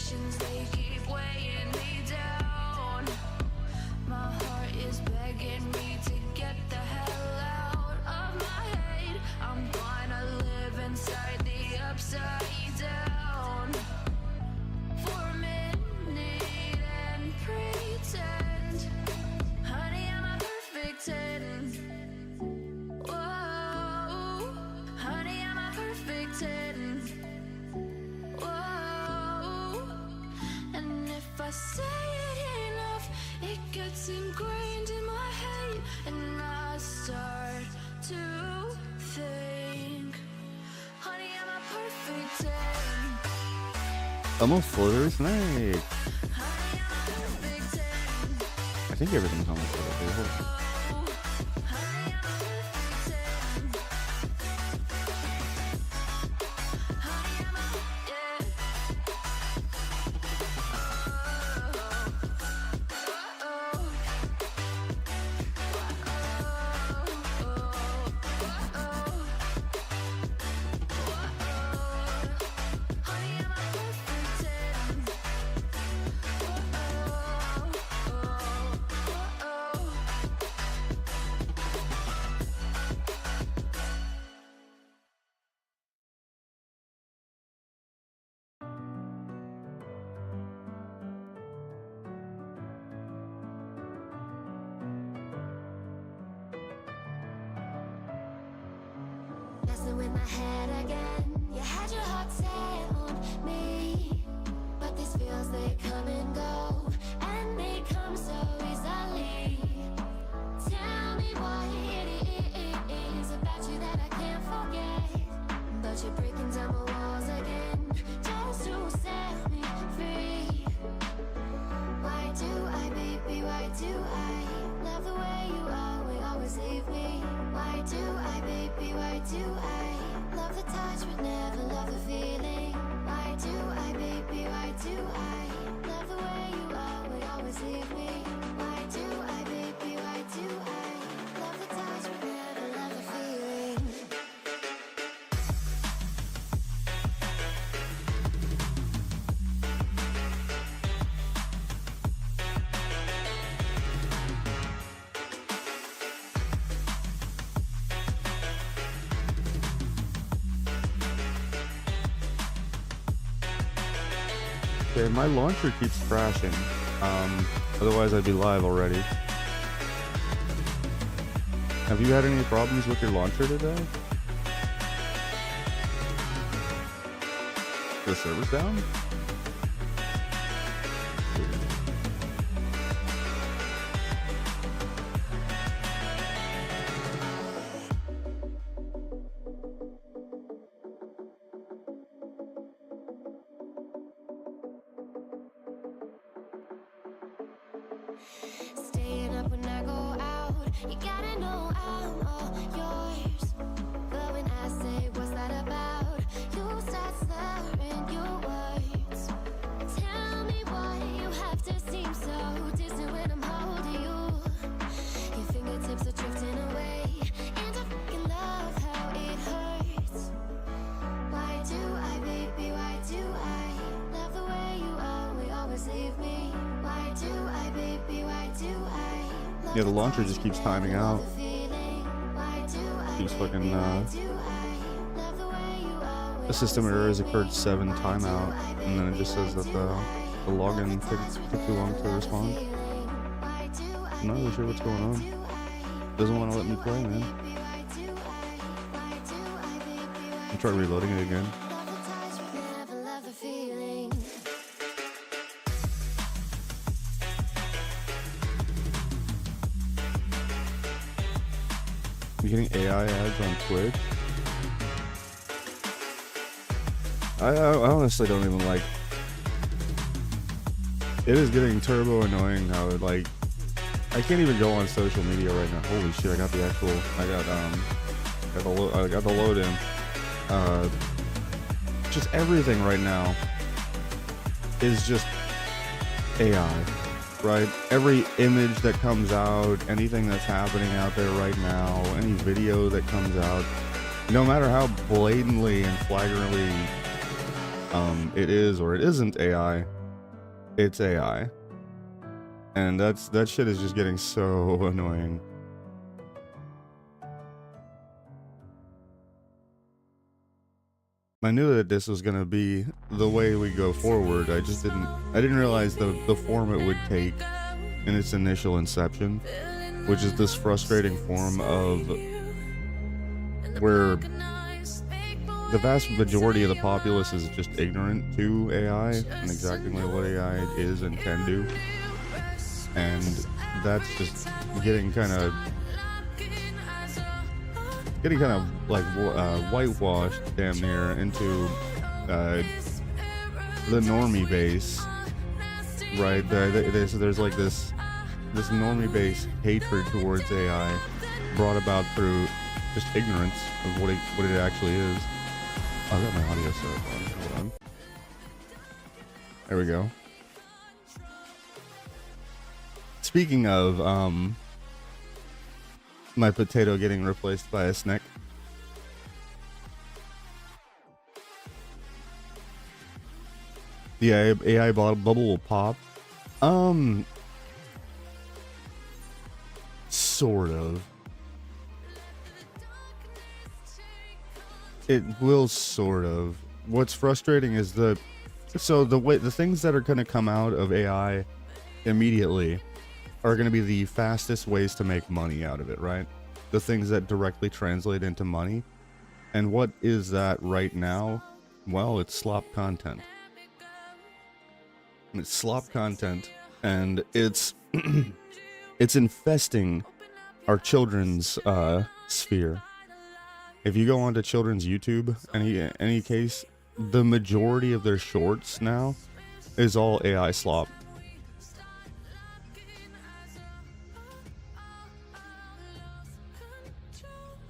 Expectations, they keep weighing me down. My heart is begging me to get the hell out of my head. I'm gonna live inside the upside down for a minute and pretend, honey, I'm a perfect 10. Whoa, honey, I'm a perfect 10. Whoa, and if I say it enough, it gets ingrained in my head, and I start to think, honey, I'm a perfect 10. I'm a flutter snake. Honey, I'm a perfect 10. I think everything's on the flutter. Hold on. Honey, I'm a perfect 10. Honey, I'm a, yeah. Messing with my head again. You had your heart set on me, but these feels, they come and go, and they come so easily. Tell me what it is about you that I can't forget, but you're breaking down my walls again just to set me free. Why do I, baby, why do I love the way you always leave me? Why do I, baby, why do I love the touch but never love the feeling? Why do I, baby, why do I love the way you always leave me? Why do I, baby, why do I love the touch but never love the feeling? Okay, my launcher keeps crashing. Otherwise I'd be live already. Have you had any problems with your launcher today? The server's down? Staying up when I go out, you gotta know I'm all yours. But when I say what's that about, you start slurring your words. Tell me why you have to seem so distant when I'm holding you. Your fingertips are drifting away, and I fucking love how it hurts. Why do I, baby, why do I love the way you always leave me? Why do I, baby, why do I? Yeah, the launcher just keeps timing out. Keeps fucking, the system error has occurred 7 timeout, and then it just says that the login took too long to respond. I'm not really sure what's going on. Doesn't want to let me play, man. I'll try reloading it again. You getting AI ads on Twitch? I honestly don't even like. It is getting turbo annoying how it, like, I can't even go on social media right now. Holy shit! I got the actual. I got the load in. Just everything right now is just AI. Right? Every image that comes out, anything that's happening out there right now, any video that comes out, no matter how blatantly and flagrantly it is or it isn't AI, it's AI. And that shit is just getting so annoying. I knew that this was gonna be the way we go forward. I didn't realize the form it would take in its initial inception, which is this frustrating form of where the vast majority of the populace is just ignorant to AI and exactly what AI is and can do. And that's just getting kind of like whitewashed damn near into the normie base, right? There's like this normie base hatred towards AI brought about through just ignorance of what it actually is. Oh, I got my audio set up on. Hold on. There we go. Speaking of my potato getting replaced by a snake. The AI bubble will pop. Sort of. It will sort of. What's frustrating is the things that are going to come out of AI immediately are going to be the fastest ways to make money out of it, right? The things that directly translate into money. And what is that right now? Well, it's slop content. It's slop content, and it's it's infesting our children's sphere. If you go onto children's YouTube, any case, the majority of their shorts now is all AI slop.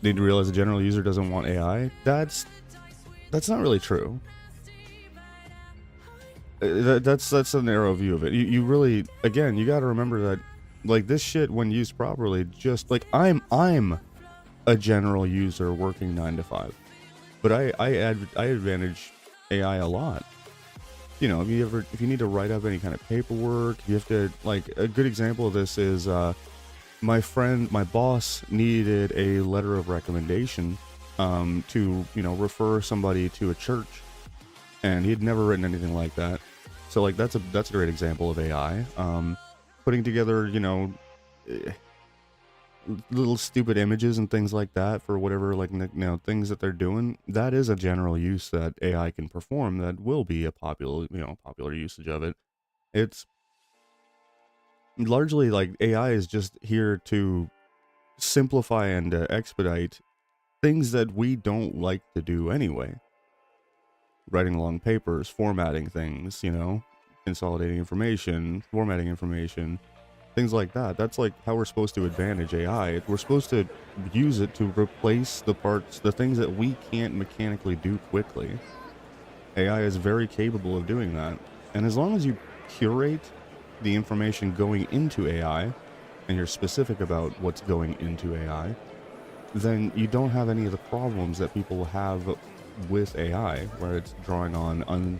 Need to realize the general user doesn't want AI. That's not really true. That's a narrow view of it. You really, again, you got to remember that, like, this shit when used properly, just like I'm a general user working 9 to 5, but I advantage AI a lot. You know, if you need to write up any kind of paperwork, you have to, like, a good example of this is my boss needed a letter of recommendation to, you know, refer somebody to a church, and he had never written anything like that. So, like, that's a great example of AI putting together, you know, little stupid images and things like that for whatever, like, you know, things that they're doing. That is a general use that AI can perform. That will be a popular usage of it. It's largely like AI is just here to simplify and expedite things that we don't like to do anyway. Writing long papers, formatting things, you know, consolidating information, formatting information, things like that. That's like how we're supposed to advantage AI. We're supposed to use it to replace the things that we can't mechanically do quickly. AI is very capable of doing that. And as long as you curate the information going into AI, and you're specific about what's going into AI, then you don't have any of the problems that people have with AI, where it's drawing on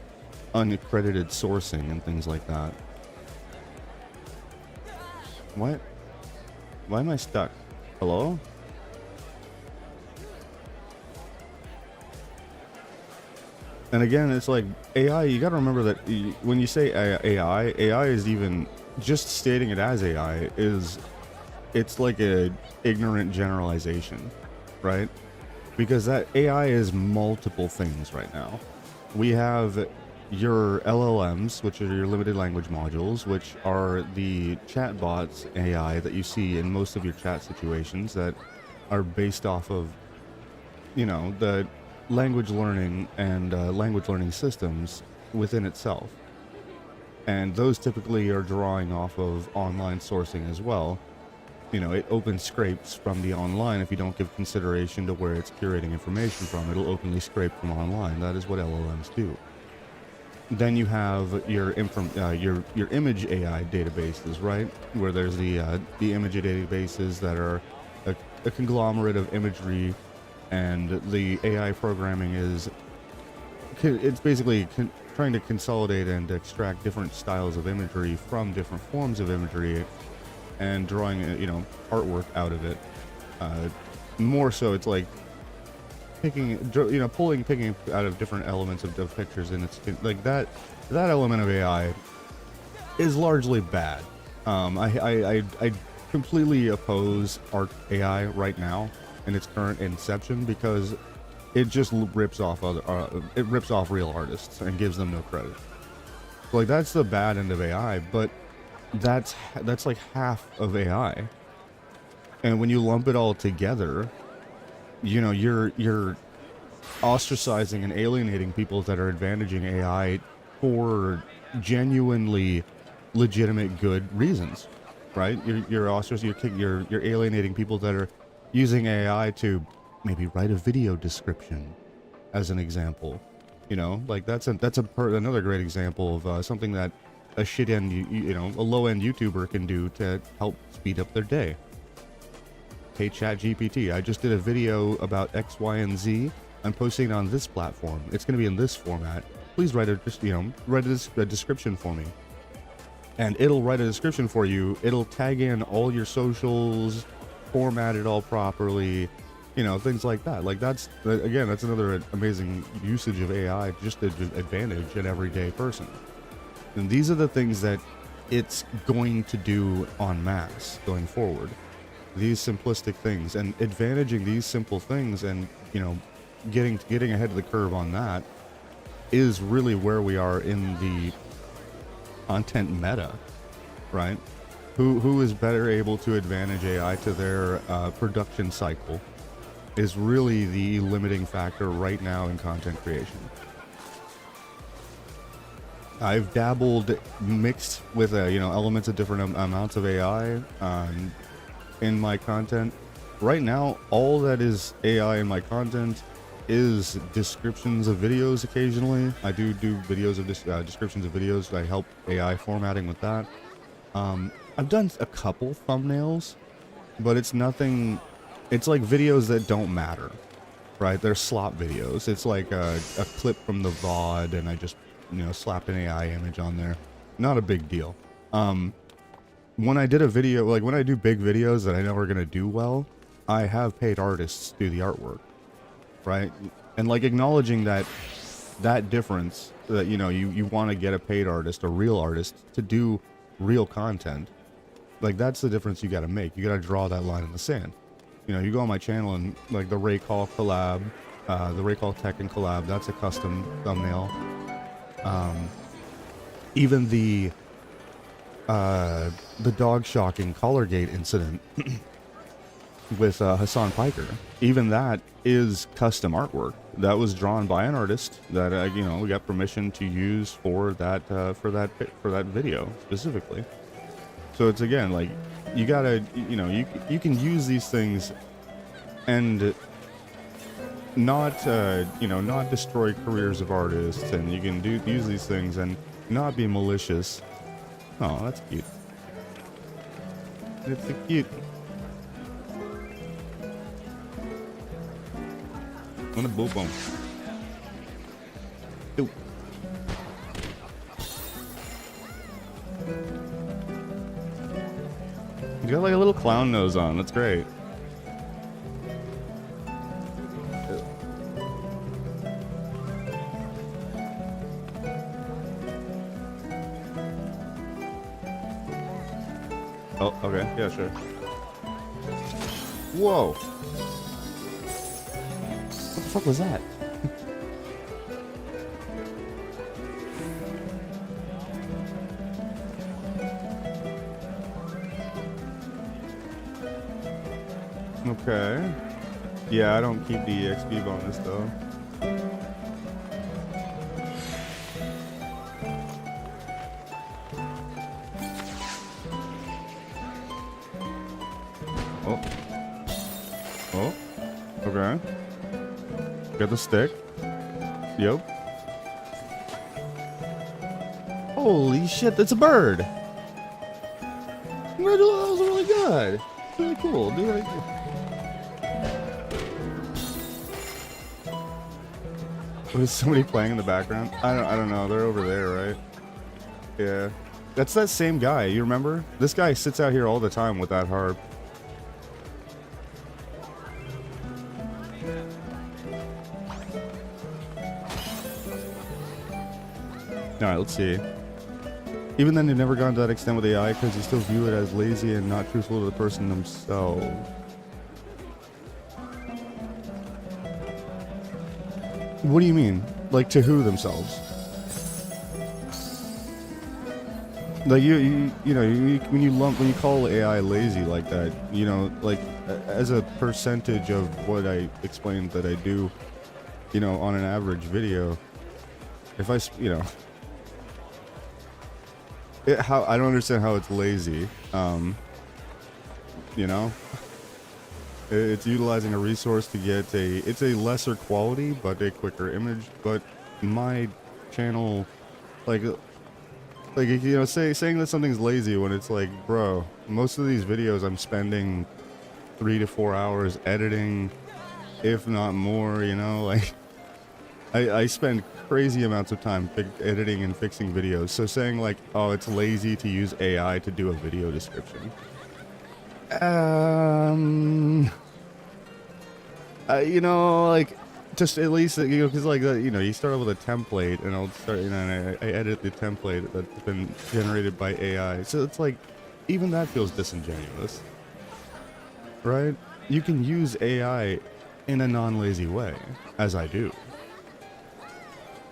unaccredited sourcing and things like that. What? Why am I stuck? Hello? And again, it's like AI, you gotta remember that when you say AI is even just stating it as AI it's like a ignorant generalization, right? Because that AI is multiple things right now. We have your LLMs, which are your limited language modules, which are the chatbots AI that you see in most of your chat situations that are based off of, you know, the language learning and language learning systems within itself. And those typically are drawing off of online sourcing as well. You know, it open scrapes from the online. If you don't give consideration to where it's curating information from, it'll openly scrape from online. That is what LLMs do. Then you have your image AI databases, right? Where there's the image databases that are a conglomerate of imagery, and the AI programming it's basically trying to consolidate and extract different styles of imagery from different forms of imagery, and drawing artwork out of it. More so, it's like picking out of different elements of pictures, and it's like that element of AI is largely bad. I completely oppose art AI right now in its current inception, because it just rips off real artists and gives them no credit. So, like, that's the bad end of AI, but that's like half of AI. And when you lump it all together, you're ostracizing and alienating people that are advantaging AI for genuinely legitimate good reasons, right? You're alienating people that are using AI to maybe write a video description, as an example. Like that's another great example of something that a a low-end YouTuber can do to help speed up their day. Hey ChatGPT, I just did a video about X, Y, and Z. I'm posting it on this platform. It's going to be in this format. Please write a description for me. And it'll write a description for you. It'll tag in all your socials, format it all properly, things like that. Like, that's another amazing usage of AI, just to advantage an everyday person. And these are the things that it's going to do en masse going forward. These simplistic things, and advantaging these simple things, and getting ahead of the curve on that, is really where we are in the content meta, right? Who is better able to advantage AI to their production cycle is really the limiting factor right now in content creation. I've dabbled, mixed with elements of different amounts of AI in my content. Right now, all that is AI in my content is descriptions of videos. Occasionally, I do videos of descriptions of videos. I help AI formatting with that. I've done a couple thumbnails, but it's nothing. It's like videos that don't matter, right? They're slop videos. It's like a clip from the VOD, and I just slapped an AI image on there. Not a big deal. When I did a video, like when I do big videos that I know are gonna do well, I have paid artists do the artwork, right? And like acknowledging that difference, that you want to get a paid artist, a real artist, to do real content. Like, that's the difference you got to make. You got to draw that line in the sand. You go on my channel, and like the Raycall collab, the Raycall Tekken collab, that's a custom thumbnail. Even the dog shocking Collargate incident with Hassan Piker, even that is custom artwork that was drawn by an artist that we got permission to use for that video specifically. So it's, again, like, you gotta you can use these things and not not destroy careers of artists, and you can use these things and not be malicious. Oh, that's cute. It's so cute. I'm gonna boop him. Ooh. You got like a little clown nose on. That's great. Oh, okay. Yeah, sure. Whoa. What the fuck was that? Okay. Yeah, I don't keep the EXP bonus though. Oh. Oh. Okay. Got the stick. Yep. Holy shit, that's a bird. Congratulations, that was really good. Really cool. Do really cool. Was somebody playing in the background? I don't know. They're over there, right? Yeah. That's that same guy. You remember? This guy sits out here all the time with that harp. Alright, let's see. Even then, they've never gone to that extent with AI because you still view it as lazy and not truthful to the person themselves. What do you mean? Like, to who themselves? Like, when you call AI lazy like that, you know, like, as a percentage of what I explained that I do, you know, on an average video, if I, you know, I don't understand how it's lazy. You know, it's utilizing a resource to get it's a lesser quality but a quicker image. But my channel, like you know, saying that something's lazy when it's like, bro, most of these videos I'm spending 3 to 4 hours editing, if not more. You know, like I spend crazy amounts of time editing and fixing videos. So saying like, oh, it's lazy to use AI to do a video description. You know, like, just at least, you know, because like, you know, you start out with a template, and I'll start, you know, and I edit the template that's been generated by AI. So it's like, even that feels disingenuous, right? You can use AI in a non-lazy way, as I do.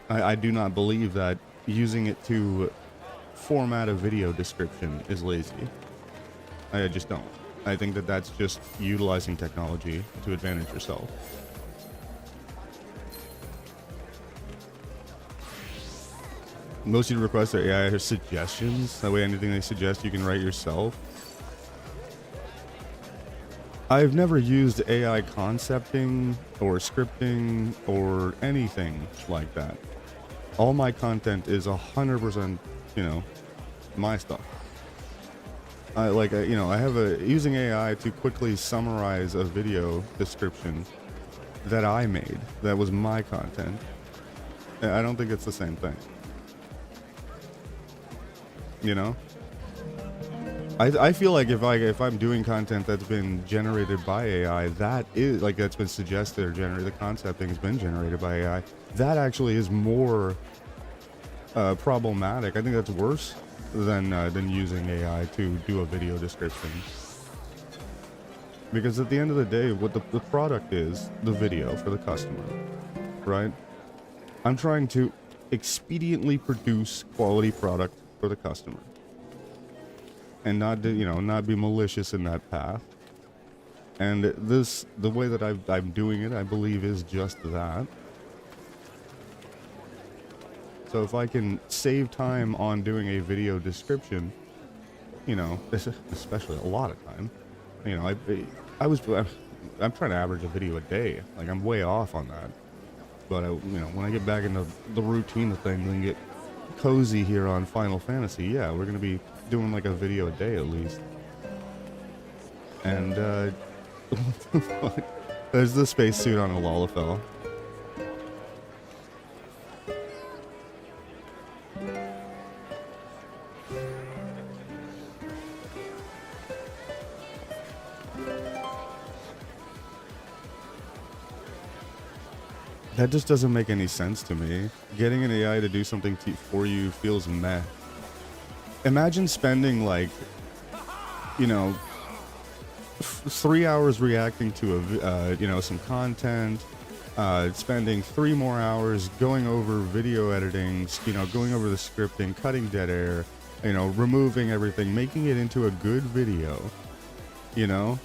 I do not believe that using it to format a video description is lazy. I just don't. I think that that's just utilizing technology to advantage yourself. Most of your requests are AI or suggestions. That way anything they suggest you can write yourself. I've never used AI concepting or scripting or anything like that. All my content is 100%, you know, my stuff. You know, I have using AI to quickly summarize a video description that I made. That was my content. I don't think it's the same thing. You know? I feel like if I'm doing content that's been generated by AI, that is like that's been suggested or generated, the concepting has been generated by AI, that actually is more problematic. I think that's worse than using AI to do a video description. Because at the end of the day, what the product is the video for the customer, right? I'm trying to expediently produce quality product for the customer. And not to, you know, not be malicious in that path. And the way that I'm doing it, I believe, is just that. So if I can save time on doing a video description, you know, especially a lot of time, you know, I'm trying to average a video a day. Like, I'm way off on that. But you know, when I get back into the routine of things and get cozy here on Final Fantasy, yeah, we're gonna be doing like a video a day at least. And there's the spacesuit on a Lalafell. That just doesn't make any sense to me. Getting an AI to do something for you feels meh. Imagine spending, like, you know, 3 hours reacting to you know, some content, spending 3 more hours going over video editing, you know, going over the scripting, cutting dead air, you know, removing everything, making it into a good video, you know?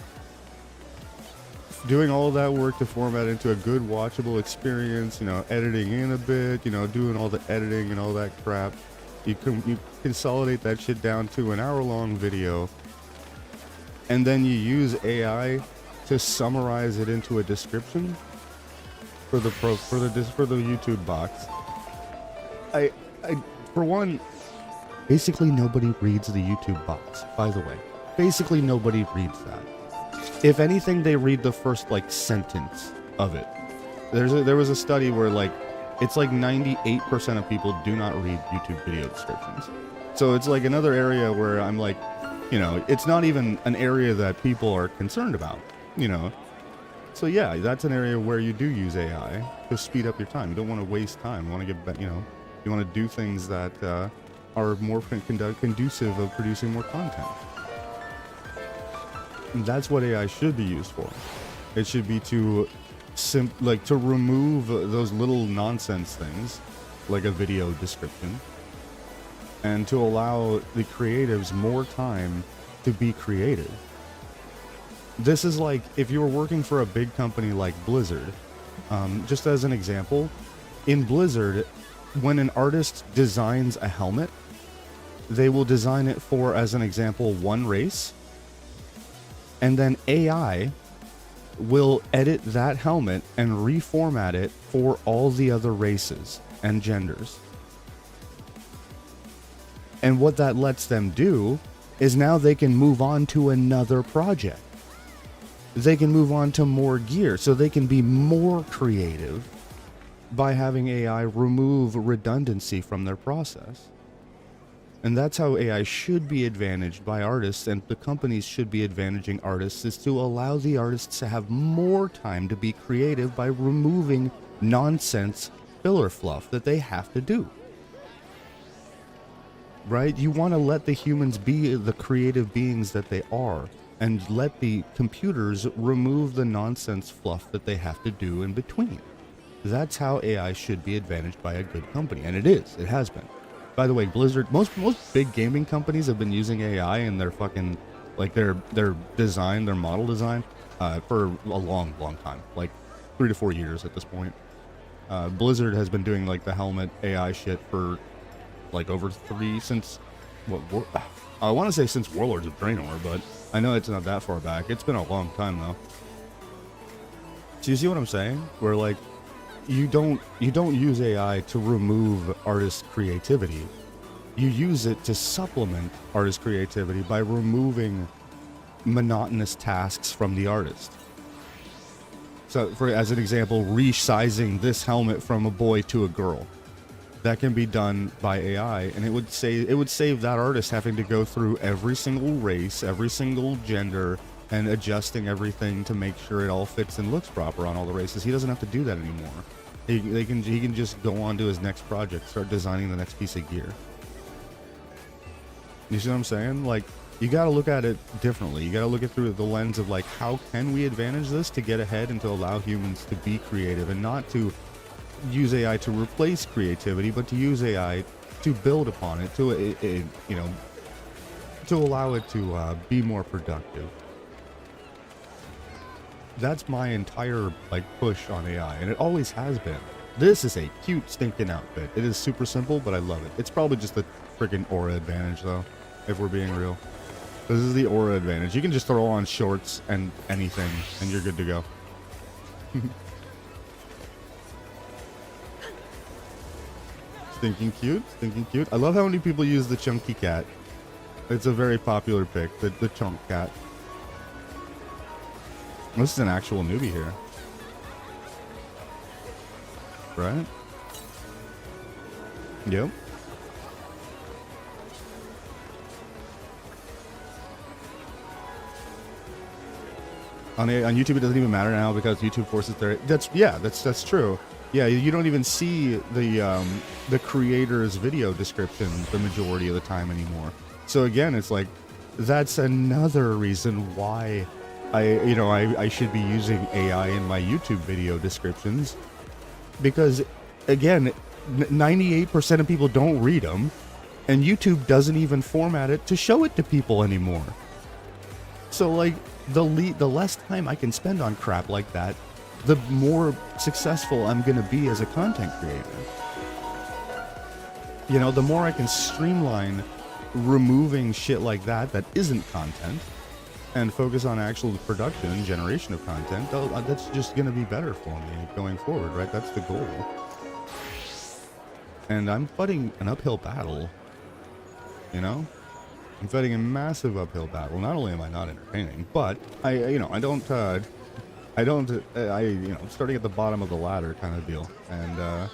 Doing all that work to format into a good watchable experience, you know, editing in a bit, you know, doing all the editing and all that crap. You consolidate that shit down to an hour-long video, and then you use AI to summarize it into a description for the YouTube box. I for one, basically nobody reads the YouTube box. By the way, basically nobody reads that. If anything, they read the first, like, sentence of it. There was a study where, like, It's like 98% of people do not read YouTube video descriptions. So it's like another area where I'm like, you know, it's not even an area that people are concerned about, you know. So yeah, that's an area where you do use AI to speed up your time. You don't want to waste time. You want to get, you know, you want to do things that are more conducive of producing more content. And that's what AI should be used for. It should be to to remove those little nonsense things, like a video description, and to allow the creatives more time to be creative. This is like if you were working for a big company like Blizzard. Just as an example, in Blizzard, when an artist designs a helmet, they will design it for, as an example, one race, and then AI will edit that helmet and reformat it for all the other races and genders. And what that lets them do is now they can move on to another project. They can move on to more gear, so they can be more creative by having AI remove redundancy from their process. And that's how AI should be advantaged by artists, and the companies should be advantaging artists, is to allow the artists to have more time to be creative by removing nonsense filler fluff that they have to do. Right? You want to let the humans be the creative beings that they are, and let the computers remove the nonsense fluff that they have to do in between. That's how AI should be advantaged by a good company, and it is. It has been. By the way, Blizzard, most big gaming companies have been using AI in their fucking, like their design, their model design, for a long time, like 3 to 4 years at this point. Blizzard has been doing like the helmet AI shit for like over since I want to say since Warlords of Draenor, but I know it's not that far back. It's been a long time though. So you see what I'm saying? Where like you don't use AI to remove artists' creativity. You use it to supplement artists' creativity by removing monotonous tasks from the artist. So, as an example, resizing this helmet from a boy to a girl. That can be done by AI, and it would save that artist having to go through every single race, every single gender, and adjusting everything to make sure it all fits and looks proper on all the races. He doesn't have to do that anymore. He can just go on to his next project, start designing the next piece of gear. You see what I'm saying? Like, you got to look at it differently. You got to look at it through the lens of like, how can we advantage this to get ahead and to allow humans to be creative, and not to use AI to replace creativity, but to use AI to build upon it, to you know, to allow it to be more productive. That's my entire like push on AI, and it always has been. This is a cute stinking outfit. It is super simple, but I love it. It's probably just the freaking aura advantage though, if we're being real. This is the aura advantage. You can just throw on shorts and anything, and you're good to go. Stinking cute, stinking cute. I love how many people use the chunky cat. It's a very popular pick, the chunk cat. This is an actual newbie here. Right? Yep. On YouTube, it doesn't even matter now because YouTube forces their... That's true. Yeah, you don't even see the creator's video description the majority of the time anymore. So again, it's like, that's another reason why I should be using AI in my YouTube video descriptions, because again, 98% of people don't read them, and YouTube doesn't even format it to show it to people anymore. So like, the less time I can spend on crap like that, the more successful I'm gonna be as a content creator. You know, the more I can streamline removing shit like that isn't content, and focus on actual production and generation of content, that's just going to be better for me going forward, right? That's the goal. And I'm fighting an uphill battle, you know? I'm fighting a massive uphill battle. Not only am I not entertaining, but I'm starting at the bottom of the ladder kind of deal. And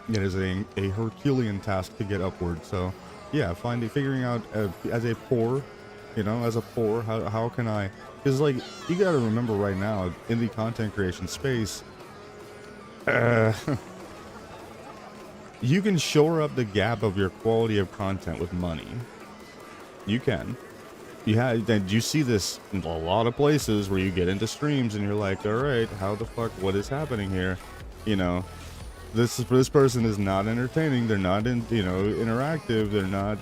It is a Herculean task to get upward. So yeah, figuring out as a poor, as a poor, how can I? Because like you got to remember right now in the content creation space, uh, you can shore up the gap of your quality of content with money. You can. You see this in a lot of places where you get into streams and you're like, all right, how the fuck, what is happening here? You know, this person is not entertaining. They're not interactive. They're not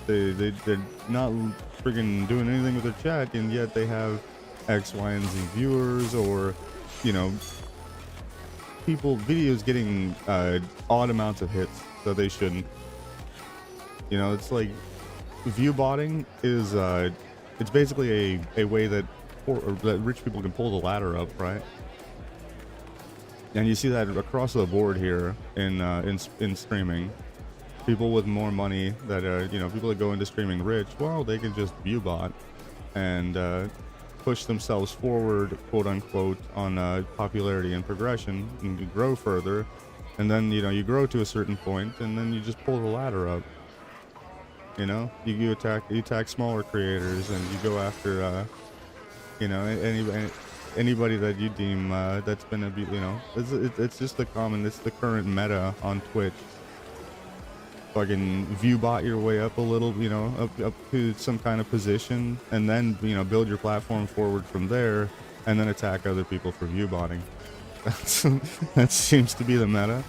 friggin' doing anything with their chat, and yet they have X, Y, and Z viewers, or videos getting odd amounts of hits that they shouldn't. It's like view botting is it's basically a way that that rich people can pull the ladder up, right? And you see that across the board here in streaming. People with more money that are, people that go into streaming rich, well, they can just view bot and push themselves forward, quote unquote, on popularity and progression, and you grow further. And then, you grow to a certain point, and then you just pull the ladder up. You attack smaller creators, and you go after, anybody that you deem that's been it's just it's the current meta on Twitch. Fucking view bot your way up a little, up to some kind of position, and then build your platform forward from there, and then attack other people for view botting. That seems to be the meta.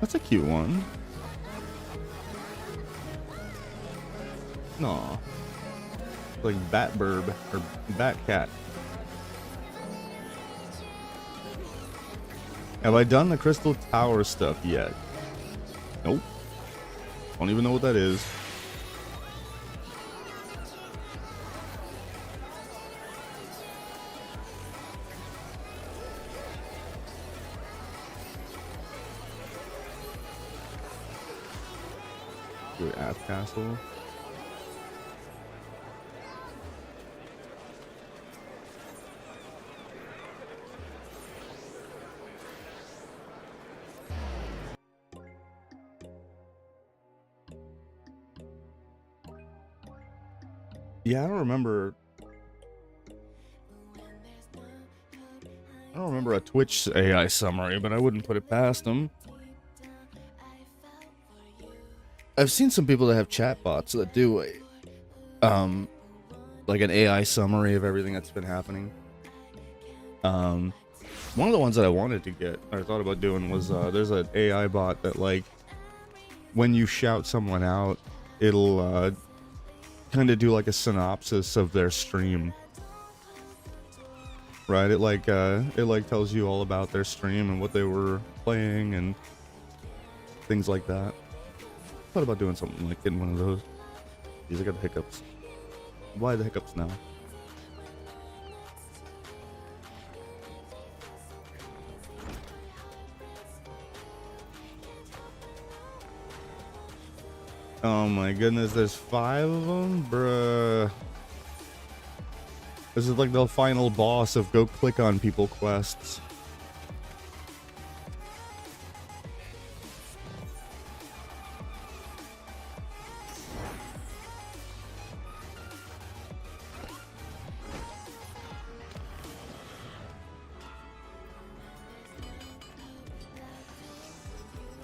That's a cute one. No, like Batburb or Batcat. Have I done the Crystal Tower stuff yet? Nope. Don't even know what that is. Good App Castle. Yeah, I don't remember a Twitch AI summary, but I wouldn't put it past them. I've seen some people that have chatbots that do like an AI summary of everything that's been happening. One of the ones that I wanted to get, or thought about doing, was there's an AI bot that, like, when you shout someone out, it'll kind of do like a synopsis of their stream. Right? It like tells you all about their stream and what they were playing and things like that. Thought about doing something like getting one of those. Jeez, I got the hiccups. Why the hiccups now? Oh my goodness, there's 5 of them? Bruh. This is like the final boss of go click on people quests.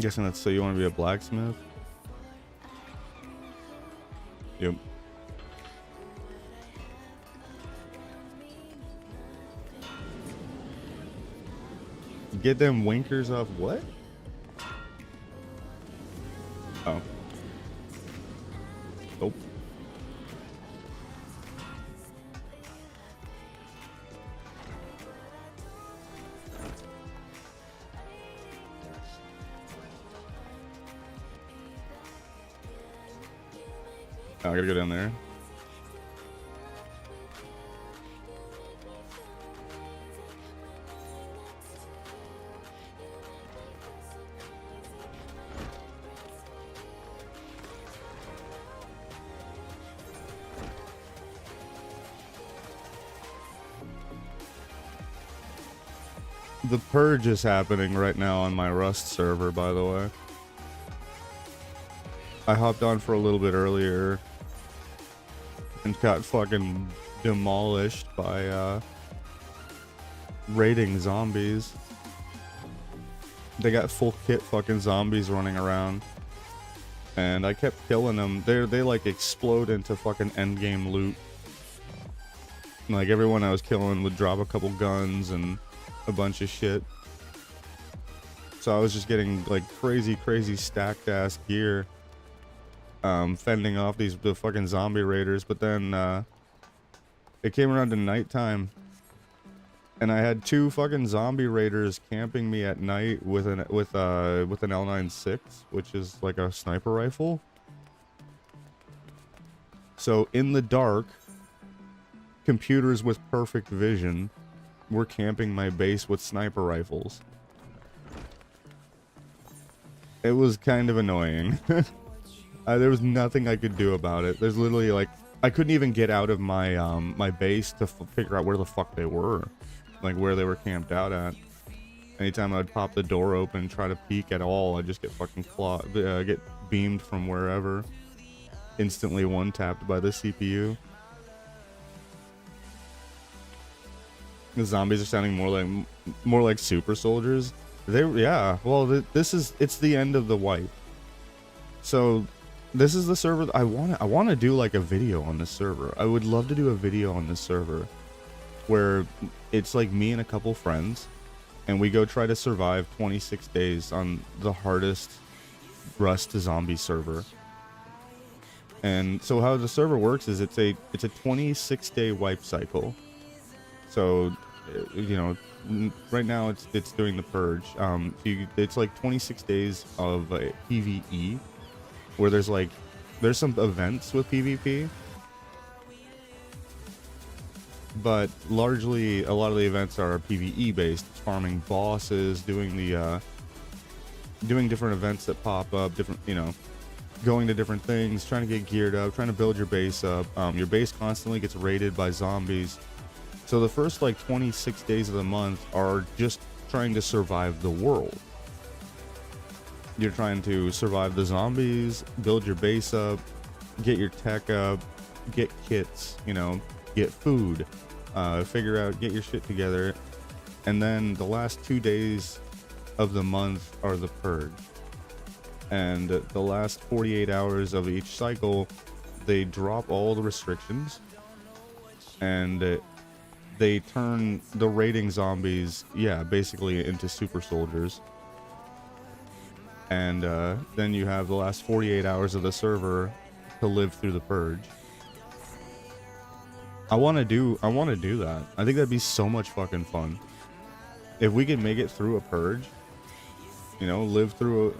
Guessing that's so you want to be a blacksmith? Yep. Get them winkers off what? Oh. Nope. Oh, I gotta go down there. The purge is happening right now on my Rust server, by the way. I hopped on for a little bit earlier and got fucking demolished by raiding zombies. They got full kit fucking zombies running around, and I kept killing them. They like explode into fucking endgame loot. Like everyone I was killing would drop a couple guns and a bunch of shit. So I was just getting like crazy stacked ass gear, fending off the fucking zombie raiders. But then it came around to nighttime, and I had 2 fucking zombie raiders camping me at night with an L96, which is like a sniper rifle. So in the dark, computers with perfect vision were camping my base with sniper rifles. It was kind of annoying. There was nothing I could do about it. There's literally like, I couldn't even get out of my my base to figure out where the fuck they were, like where they were camped out at. Anytime I'd pop the door open and try to peek at all, I'd just get fucking get beamed from wherever, instantly one-tapped by the CPU. The zombies are sounding more like super soldiers. Yeah. Well, it's the end of the wipe. So this is the server I want to do like a video on this server. I would love to do a video on this server where it's like me and a couple friends, and we go try to survive 26 days on the hardest Rust zombie server. And so how the server works is it's a 26-day wipe cycle. So, you know, right now it's doing the purge. It's like 26 days of PvE, where there's some events with PvP, but largely a lot of the events are PvE based. It's farming bosses, doing different events that pop up, different, you know, going to different things, trying to get geared up, trying to build your base up. Your base constantly gets raided by zombies. So the first like 26 days of the month are just trying to survive the world. You're trying to survive the zombies, build your base up, get your tech up, get kits, you know, get food, figure out, get your shit together. And then the last 2 days of the month are the purge. And the last 48 hours of each cycle, they drop all the restrictions, and they turn the raiding zombies, basically into super soldiers. And then you have the last 48 hours of the server to live through the purge. I want to do that. I think that'd be so much fucking fun. If we could make it through a purge, you know, live through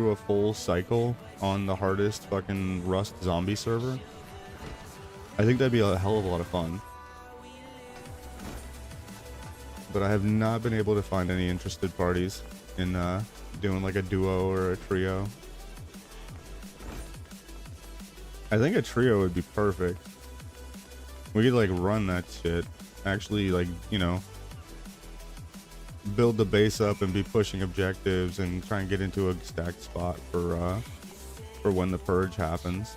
a full cycle on the hardest fucking Rust zombie server, I think that'd be a hell of a lot of fun. But I have not been able to find any interested parties in doing like a duo or a trio. I think a trio would be perfect. We could like run that shit. Actually, like, you know, build the base up and be pushing objectives and try and get into a stacked spot for when the purge happens.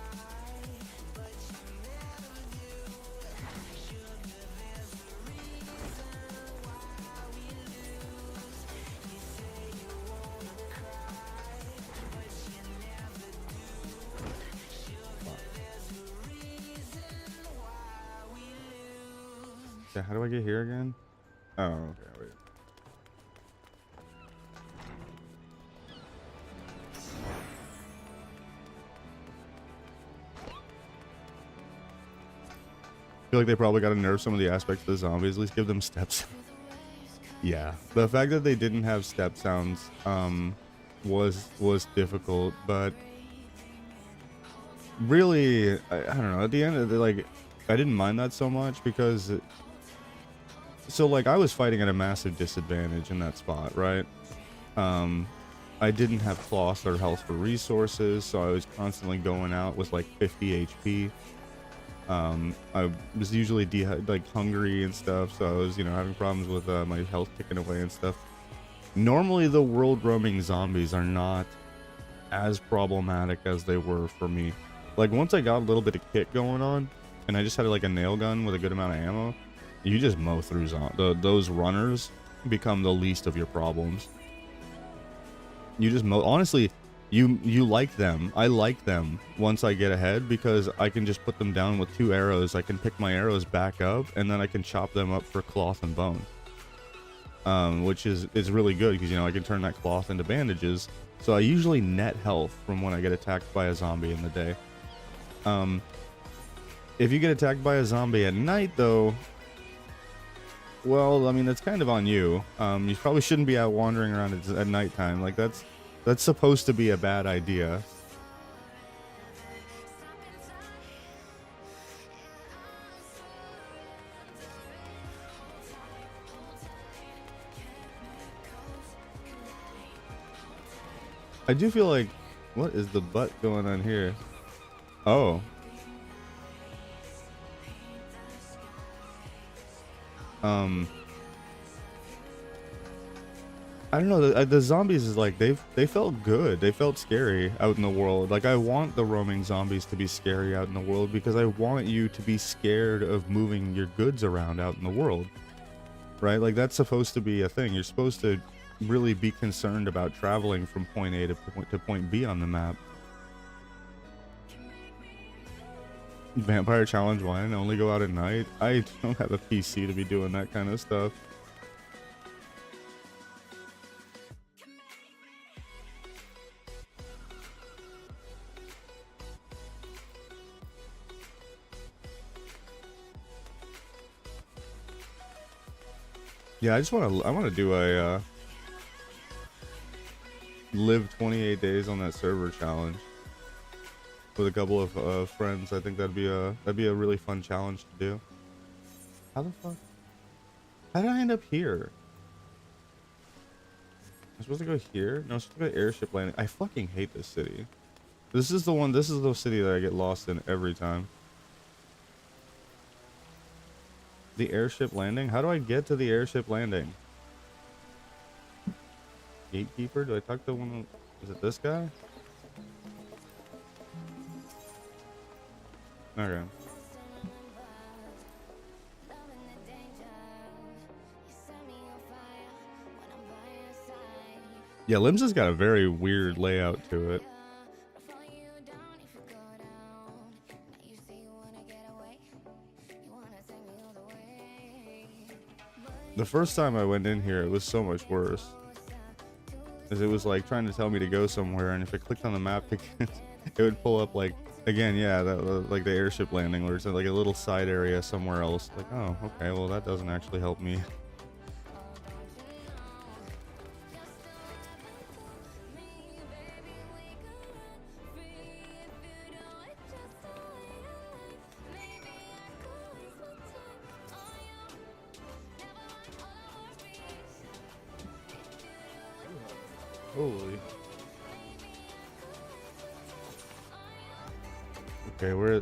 Yeah, how do I get here again? Oh, okay, wait. I feel like they probably got to nerf some of the aspects of the zombies. At least give them steps. Yeah, the fact that they didn't have step sounds was difficult, but really, I don't know. At the end of the, like, I didn't mind that so much because so like I was fighting at a massive disadvantage in that spot, right? I didn't have PLOTS or health for resources, so I was constantly going out with like 50 HP. I was usually like hungry and stuff, so I was, you know, having problems with my health ticking away and stuff. Normally the world roaming zombies are not as problematic as they were for me. Like once I got a little bit of kit going on and I just had like a nail gun with a good amount of ammo, you just mow through those runners become the least of your problems. You just mow. Honestly, you like them. I like them once I get ahead because I can just put them down with 2 arrows. I can pick my arrows back up and then I can chop them up for cloth and bone. Which is really good because, you know, I can turn that cloth into bandages. So I usually net health from when I get attacked by a zombie in the day. If you get attacked by a zombie at night, though, well, I mean, that's kind of on you. You probably shouldn't be out wandering around at nighttime. Like, that's supposed to be a bad idea. I do feel like, what is the butt going on here? Oh. I don't know, the zombies is like, they felt good. They felt scary out in the world. Like, I want the roaming zombies to be scary out in the world because I want you to be scared of moving your goods around out in the world. Right? Like, that's supposed to be a thing. You're supposed to really be concerned about traveling from point A to point B on the map. Vampire Challenge 1, only go out at night. I don't have a PC to be doing that kind of stuff. Yeah, I want to do a live 28 days on that server challenge with a couple of friends. I think that'd be a really fun challenge to do. How the fuck? How did I end up here? I'm supposed to go here? No, I'm supposed to go to airship landing. I fucking hate this city. This is the city that I get lost in every time. The airship landing? How do I get to the airship landing? Gatekeeper? Do I talk to one? Is it this guy? Okay. Yeah, Limbs has got a very weird layout to it. The first time I went in here, it was so much worse. Because it was like trying to tell me to go somewhere, and if I clicked on the map, it would pull up like, again, yeah, like the airship landing, where it's like a little side area somewhere else. Like, oh, okay, well that doesn't actually help me. Holy. Okay, where?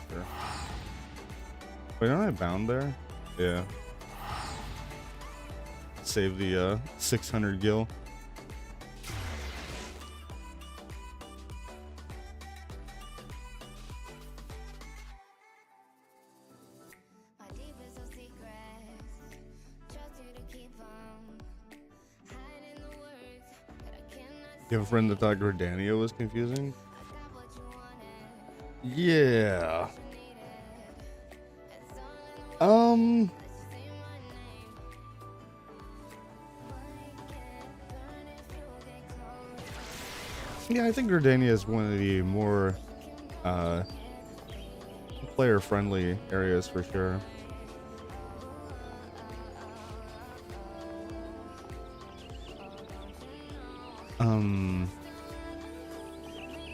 Sure. Wait, aren't I bound there? Yeah. Save the 600 gil. You have a friend that thought Gridania was confusing? Yeah. Yeah, I think Gridania is one of the more player-friendly areas for sure.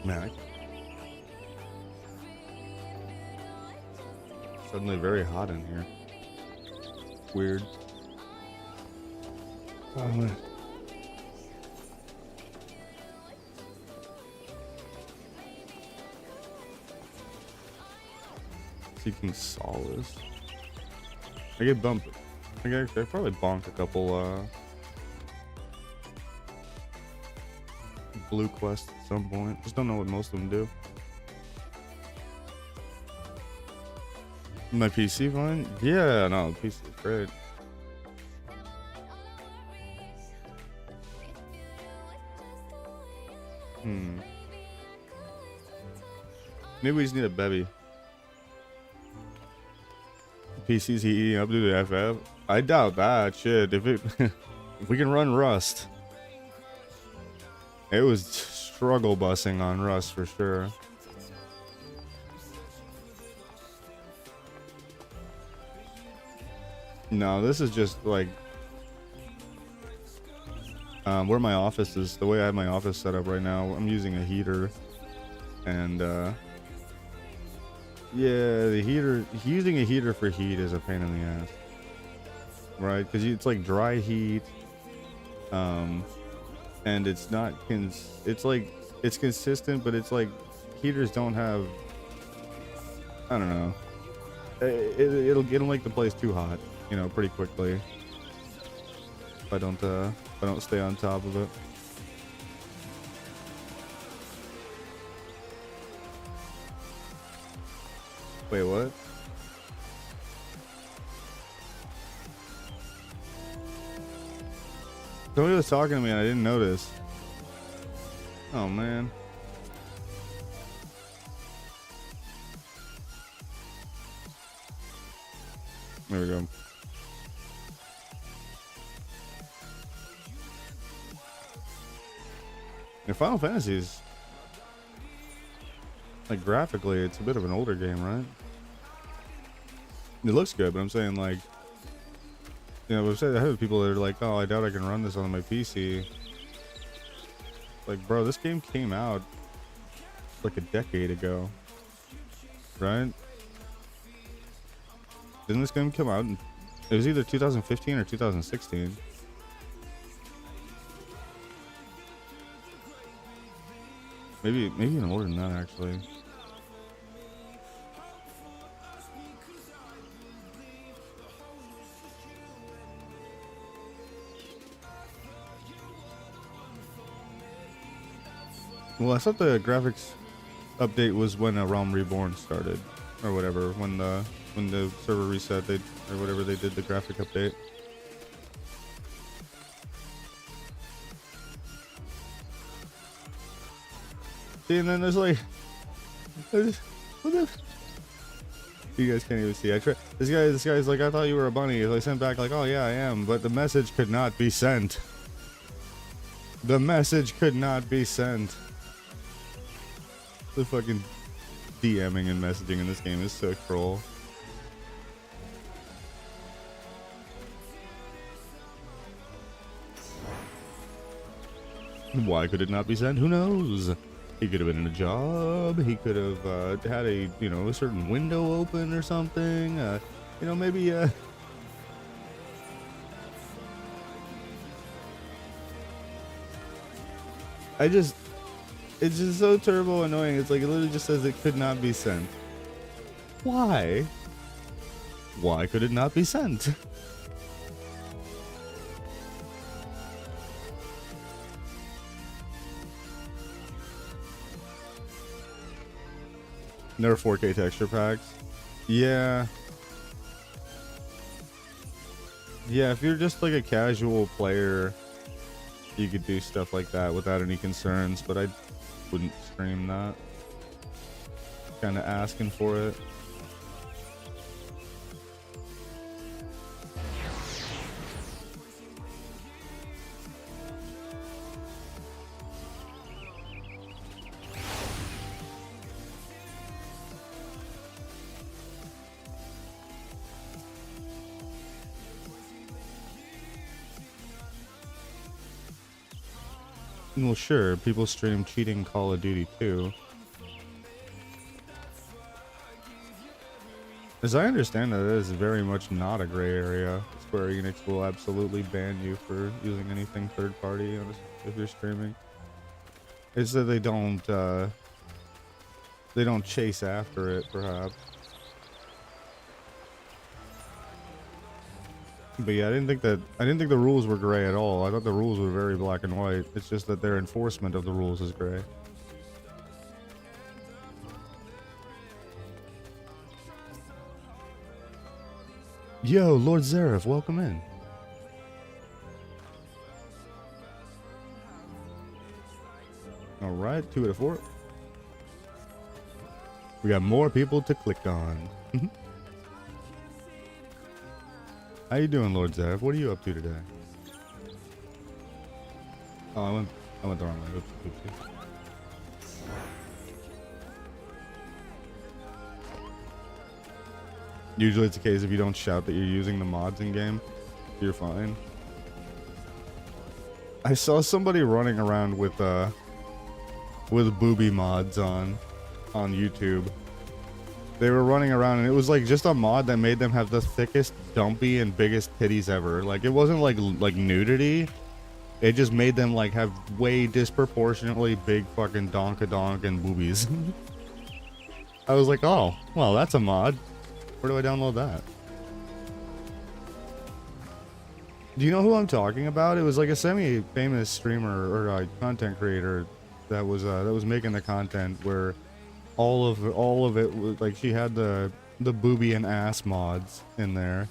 Mac. Suddenly very hot in here. Weird. Oh, seeking solace. I get bumped. I probably bonked a couple blue quests at some point. Just don't know what most of them do. My PC fine? Yeah, no, the PC is great. Maybe we just need a bevy. PC's heating up to the FF? I doubt that. Shit, if it if we can run Rust. It was struggle busing on Rust for sure. No, this is just like where my office is. The way I have my office set up right now, I'm using a heater, and yeah, the heater, using a heater for heat is a pain in the ass, right? Because it's like dry heat, and it's not it's like it's consistent, but it's like heaters don't have, I don't know, it'll make the place too hot, you know, pretty quickly if I don't stay on top of it. Wait, what? Somebody was talking to me and I didn't notice. Oh man. There we go. And Final Fantasy's, like, graphically, it's a bit of an older game, right? It looks good, but I'm saying, like, you know, I've said I have people that are like, oh, I doubt I can run this on my PC. Like, bro, this game came out like a decade ago, right? Didn't this game come out in, it was either 2015 or 2016. Maybe even older than that, actually. Well, I thought the graphics update was when Realm Reborn started, or whatever. When the server reset, or whatever they did the graphic update. See, and then there's like, what the? You guys can't even see. This guy's like, I thought you were a bunny. So I sent back like, oh yeah, I am, but the message could not be sent. The message could not be sent. The fucking DMing and messaging in this game is so troll. Why could it not be sent? Who knows? He could have been in a job. He could have had a, you know, a certain window open or something. You know, maybe it's just so turbo annoying. It's like it literally just says it could not be sent. Why? Why could it not be sent? There are 4K texture packs. Yeah. Yeah, if you're just like a casual player, you could do stuff like that without any concerns, but I wouldn't stream that. Kind of asking for it. Well, sure, people stream cheating Call of Duty too. As I understand it is very much not a gray area. Square Enix will absolutely ban you for using anything third party if you're streaming. It's that they don't chase after it, perhaps. But yeah, I didn't think the rules were gray at all. I thought the rules were very black and white. It's just that their enforcement of the rules is gray. Yo, Lord Zareth, welcome in. All right, 2 out of 4. We got more people to click on. How you doing, Lord Zareth? What are you up to today? Oh, I went the wrong way. Oops, oopsie. Usually it's the case if you don't shout that you're using the mods in game, you're fine. I saw somebody running around with booby mods on YouTube. They were running around and it was like just a mod that made them have the thickest, dumpy, and biggest titties ever. Like it wasn't like nudity. It just made them like have way disproportionately big fucking donkadonk and boobies. I was like, oh, well, that's a mod. Where do I download that? Do you know who I'm talking about? It was like a semi-famous streamer or content creator that was making the content where all of it was like she had the booby and ass mods in there.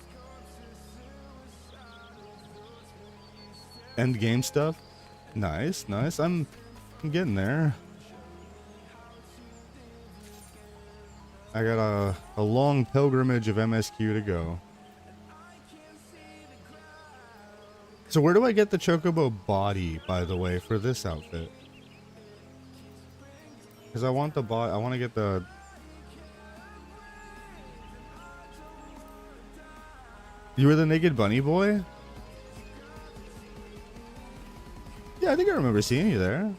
End game stuff. Nice. I'm getting there. I got a long pilgrimage of MSQ to go. So where do I get the chocobo body, by the way, for this outfit? Because I want the body. I want to get the... You were the naked bunny boy? Yeah, I think I remember seeing you there.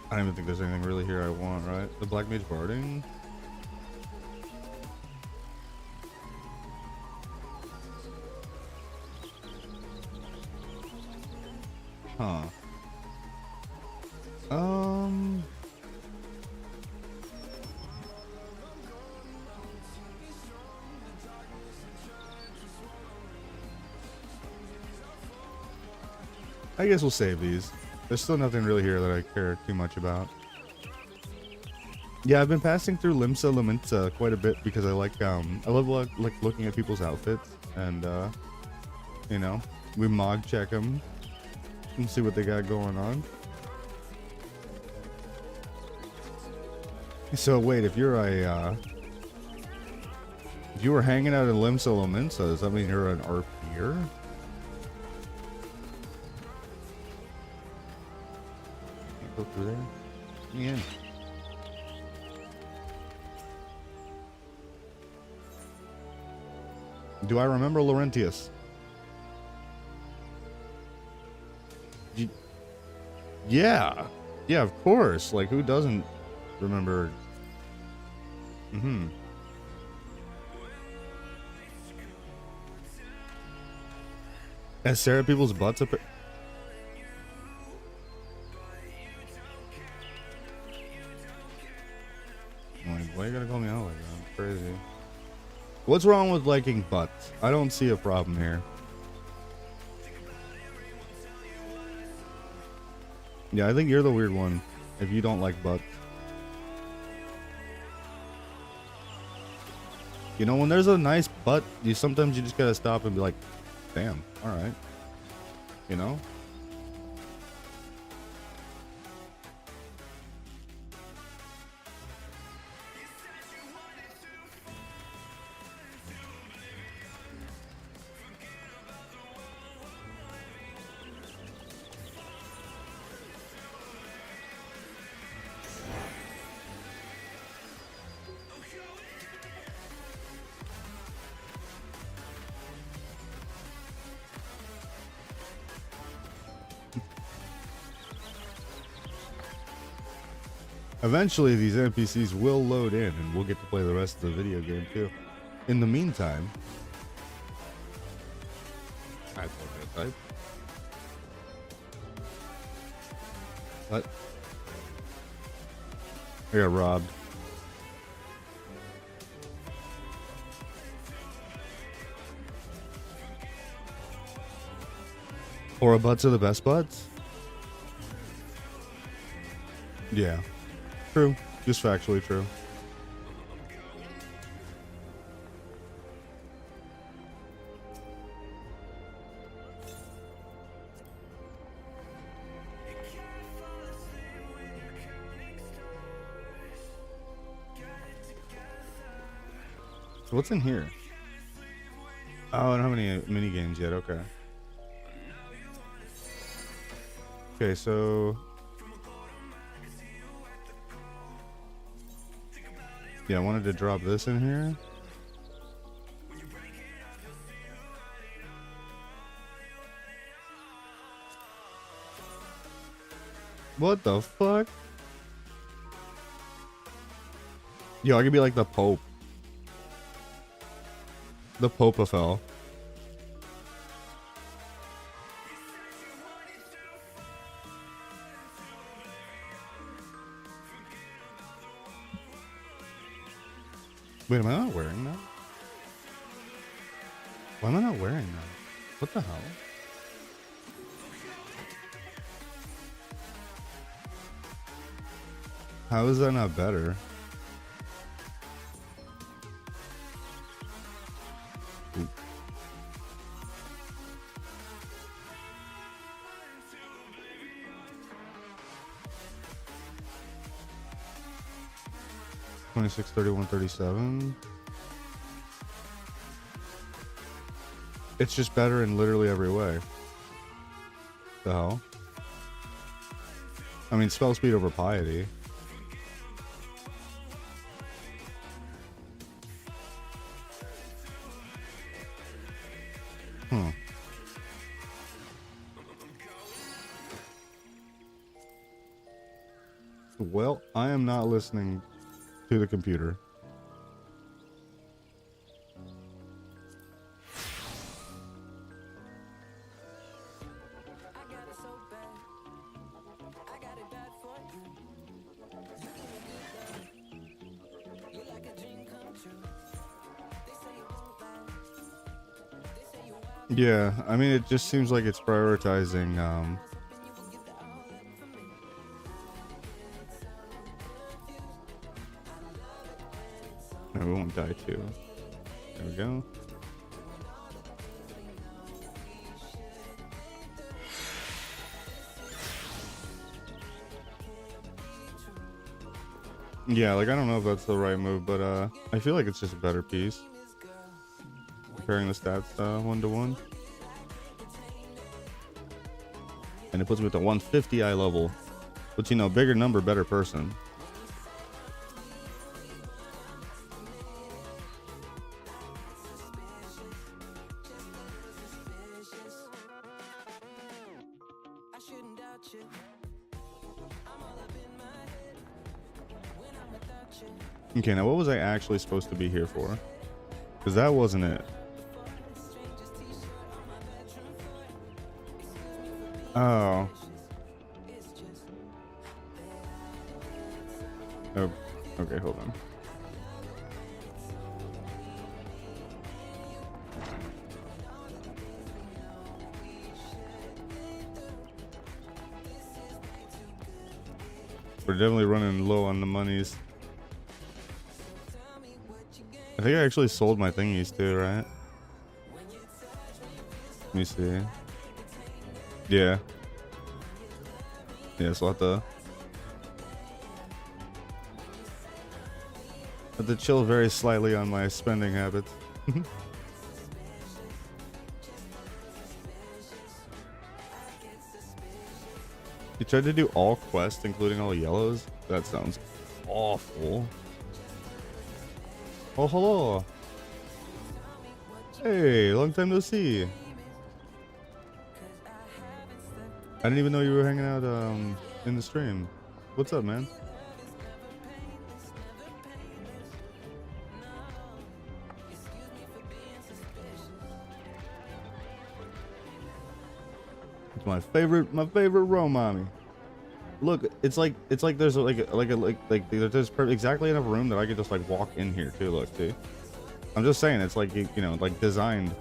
I don't even think there's anything really here I want, right? The Black Mage Barding? Huh. I guess we'll save these. There's still nothing really here that I care too much about. Yeah, I've been passing through Limsa Laminsa quite a bit because I love looking at people's outfits and you know, we mod check them and see what they got going on. So wait, if you were hanging out in Limsa Laminsa, does that mean you're an RPer? Go through there. Yeah. Do I remember Laurentius? Yeah. Yeah, of course. Like, who doesn't remember? Has Sarah people's butts up? Why you gotta call me out like that? I'm crazy. What's wrong with liking butts? I don't see a problem here. Yeah, I think you're the weird one if you don't like butts. You know, when there's a nice butt, sometimes you just gotta stop and be like, damn, alright. You know? Eventually, these NPCs will load in, and we'll get to play the rest of the video game, too. In the meantime... Type. What? I got robbed. Aura butts are the best butts? Yeah. True. Just factually true. So what's in here? Oh, I don't have any mini games yet. Okay. Okay, so yeah, I wanted to drop this in here. What the fuck? Yo, I could be like the Pope. The Pope of Hell. Wait, am I not wearing that? Why am I not wearing that? What the hell? How is that not better? Ooh. $26, $31, $37. It's just better in literally every way. The hell? I mean, spell speed over piety. Hmm. Well, I am not listening to the computer. Yeah, I mean, it just seems like it's prioritizing, no, we won't die too. There we go. Yeah, like, I don't know if that's the right move, but, I feel like it's just a better piece. Comparing the stats, 1-to-1. And it puts me at the 150 eye level. But, you know, bigger number, better person. Okay, now what was I actually supposed to be here for? Because that wasn't it. Oh. Oh, okay, hold on. We're definitely running low on the monies. I think I actually sold my thingies too, right? Let me see. Yeah. Yeah, so I have to chill very slightly on my spending habits. You tried to do all quests, including all yellows? That sounds awful. Oh, hello. Hey, long time no see. I didn't even know you were hanging out in the stream. What's up, man? It's my favorite Ro mommy. Look, it's like there's there's exactly enough room that I could just like walk in here too. Look, see. I'm just saying, it's like you know, like designed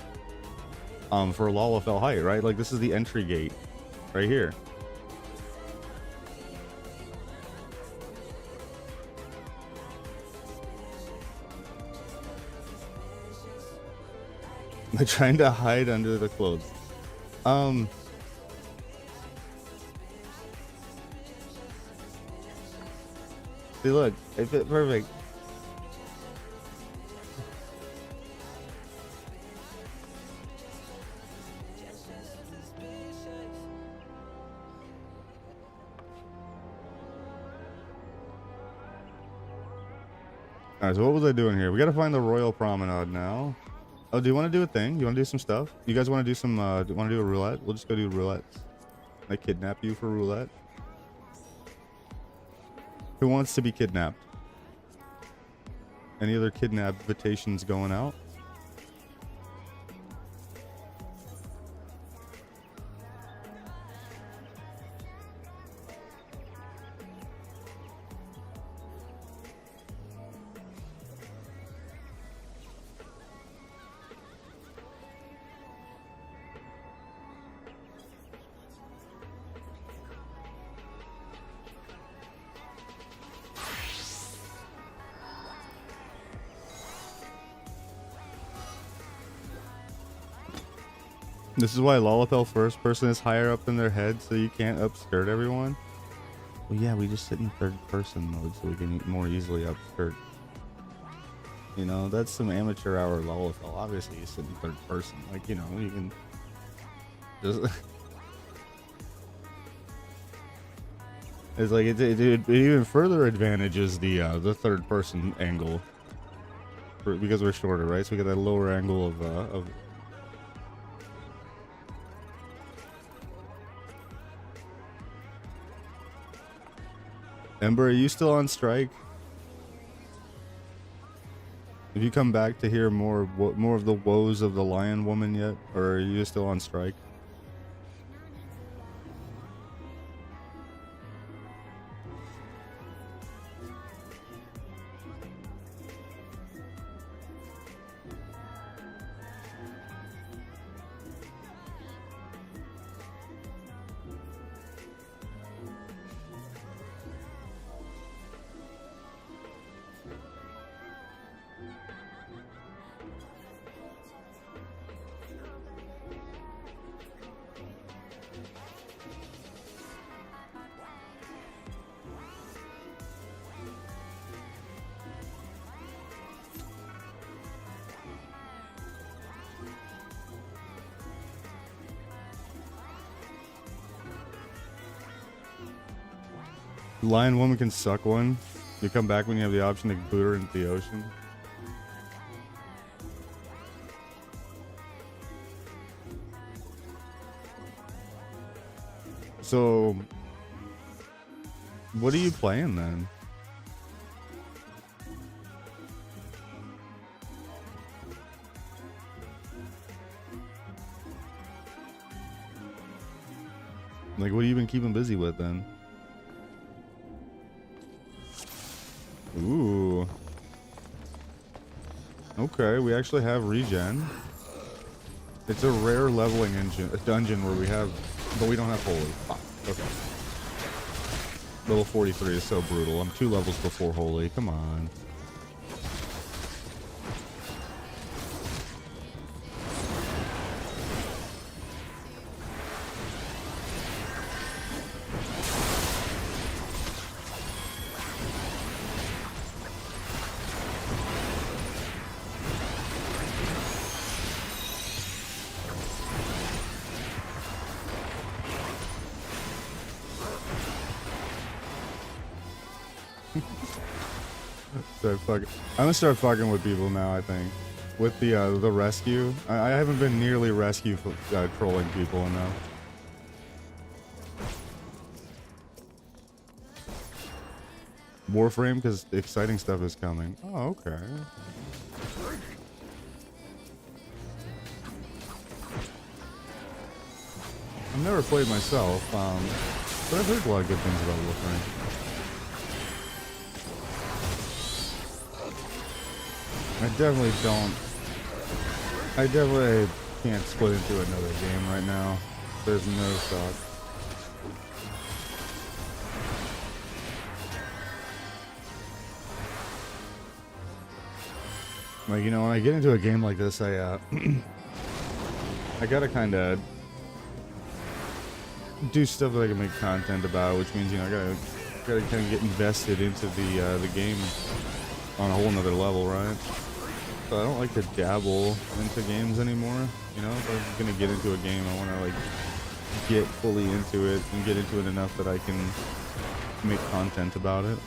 for Lalafell height, right? Like this is the entry gate right here. Am I trying to hide under the clothes? See, look, it fit perfect. Alright, so what was I doing here? We gotta find the Royal Promenade now. Oh, do you want to do a thing? You want to do some stuff? You guys want to do some, want to do a roulette? We'll just go do roulette. I kidnap you for roulette? Who wants to be kidnapped? Any other kidnap invitations going out? This is why Lalafell first person is higher up in their head, so you can't upskirt everyone. Well, yeah, we just sit in third person mode so we can more easily upskirt. You know, that's some amateur hour Lalafell. Obviously, you sit in third person. Like, you know, you can just. It's like it even further advantages the third person angle because we're shorter, right? So we get that lower angle of. Ember, are you still on strike? Have you come back to hear more of the woes of the Lion Woman yet, or are you still on strike? Lion Woman can suck one. You come back when you have the option to boot her into the ocean. So, what are you playing then? Like, what have you been keeping busy with then? Ooh. Okay, we actually have regen. It's a rare leveling dungeon where we have, but we don't have holy. Ah, okay. Level 43 is so brutal. I'm 2 levels before holy. Come on. I'm gonna start fucking with people now. I think with the rescue. I haven't been nearly rescue trolling people enough. Warframe, because exciting stuff is coming. Oh, okay. I've never played myself. But I've heard a lot of good things about Wolfram. I definitely can't split into another game right now. There's no shot. Like, you know, when I get into a game like this, I gotta kind of do stuff that I can make content about, which means, you know, I gotta kind of get invested into the game on a whole nother level, right? So I don't like to dabble into games anymore. You know, if I'm gonna get into a game, I want to like get fully into it and get into it enough that I can make content about it.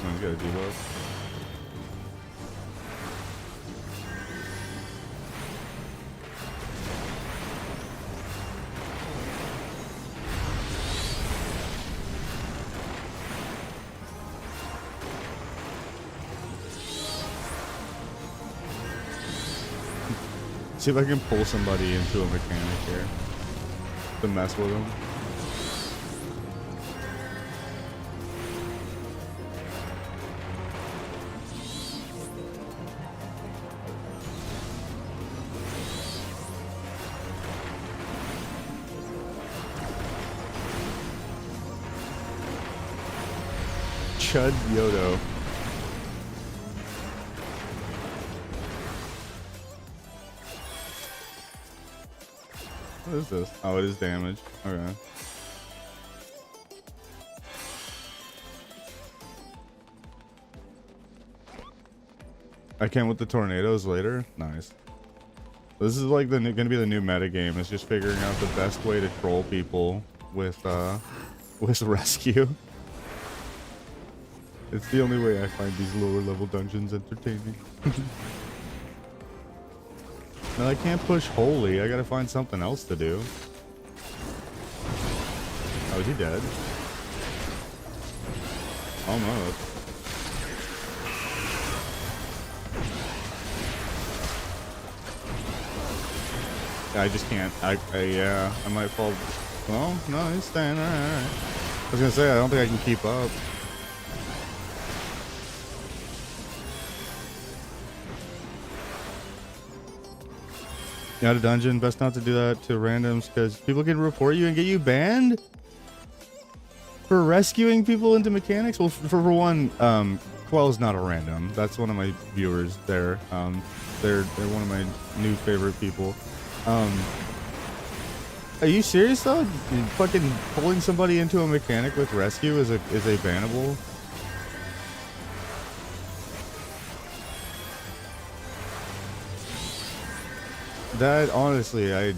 Someone's got a debuff. See if I can pull somebody into a mechanic here to mess with them. Chud Yodo. What is this? Oh, it is damage. Okay. I can with the tornadoes later. Nice. This is like gonna be the new meta game. It's just figuring out the best way to troll people with rescue. It's the only way I find these lower level dungeons entertaining. No, I can't push holy. I gotta find something else to do. Oh, is he dead? Almost. I just can't. Yeah, I might fall. Well, no, he's staying. All right. I was gonna say, I don't think I can keep up. Out of dungeon, best not to do that to randoms because people can report you and get you banned for rescuing people into mechanics. Well, for one, Quell's not a random. That's one of my viewers there. They're one of my new favorite people. Are you serious though? Fucking pulling somebody into a mechanic with rescue is a bannable? That honestly, I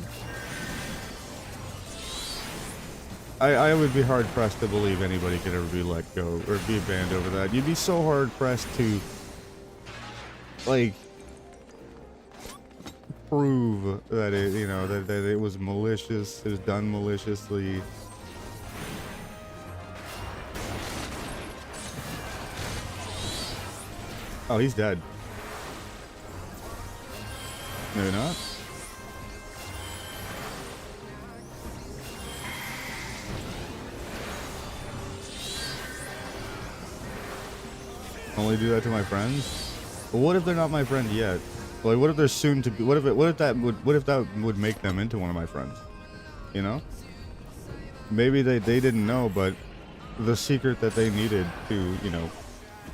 would be hard pressed to believe anybody could ever be let go or be banned over that. You'd be so hard pressed to like prove that it, you know, that it was malicious, it was done maliciously. Oh, he's dead. Maybe not. Only do that to my friends? But what if they're not my friend yet? Like, what if they're soon to be? What if that would make them into one of my friends? You know? Maybe they didn't know, but the secret that they needed to, you know,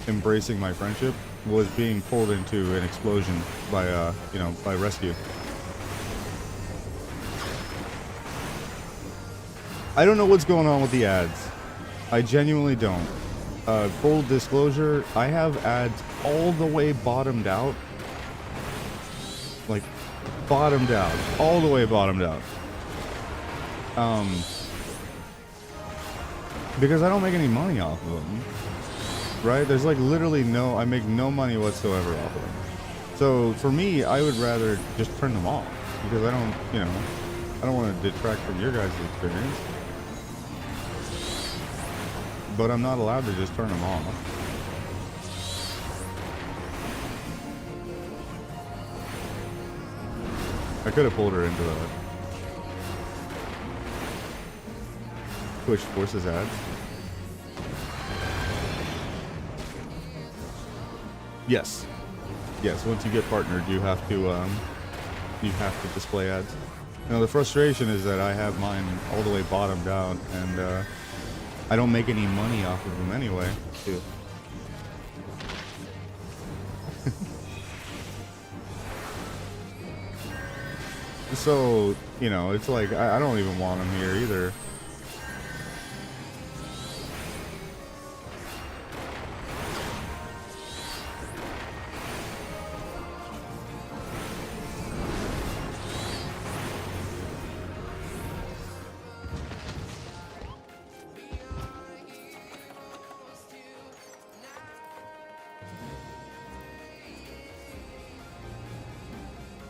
embracing my friendship was being pulled into an explosion by you know, by rescue. I don't know what's going on with the ads. I genuinely don't. Full disclosure, I have ads all the way bottomed out. Like, bottomed out. All the way bottomed out. Because I don't make any money off of them. Right? There's like literally I make no money whatsoever off of them. So for me, I would rather just turn them off. Because I don't, you know, I don't want to detract from your guys' experience. but I'm not allowed to just turn them off. I could have pulled her into that. Twitch forces ads. Yes. Yes, once you get partnered, you have to display ads. Now the frustration is that I have mine all the way bottomed out, and I don't make any money off of them anyway. Too. So, you know, it's like I don't even want them here either.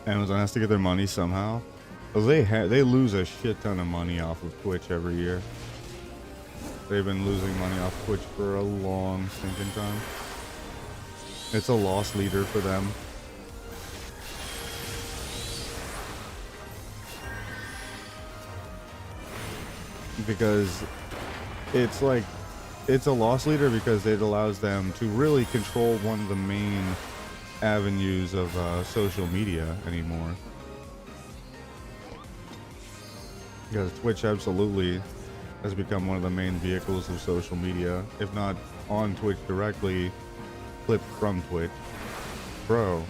Amazon has to get their money somehow. Well, they lose a shit ton of money off of Twitch every year. They've been losing money off Twitch for a long stinking time. It's a loss leader for them. Because it's like, it's a loss leader because it allows them to really control one of the main avenues of social media anymore. Because Twitch absolutely has become one of the main vehicles of social media, if not on Twitch directly, clipped from Twitch. Bro.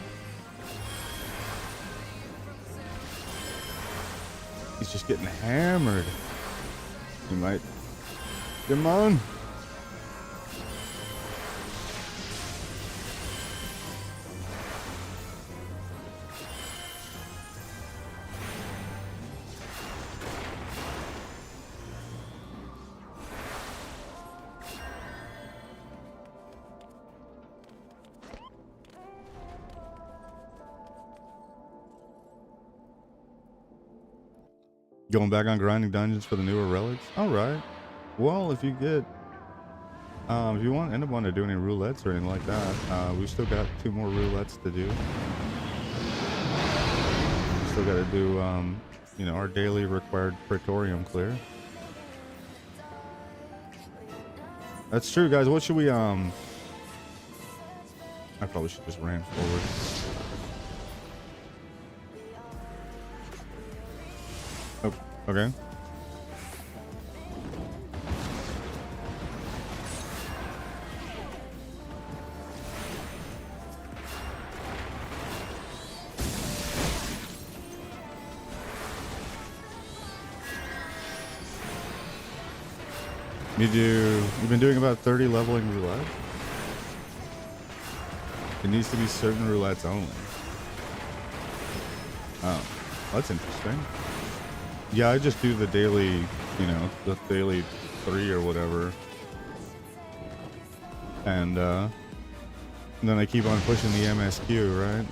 He's just getting hammered. He might. Come on. Going back on grinding dungeons for the newer relics? Alright. Well, if you get... if you end up wanting to do any roulettes or anything like that, we still got 2 more roulettes to do. We still got to do, you know, our daily required Praetorium clear. That's true, guys. What should we, I probably should just ran forward. Oh, okay. You've been doing about 30 leveling roulette? It needs to be certain roulettes only. Oh, that's interesting. Yeah, I just do the daily, you know, the daily 3 or whatever. And then I keep on pushing the MSQ, right?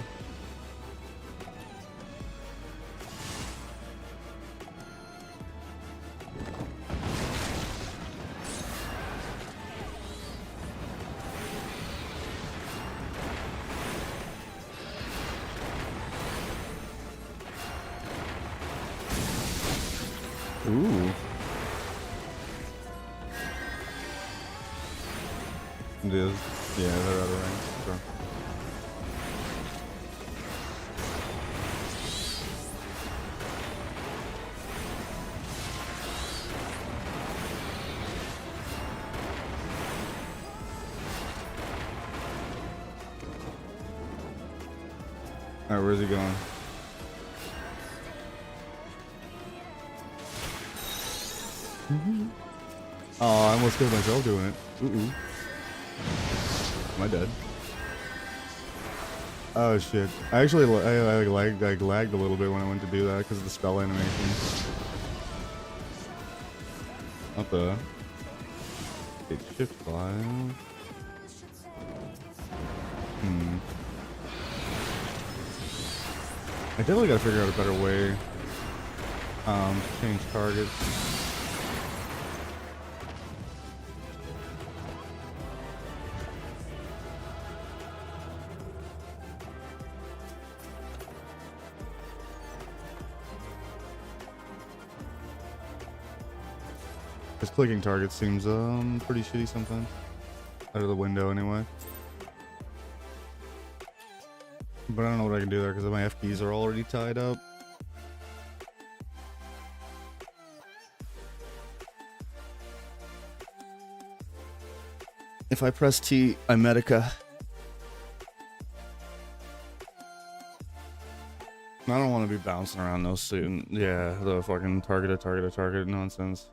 Ooh. It is. Yeah, they're out of range. Sure. Alright, where's he going? Oh, I almost killed myself doing it. Ooh. Am I dead? Oh shit. I actually I lagged a little bit when I went to do that because of the spell animation. What the? Take shift file. I definitely gotta figure out a better way to change targets. Because clicking targets seems pretty shitty sometimes. Out of the window anyway. But I don't know what I can do there because my F keys are already tied up. If I press T, I medica. I don't want to be bouncing around those soon. Yeah, the fucking target nonsense.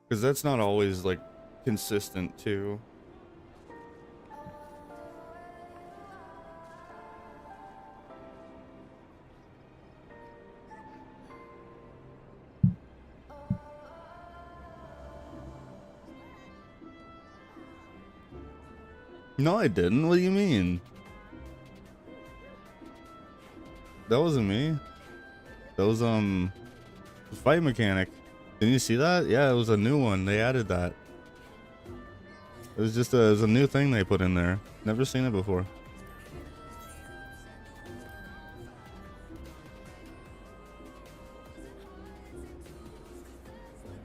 Because that's not always like consistent too. No, I didn't. What do you mean? That wasn't me. That was the fight mechanic. Didn't you see that? Yeah, it was a new one. They added that. It was just it was a new thing they put in there. Never seen it before.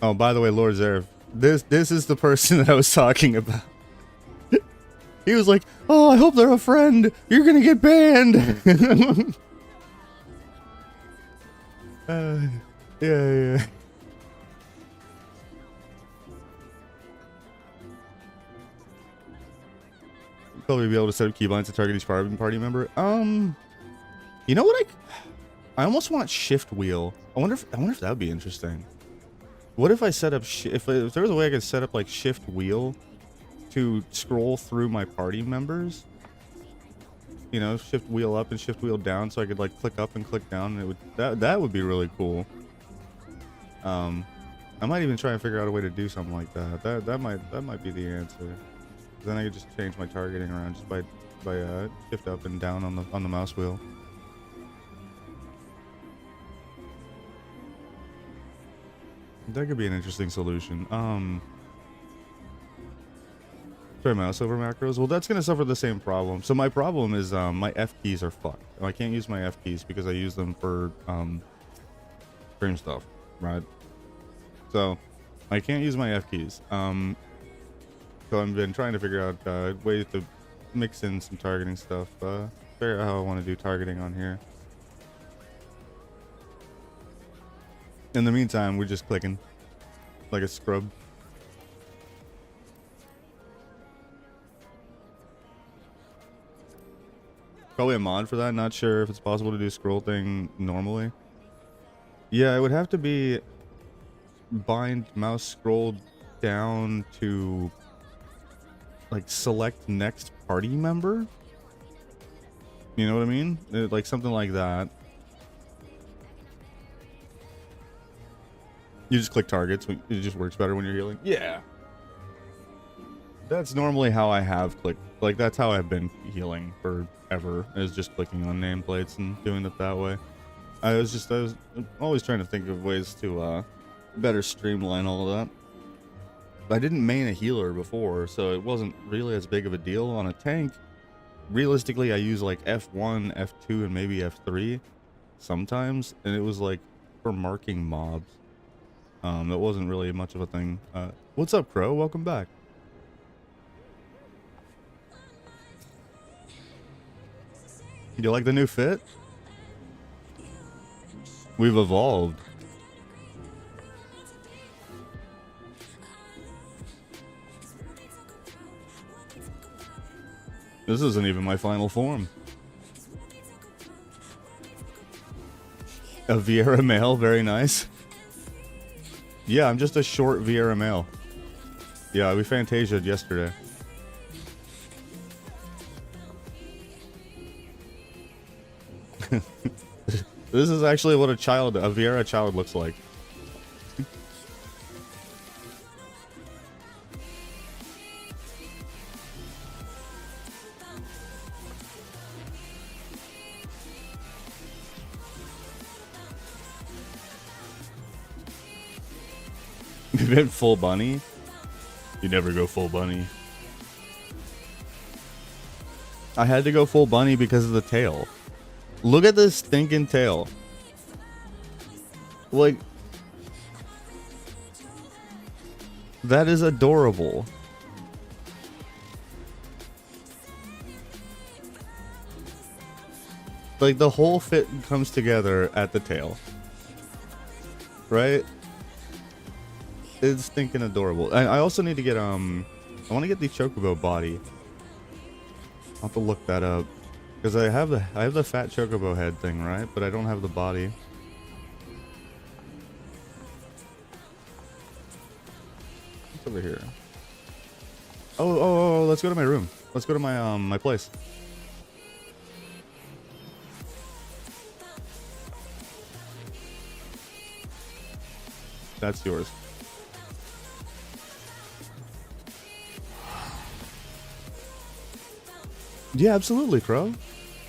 Oh, by the way, Lord Zerv, this is the person that I was talking about. He was like, "Oh, I hope they're a friend. You're gonna get banned." Yeah. Probably be able to set up keybinds to target each party member. You know what I almost want shift wheel. I wonder if that would be interesting. What if I set up if there was a way I could set up like shift wheel to scroll through my party members? You know, shift wheel up and shift wheel down, so I could like click up and click down, and it would that would be really cool. I might even try and figure out a way to do something like that. That might be the answer. Then I could just change my targeting around just by shift up and down on the mouse wheel. That could be an interesting solution. Try mouse over macros. Well, that's gonna suffer the same problem. So my problem is my F keys are fucked. I can't use my F keys because I use them for stream stuff, right? So I can't use my F keys. So I've been trying to figure out ways to mix in some targeting stuff. Figure out how I want to do targeting on here. In the meantime, we're just clicking like a scrub. Probably a mod for that. Not sure if it's possible to do scroll thing normally. Yeah, it would have to be bind mouse scroll down to like select next party member. You know what I mean? Like something like that. You just click targets. It just works better when you're healing. Yeah. That's normally how I have clicked. Like that's how I've been healing forever. Is just clicking on nameplates and doing it that way. I was always trying to think of ways to better streamline all of that. I didn't main a healer before, so it wasn't really as big of a deal on a tank. Realistically, I use like F1, F2, and maybe F3 sometimes, and it was like for marking mobs. It wasn't really much of a thing. What's up, Crow? Welcome back. You like the new fit? We've evolved. This isn't even my final form. A Vieira male, very nice. Yeah, I'm just a short Vieira male. Yeah, we Fantasia'd yesterday. This is actually what a Vieira child looks like. You went full bunny? You never go full bunny. I had to go full bunny because of the tail. Look at this stinking tail. Like, that is adorable. Like, the whole fit comes together at the tail. Right? It's stinking adorable. I also need to get, I want to get the Chocobo body. I'll have to look that up. Because I have the fat Chocobo head thing, right? But I don't have the body. What's over here? Oh, let's go to my room. Let's go to my, my place. That's yours. Yeah, absolutely, Crow.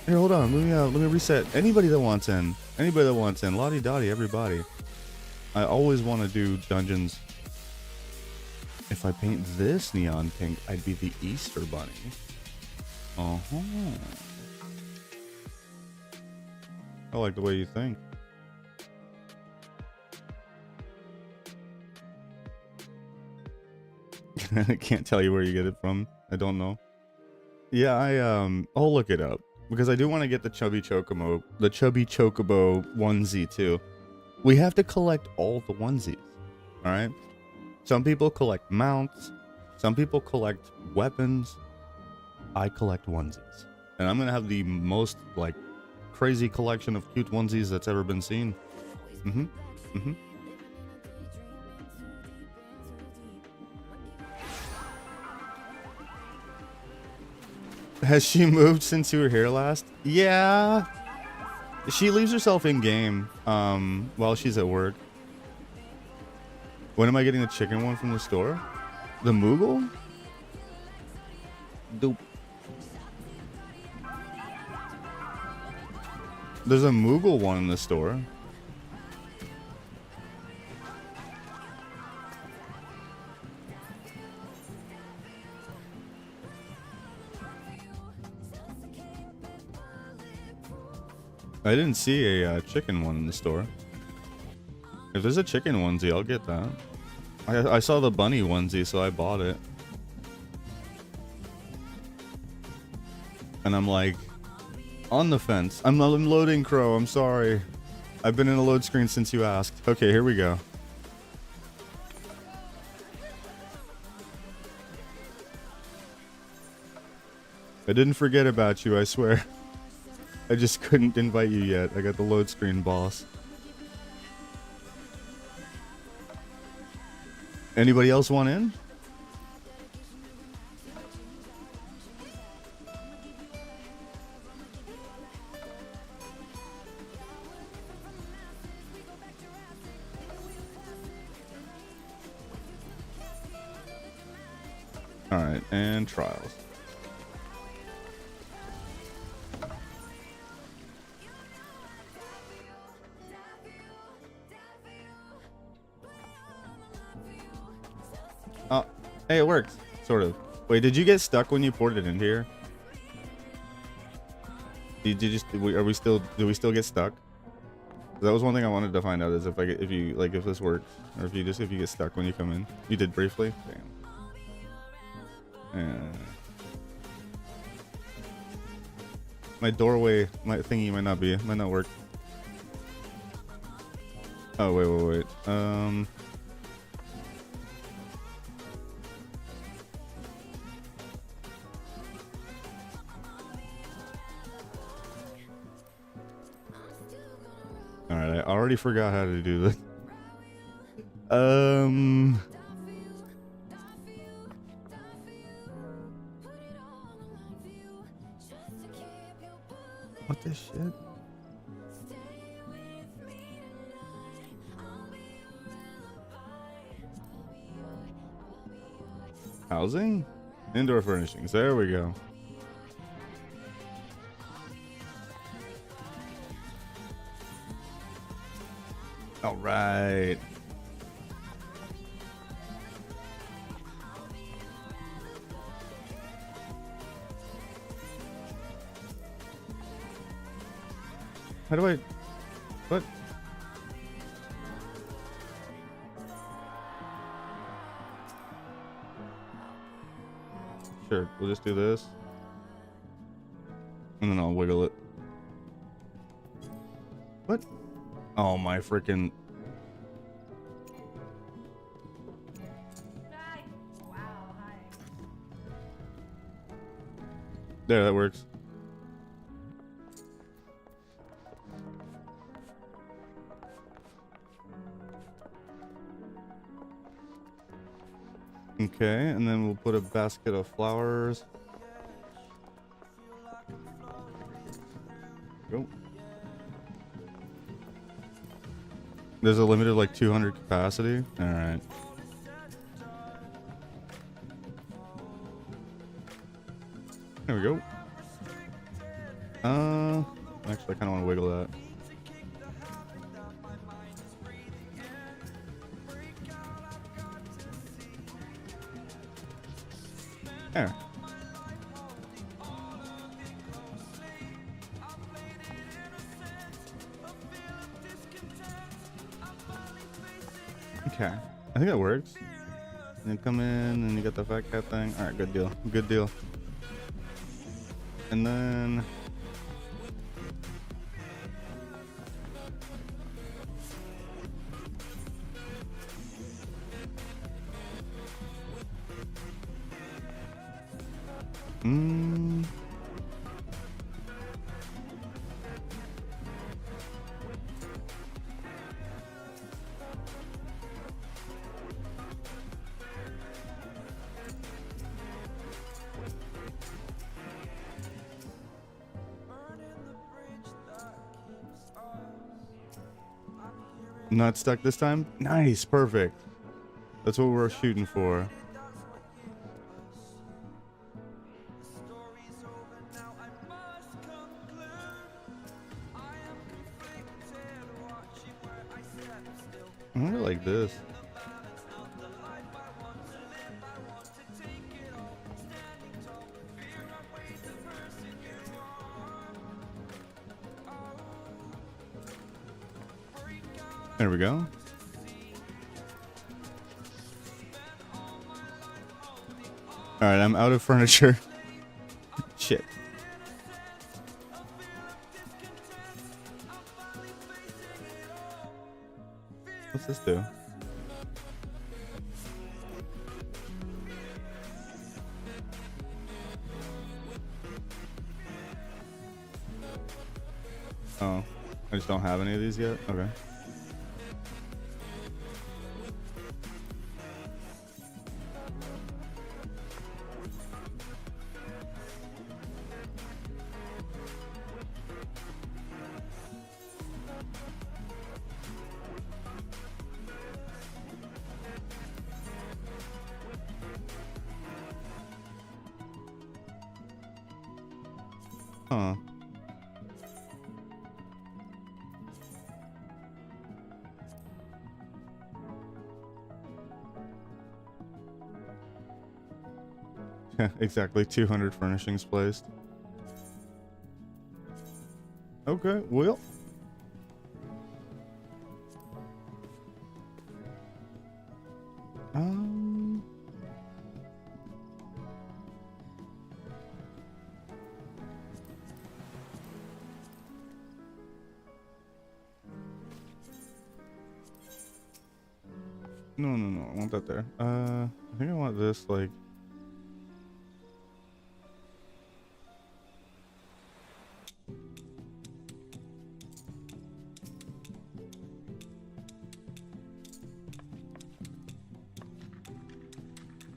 Here, hold on. Let me reset. Anybody that wants in. Anybody that wants in. Lottie Dottie, everybody. I always want to do dungeons. If I paint this neon pink, I'd be the Easter Bunny. Uh-huh. I like the way you think. I can't tell you where you get it from. I don't know. Yeah, I'll look it up because I do want to get the Chubby Chocobo onesie too. We have to collect all the onesies. All right. Some people collect mounts. Some people collect weapons. I collect onesies, and I'm gonna have the most like crazy collection of cute onesies that's ever been seen. Has she moved since you were here last? Yeah. She leaves herself in game while she's at work. When am I getting the chicken one from the store? The Moogle? There's a Moogle one in the store. I didn't see a chicken one in the store. If there's a chicken onesie, I'll get that. I saw the bunny onesie, so I bought it. And I'm like, on the fence. I'm loading, Crow. I'm sorry. I've been in a load screen since you asked. Okay, here we go. I didn't forget about you, I swear. I just couldn't invite you yet. I got the load screen, boss. Anybody else want in? Alright, and trials. Oh, hey, it worked. Sort of. Wait, did you get stuck when you ported it into here? Did you just? Do we still get stuck? That was one thing I wanted to find out is if if this works or if you get stuck when you come in. You did briefly. Damn. My doorway, my thingy might not work. Oh wait. Alright, I already forgot how to do this. What the shit? Housing? Indoor furnishings. There we go. All right. How do I... What? Sure, we'll just do this. And then I'll wiggle it. What? Oh my freaking... There, that works. Okay, and then we'll put a basket of flowers. Go. There's a limit of like 200 capacity. All right. There we go. Actually, I kind of want to wiggle that. There. Okay, I think that works. And then come in and you got the fat cat thing. All right, good deal. Good deal. And then not stuck this time. Nice, perfect. That's what we're shooting for. I wonder like this. There we go. All right, I'm out of furniture. Shit. What's this do? Oh, I just don't have any of these yet? Okay. Huh. Yeah, exactly. 200 furnishings placed. Okay, well. No, I want that there. I think I want this, like...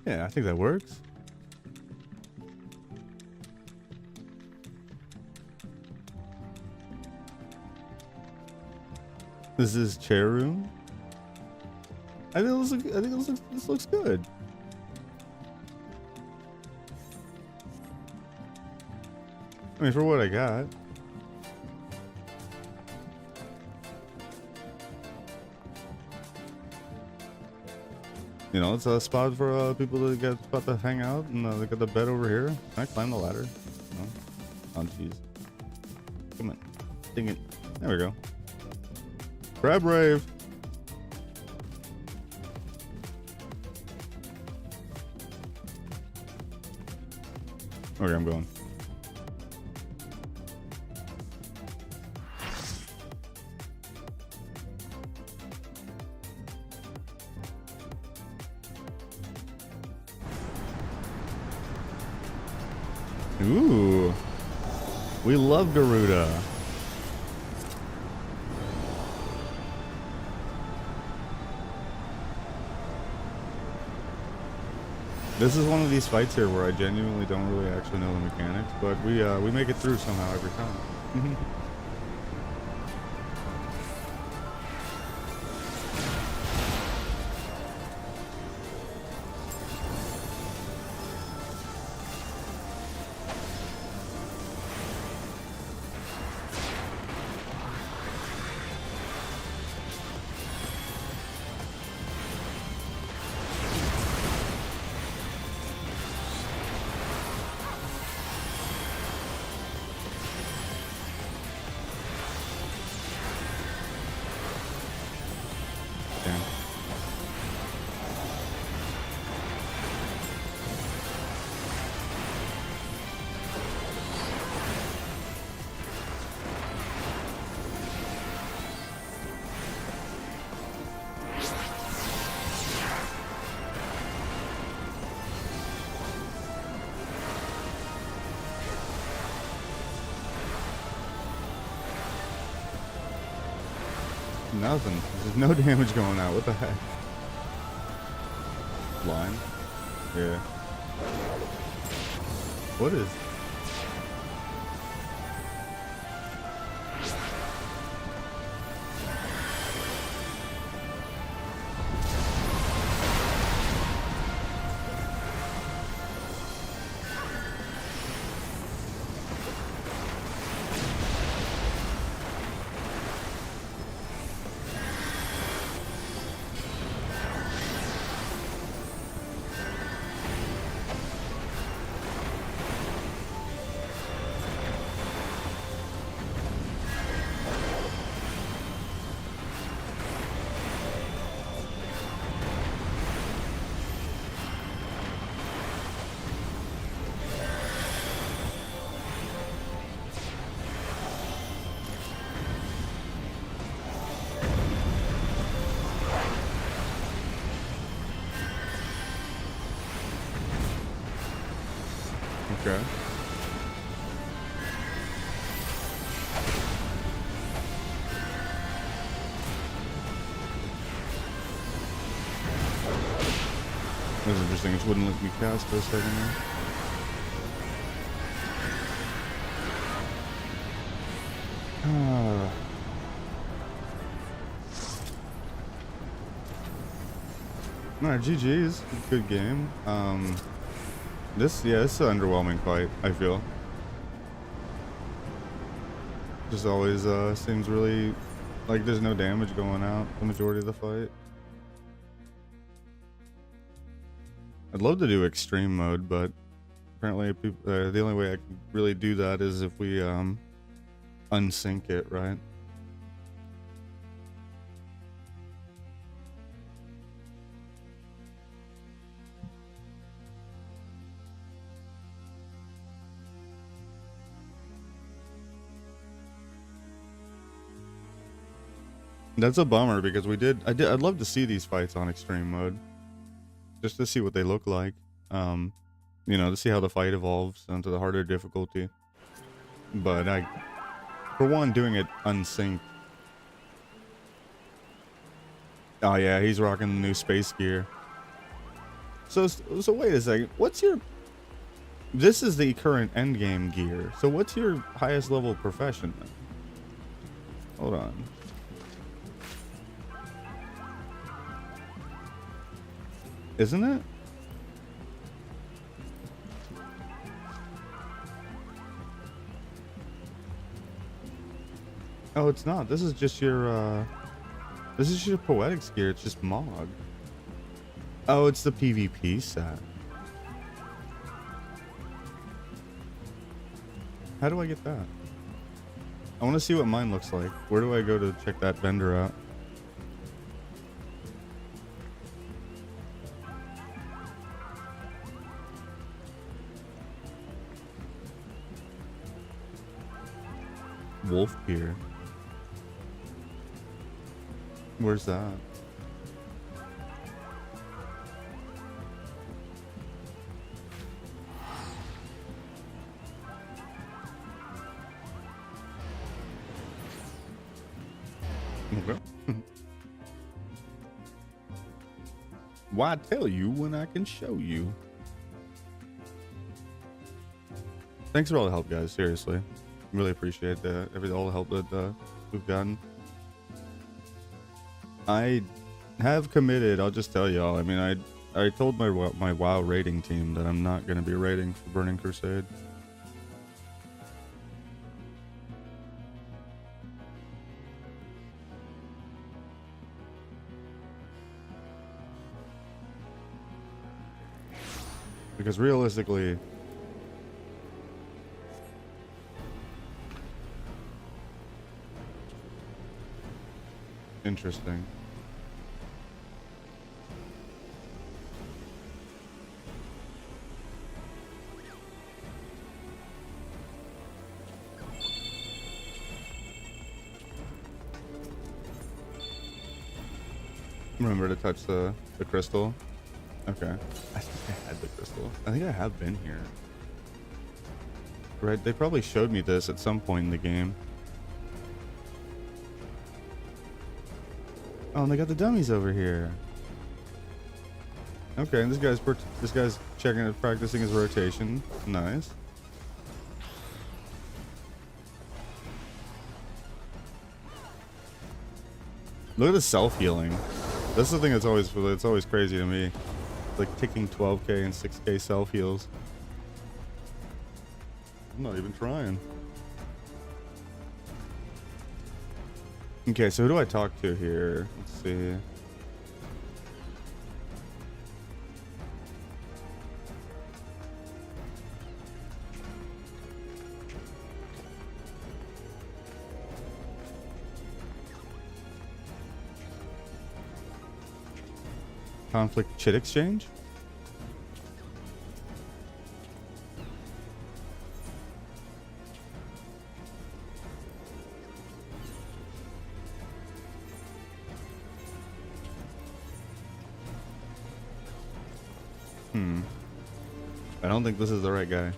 Yeah, I think that works. This is chair room. I think this looks good. I mean, for what I got. You know, it's a spot for people that get spot to hang out, and they got the bed over here. Can I climb the ladder? No. Oh, jeez. Come on. Ding it. There we go. Crab rave. Okay, I'm going. Ooh. We love Garuda. This is one of these fights here where I genuinely don't really actually know the mechanics, but we make it through somehow every time. Damn. Nothing. There's no damage going out. What the heck? Line? Yeah. What is... Okay. That was interesting. It wouldn't let me cast for a second there. Alright, GG's. Good game. This is an underwhelming fight, I feel. Just always seems really like there's no damage going out the majority of the fight. I'd love to do extreme mode, but apparently the only way I can really do that is if we unsync it, right? That's a bummer because I'd love to see these fights on extreme mode. Just to see what they look like. You know, to see how the fight evolves onto the harder difficulty. But for one, doing it unsynced. Oh yeah, he's rocking the new space gear. So wait a second. What's your... This is the current endgame gear. So what's your highest level profession then? Hold on. Isn't it? Oh, it's not. This is just your poetics gear. It's just Mog. Oh, it's the PvP set. How do I get that? I want to see what mine looks like. Where do I go to check that vendor out? Wolf gear. Where's that? Okay. Why tell you when I can show you? Thanks for all the help, guys. Seriously, really appreciate all the help that we've gotten. I have committed. I'll just tell y'all. I mean, I told my WoW rating team that I'm not going to be rating for Burning Crusade. Because realistically, interesting. Remember to touch the crystal. Okay. I think I had the crystal. I think I have been here. Right, they probably showed me this at some point in the game. Oh, and they got the dummies over here. Okay, and this guy's practicing his rotation. Nice. Look at the self-healing. That's the thing that's always crazy to me. Like ticking 12k and 6k self heals. I'm not even trying. Okay, so who do I talk to here? Let's see. Conflict chit exchange? I don't think this is the right guy.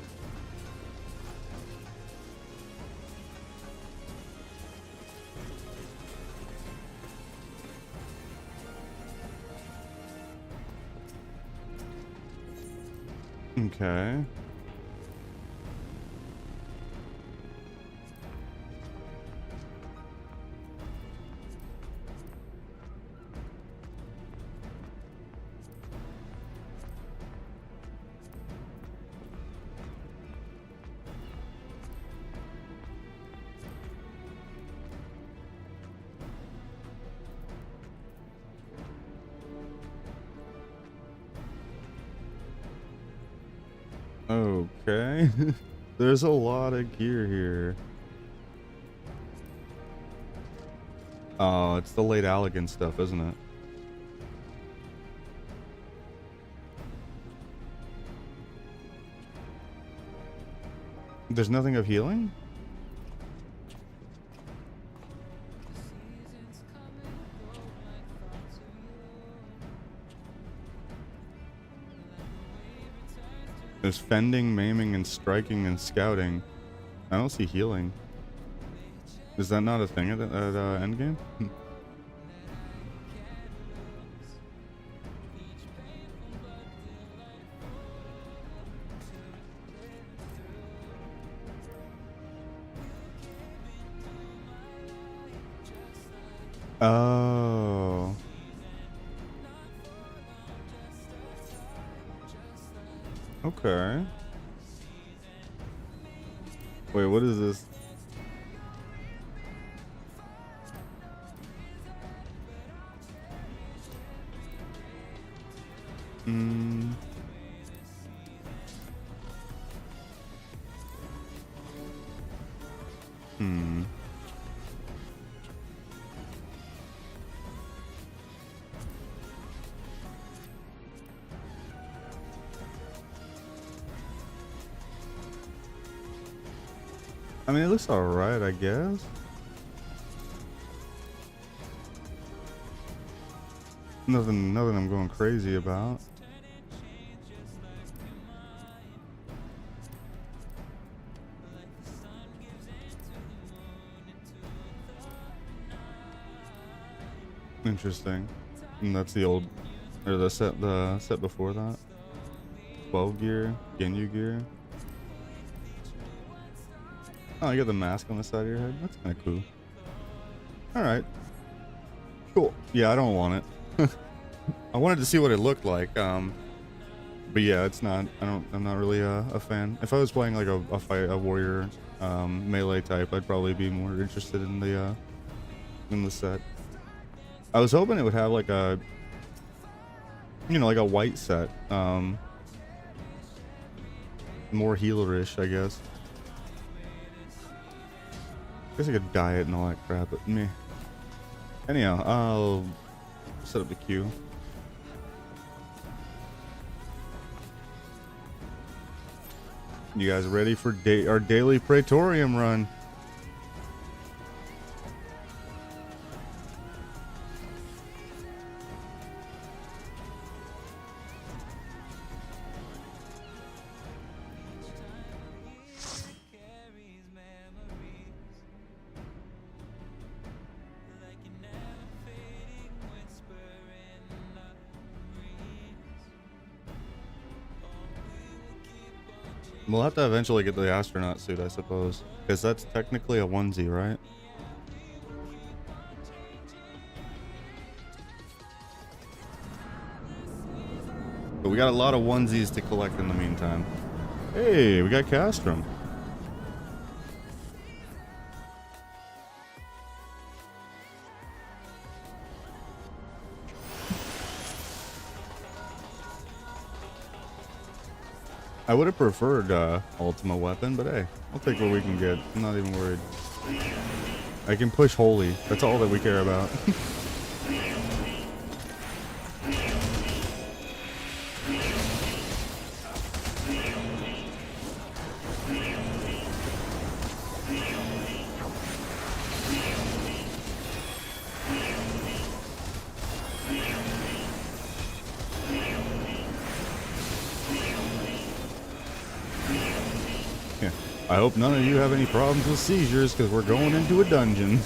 Okay. Okay. There's a lot of gear here. Oh, it's the late Allegan stuff, isn't it? There's nothing of healing? There's fending, maiming, and striking and scouting. I don't see healing. Is that not a thing at endgame? Oh. Okay. Wait, what is this? I mean, it looks alright, I guess. Nothing I'm going crazy about. Interesting. And that's the old, or the set before that. 12 gear, Ginyu gear. Oh, you got the mask on the side of your head. That's kind of cool. All right. Cool. Yeah, I don't want it. I wanted to see what it looked like. But yeah, it's not. I'm not really a fan. If I was playing like a warrior melee type, I'd probably be more interested in the set. I was hoping it would have like a, you know, like a white set, more healerish, I guess. I guess I could dye it and all that crap, but meh. Anyhow, I'll set up the queue. You guys ready for our daily Praetorium run? We'll have to eventually get the astronaut suit, I suppose, because that's technically a onesie, right? But we got a lot of onesies to collect in the meantime. Hey, we got Castrum. I would have preferred Ultima Weapon, but hey, I'll take what we can get. I'm not even worried. I can push Holy. That's all that we care about. I hope none of you have any problems with seizures, because we're going into a dungeon.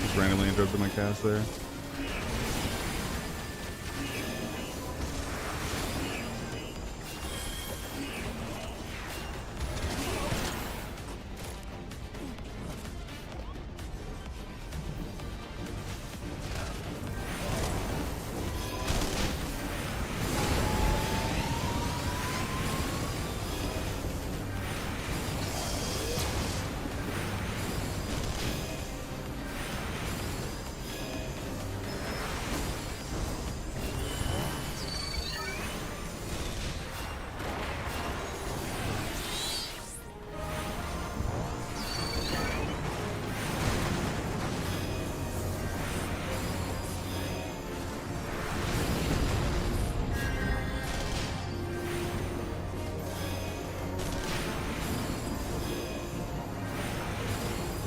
Just randomly interrupted my cast there.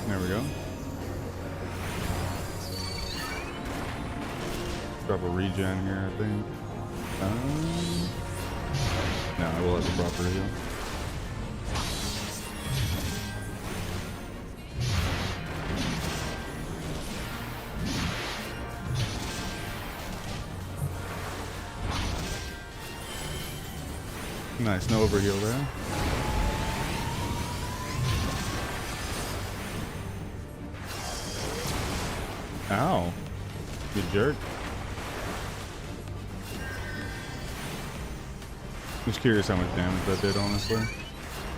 There we go. Drop a regen here, I think. No, I will have the proper heal. Nice, no overheal there. Ow. You jerk. Just curious how much damage that did, honestly.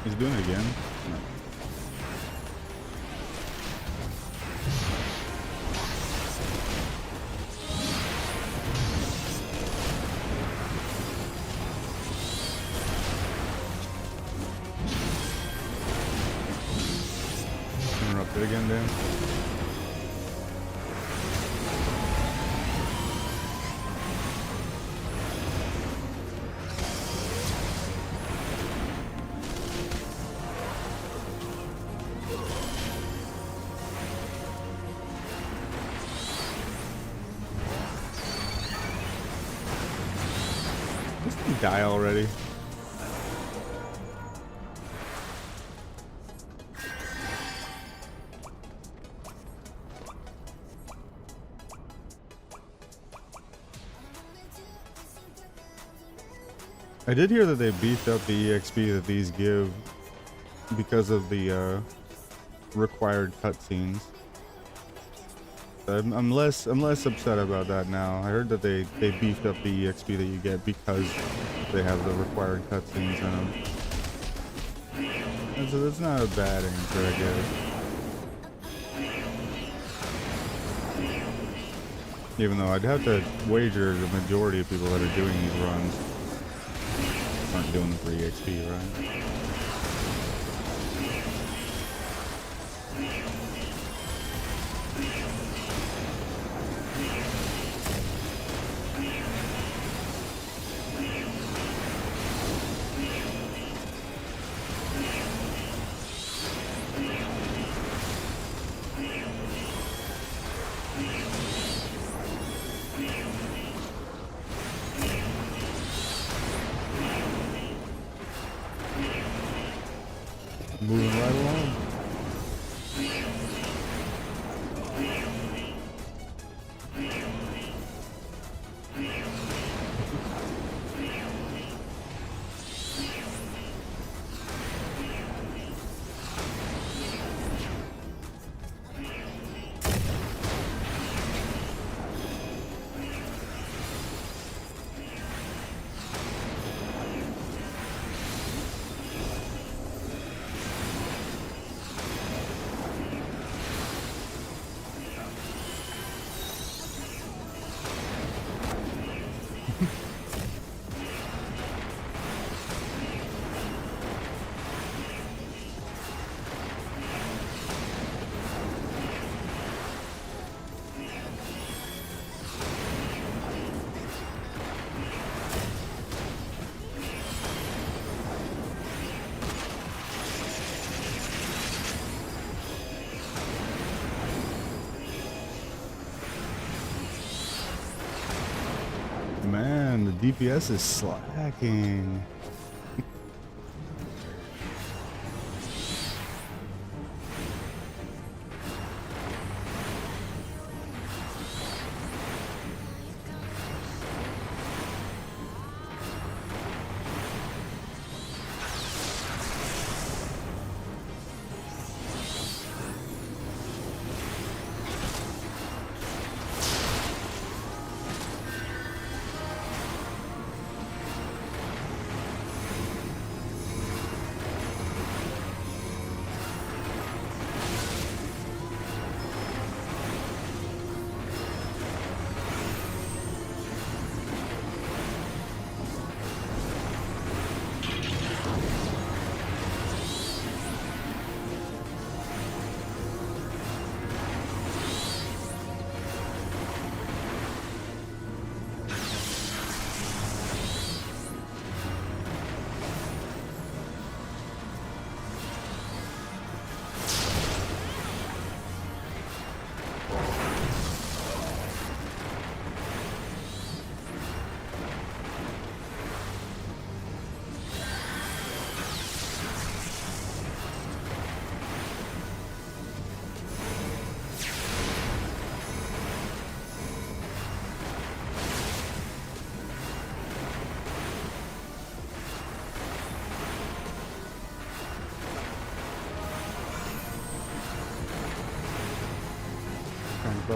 He's doing it again. No. Interrupted again, Dan. Die already. I did hear that they beefed up the EXP that these give because of the required cutscenes. I'm less upset about that now. I heard that they beefed up the EXP that you get because they have the required cutscenes in them. And so that's not a bad answer, I guess. Even though I'd have to wager the majority of people that are doing these runs aren't doing the free EXP, right? Moving right along. Man, the DPS is slacking.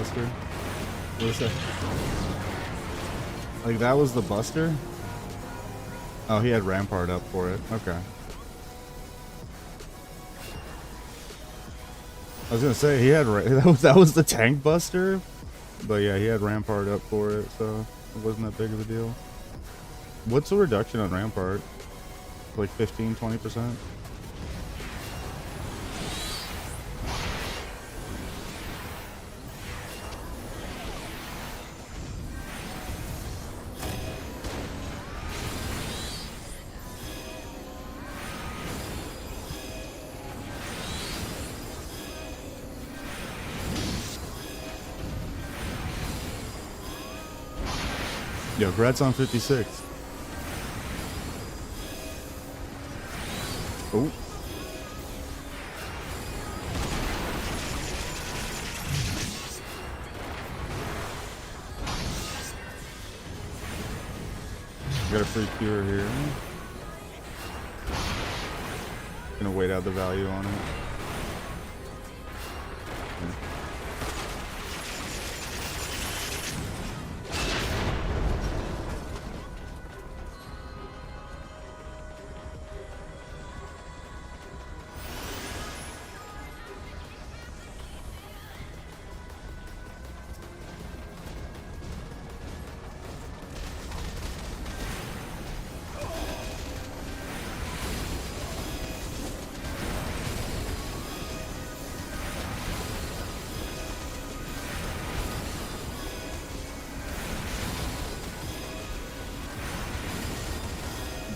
buster? What was that? Like that was the buster? Oh, he had Rampart up for it. Okay. I was gonna say he had that was the tank buster, but yeah, he had Rampart up for it, so it wasn't that big of a deal. What's the reduction on Rampart? Like 15-20%? Yo, Grat's on 56. Oh. Got a free cure here. Gonna wait out the value on it.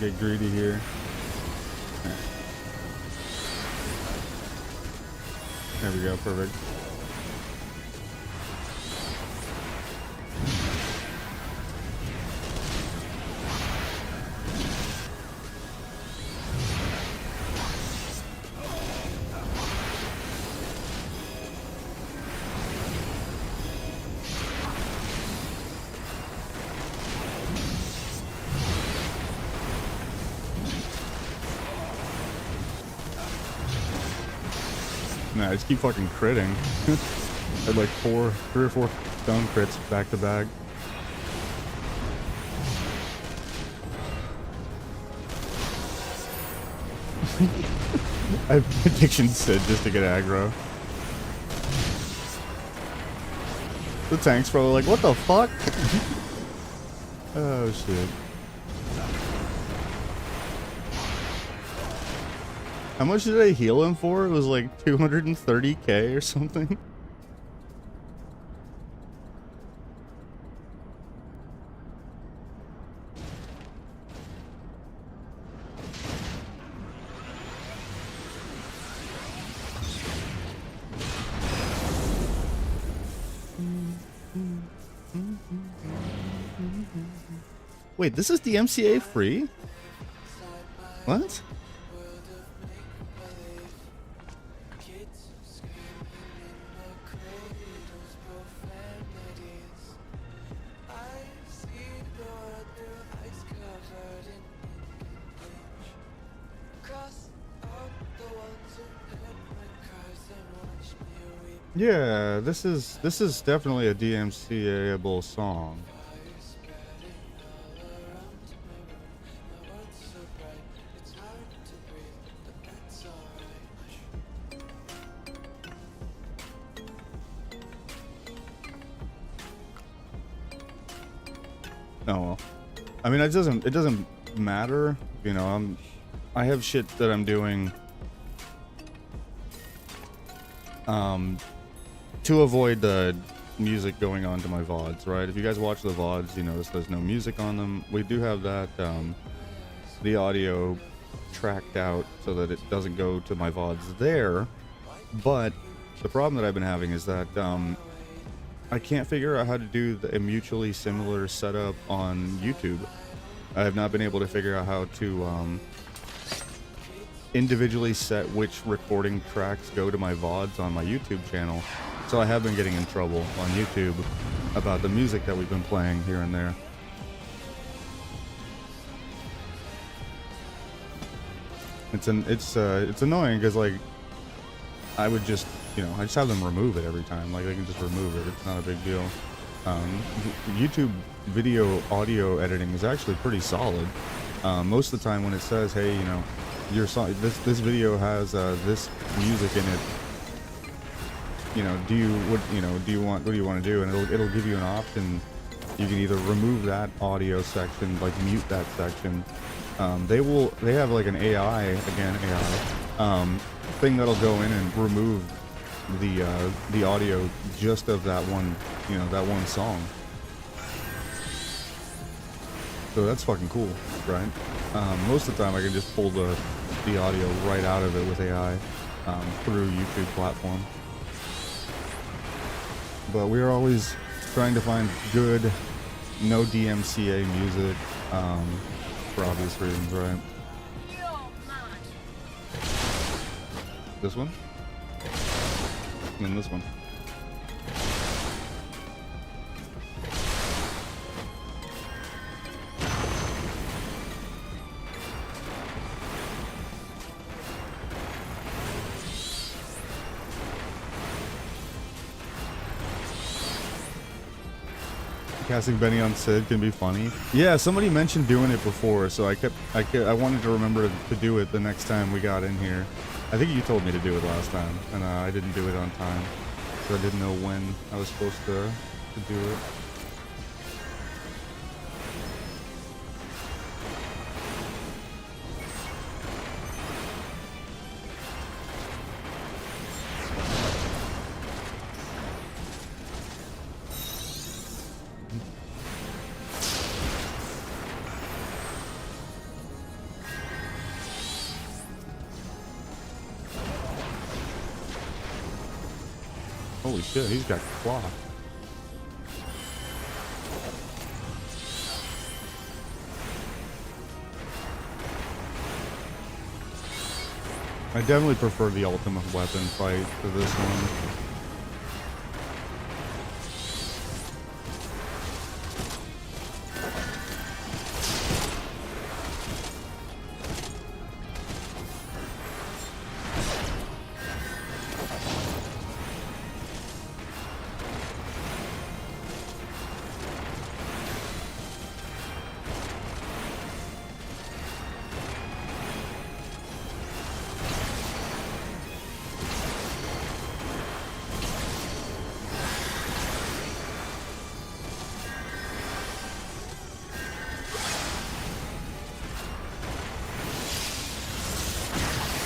Get greedy here. There we go, perfect. Nah, I just keep fucking critting. I had like 3 or 4 stone crits back to back. I have addiction Sid just to get aggro. The tank's probably like, what the fuck? Oh shit. How much did I heal him for? It was like 230k or something. Wait, this is DMCA free? What? Yeah, this is definitely a DMCA-able song. Oh well. I mean, it doesn't matter, you know. I have shit that I'm doing to avoid the music going on to my VODs, right? If you guys watch the VODs, you notice there's no music on them. We do have that the audio tracked out so that it doesn't go to my VODs there. But the problem that I've been having is that I can't figure out how to do a mutually similar setup on YouTube. I have not been able to figure out how to individually set which recording tracks go to my VODs on my YouTube channel. So I have been getting in trouble on YouTube about the music that we've been playing here and there. It's annoying because like I would just you know, I just have them remove it every time. Like, they can just remove it. It's not a big deal. YouTube video audio editing is actually pretty solid. Most of the time when it says, hey, you know, your song, this video has this music in it, you know, what do you want to do? And it'll give you an option. You can either remove that audio section, like mute that section. They have like an AI thing that'll go in and remove the audio just of that one, you know, that one song. So that's fucking cool, right? Most of the time I can just pull the audio right out of it with AI through YouTube platform. But we're always trying to find good, no DMCA music, for obvious reasons, right? This one? And then this one. Casting Benny on Sid can be funny. Yeah, somebody mentioned doing it before, so I wanted to remember to do it the next time we got in here. I think you told me to do it last time, and I didn't do it on time, so I didn't know when I was supposed to do it. Holy shit, he's got claw. I definitely prefer the ultimate weapon fight to this one.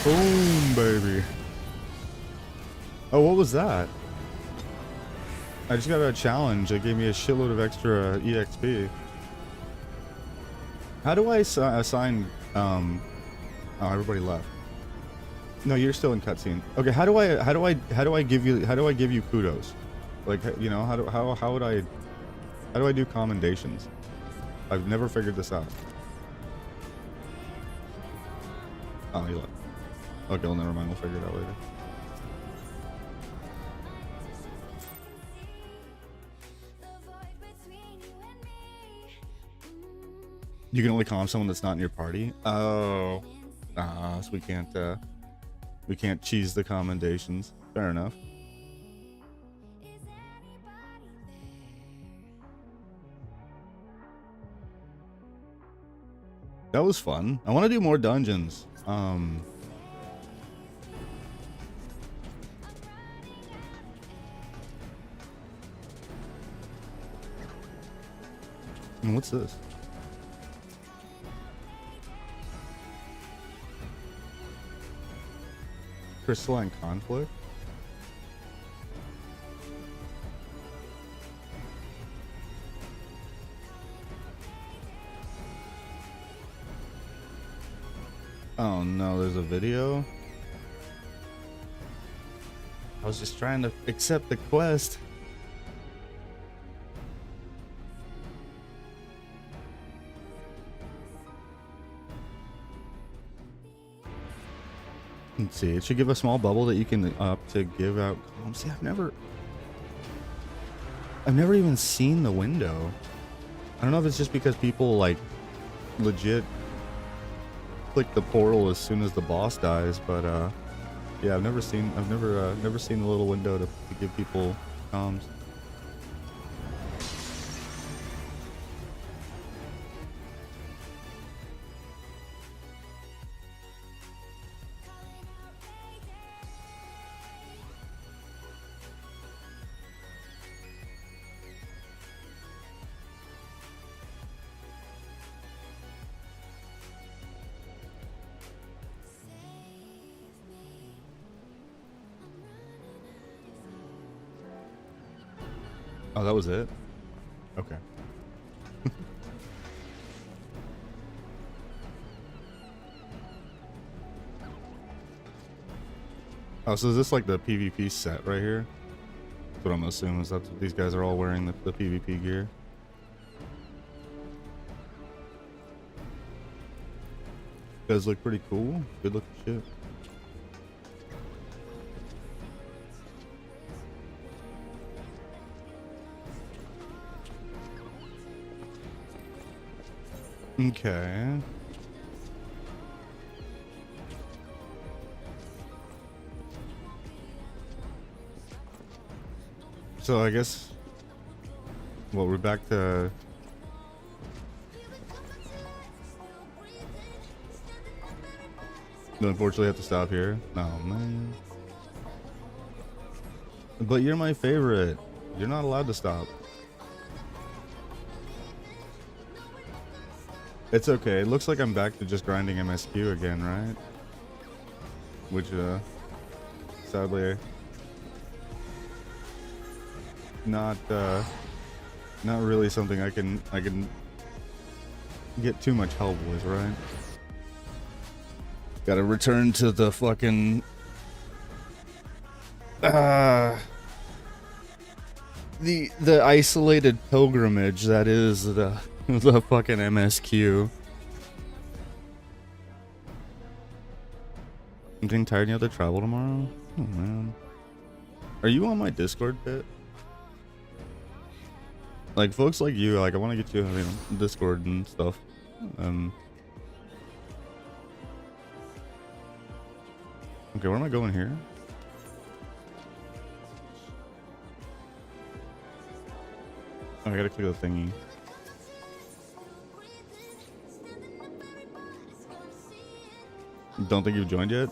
Boom, baby. Oh, what was that? I just got a challenge. It gave me a shitload of extra EXP. How do I assign, oh, everybody left. No, you're still in cutscene. Okay, how do I give you kudos? Like, you know, how do I do commendations? I've never figured this out. Oh, he left. Okay, well, never mind. We'll figure it out later. You can only calm someone that's not in your party. Oh, so we can't cheese the commendations. Fair enough. That was fun. I want to do more dungeons. And what's this? Crystalline conflict? Oh no, there's a video? I was just trying to accept the quest. Let's see, it should give a small bubble that you can up to give out. See, I've never even seen the window. I don't know if it's just because people like legit click the portal as soon as the boss dies, but Yeah, never seen the little window to give people comms. Oh, that was it? Okay. Oh, so is this like the PvP set right here? That's what I'm assuming is that's what these guys are all wearing, the PvP gear. Does look pretty cool. Good looking shit. Okay. So I guess, well, we're back to unfortunately have to stop here. Oh man. But you're my favorite. You're not allowed to stop. It's okay. It looks like I'm back to just grinding MSQ again, right? Which, sadly, not really something I can get too much help with, right? Gotta return to the fucking the isolated pilgrimage that is the the fucking MSQ. I'm getting tired and you have to travel tomorrow? Oh man. Are you on my Discord bit? Like folks like you, like I want to get you, you know, Discord and stuff. Okay, where am I going here? Oh, I gotta click the thingy. Don't think you've joined yet?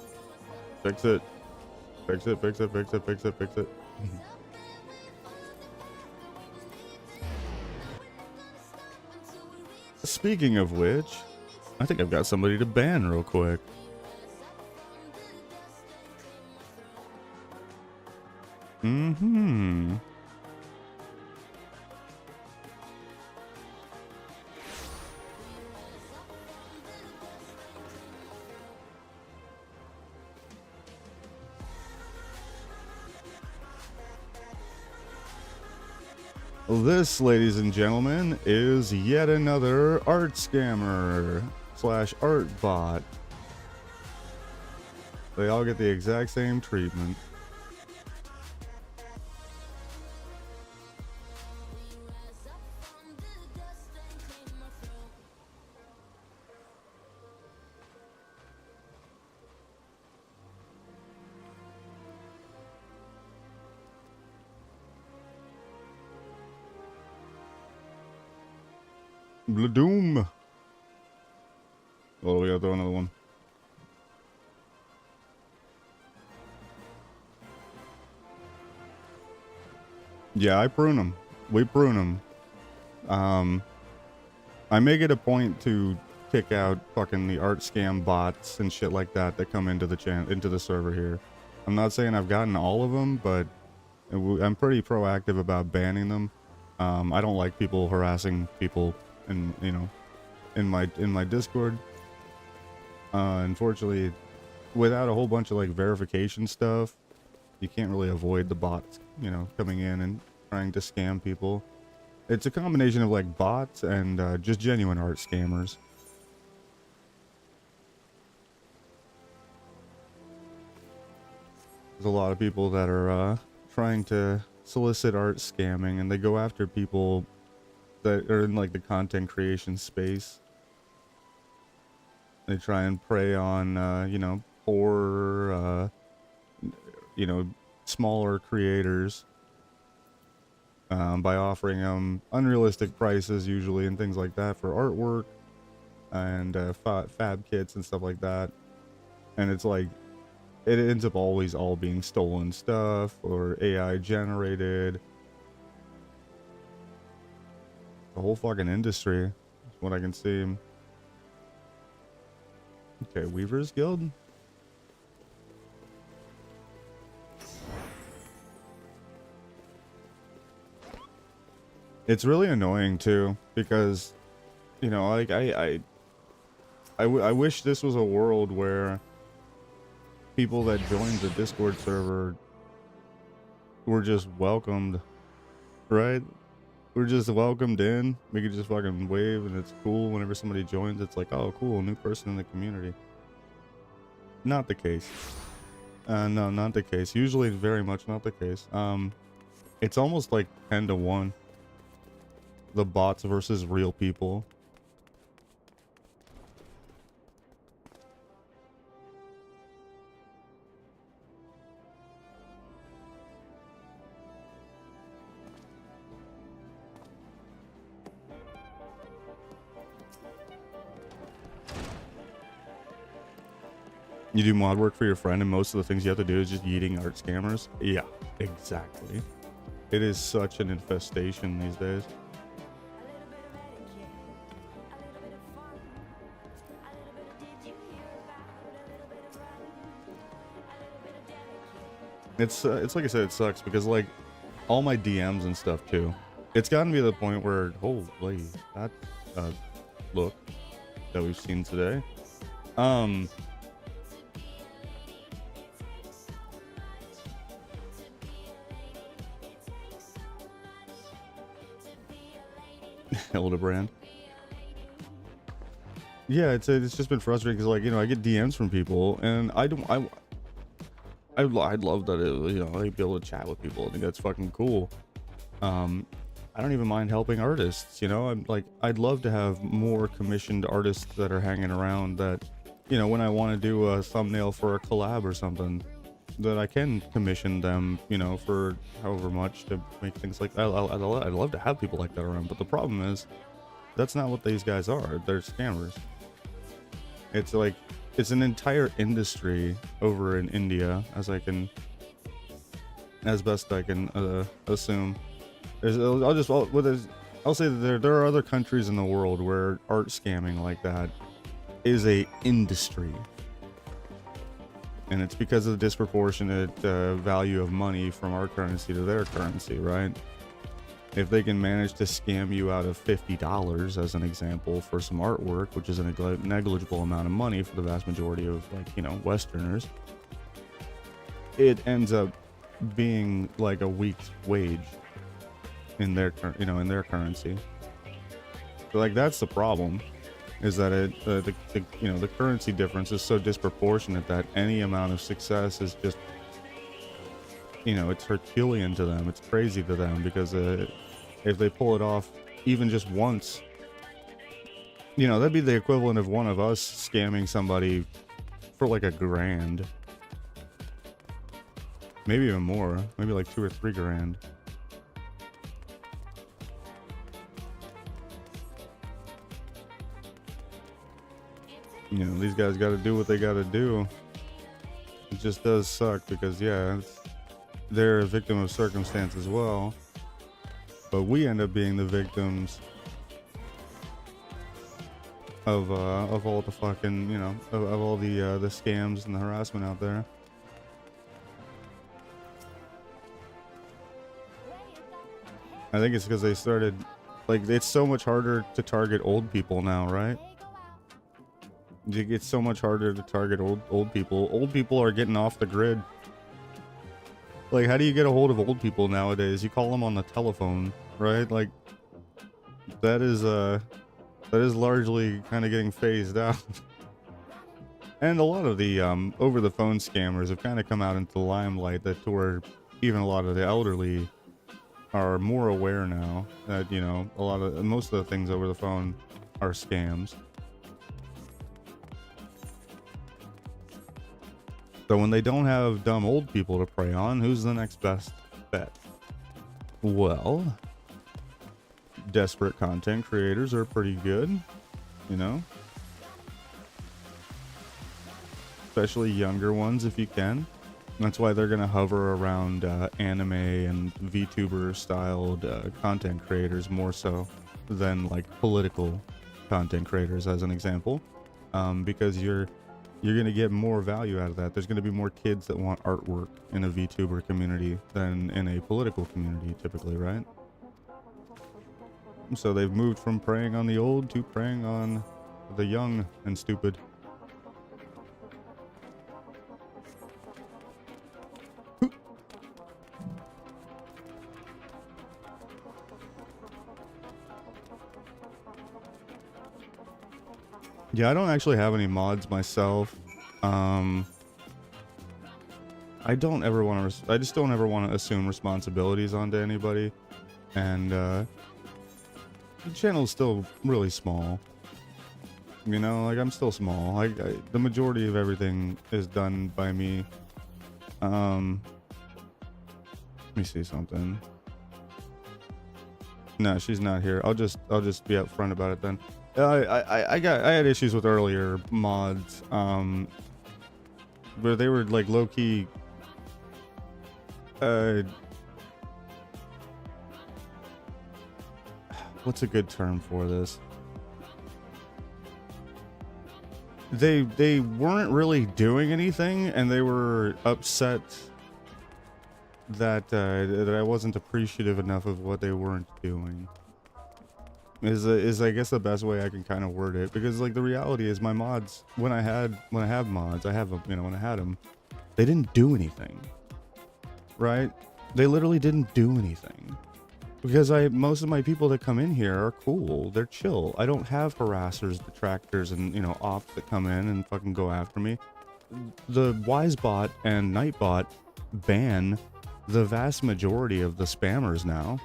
Fix it. Fix it, fix it, fix it, fix it, fix it. Speaking of which, I think I've got somebody to ban real quick. This, ladies and gentlemen, is yet another art scammer / art bot. They all get the exact same treatment. Bladoom. Oh, we gotta throw another one. Yeah, I prune them. We prune them. I make it a point to kick out fucking the art scam bots and shit like that that come into the into the server here. I'm not saying I've gotten all of them, but I'm pretty proactive about banning them. I don't like people harassing people in, you know, in my Discord. Unfortunately, without a whole bunch of like verification stuff, you can't really avoid the bots, you know, coming in and trying to scam people. It's a combination of like bots and just genuine art scammers. There's a lot of people that are trying to solicit art scamming, and they go after people that are in like the content creation space. They try and prey on, you know, poor you know, smaller creators by offering them unrealistic prices usually and things like that for artwork and fab kits and stuff like that. And it's like, it ends up always all being stolen stuff or AI generated. The whole fucking industry is what I can see. Okay, Weaver's Guild. It's really annoying too, because, you know, like I wish this was a world where people that joined the Discord server were just welcomed, right? We're just welcomed in. We could just fucking wave and it's cool whenever somebody joins. It's like, oh, cool, new person in the community. Not the case. No, not the case. Usually very much not the case. It's almost like 10 to 1. The bots versus real people. You do mod work for your friend and most of the things you have to do is just yeeting art scammers. Yeah, exactly. It is such an infestation these days. It's like I said, it sucks because like all my DMs and stuff too. It's gotten me to the point where, holy, that look that we've seen today. Hildebrand. Yeah, it's just been frustrating because, like, you know, I get DMs from people and I'd love that it, you know, I'd be able to chat with people. I think that's fucking cool. I don't even mind helping artists, you know. I'm like, I'd love to have more commissioned artists that are hanging around that, you know, when I want to do a thumbnail for a collab or something, that I can commission them, you know, for however much to make things like that. I'd love to have people like that around, but the problem is that's not what these guys are. They're scammers. It's like, it's an entire industry over in India, as best I can assume. I'll say that there are other countries in the world where art scamming like that is a industry. And it's because of the disproportionate value of money from our currency to their currency, right? If they can manage to scam you out of $50 as an example for some artwork, which is a negligible amount of money for the vast majority of, like, you know, Westerners, it ends up being like a week's wage in their, you know, in their currency. So, like, that's the problem, is that you know, the currency difference is so disproportionate that any amount of success is just, you know, it's Herculean to them. It's crazy to them because if they pull it off even just once, you know, that'd be the equivalent of one of us scamming somebody for like $1,000, maybe even more, maybe like $2 or $3 grand. You know, these guys got to do what they got to do. It just does suck because, yeah, they're a victim of circumstance as well, but we end up being the victims of all the fucking, you know, of all the scams and the harassment out there. I think it's because they started, like, it's so much harder to target old people now, right? It's so much harder to target old people. Old people are getting off the grid. Like, how do you get a hold of old people nowadays? You call them on the telephone, right? Like, that is largely kind of getting phased out. And a lot of the over the phone scammers have kind of come out into the limelight, that to where even a lot of the elderly are more aware now that, you know, most of the things over the phone are scams. So when they don't have dumb old people to prey on, who's the next best bet? Well, desperate content creators are pretty good, you know? Especially younger ones if you can. That's why they're gonna hover around anime and VTuber styled content creators more so than like political content creators, as an example, because you're gonna get more value out of that. There's gonna be more kids that want artwork in a VTuber community than in a political community typically, right? So they've moved from preying on the old to preying on the young and stupid. Yeah, I don't actually have any mods myself. I don't ever want to. I just don't ever want to assume responsibilities onto anybody, and the channel's still really small. You know, like I'm still small. The majority of everything is done by me. Let me see something. No, she's not here. I'll just be upfront about it then. I had issues with earlier mods, where they were like low key. What's a good term for this? They weren't really doing anything, and they were upset that that I wasn't appreciative enough of what they weren't doing. Is I guess the best way I can kind of word it, because like the reality is my mods, when I have mods, I have them, you know, when I had them, they didn't do anything, right? They literally didn't do anything, because most of my people that come in here are cool, they're chill. I don't have harassers, detractors, and you know, ops that come in and fucking go after me. The Wisebot and Nightbot ban the vast majority of the spammers now.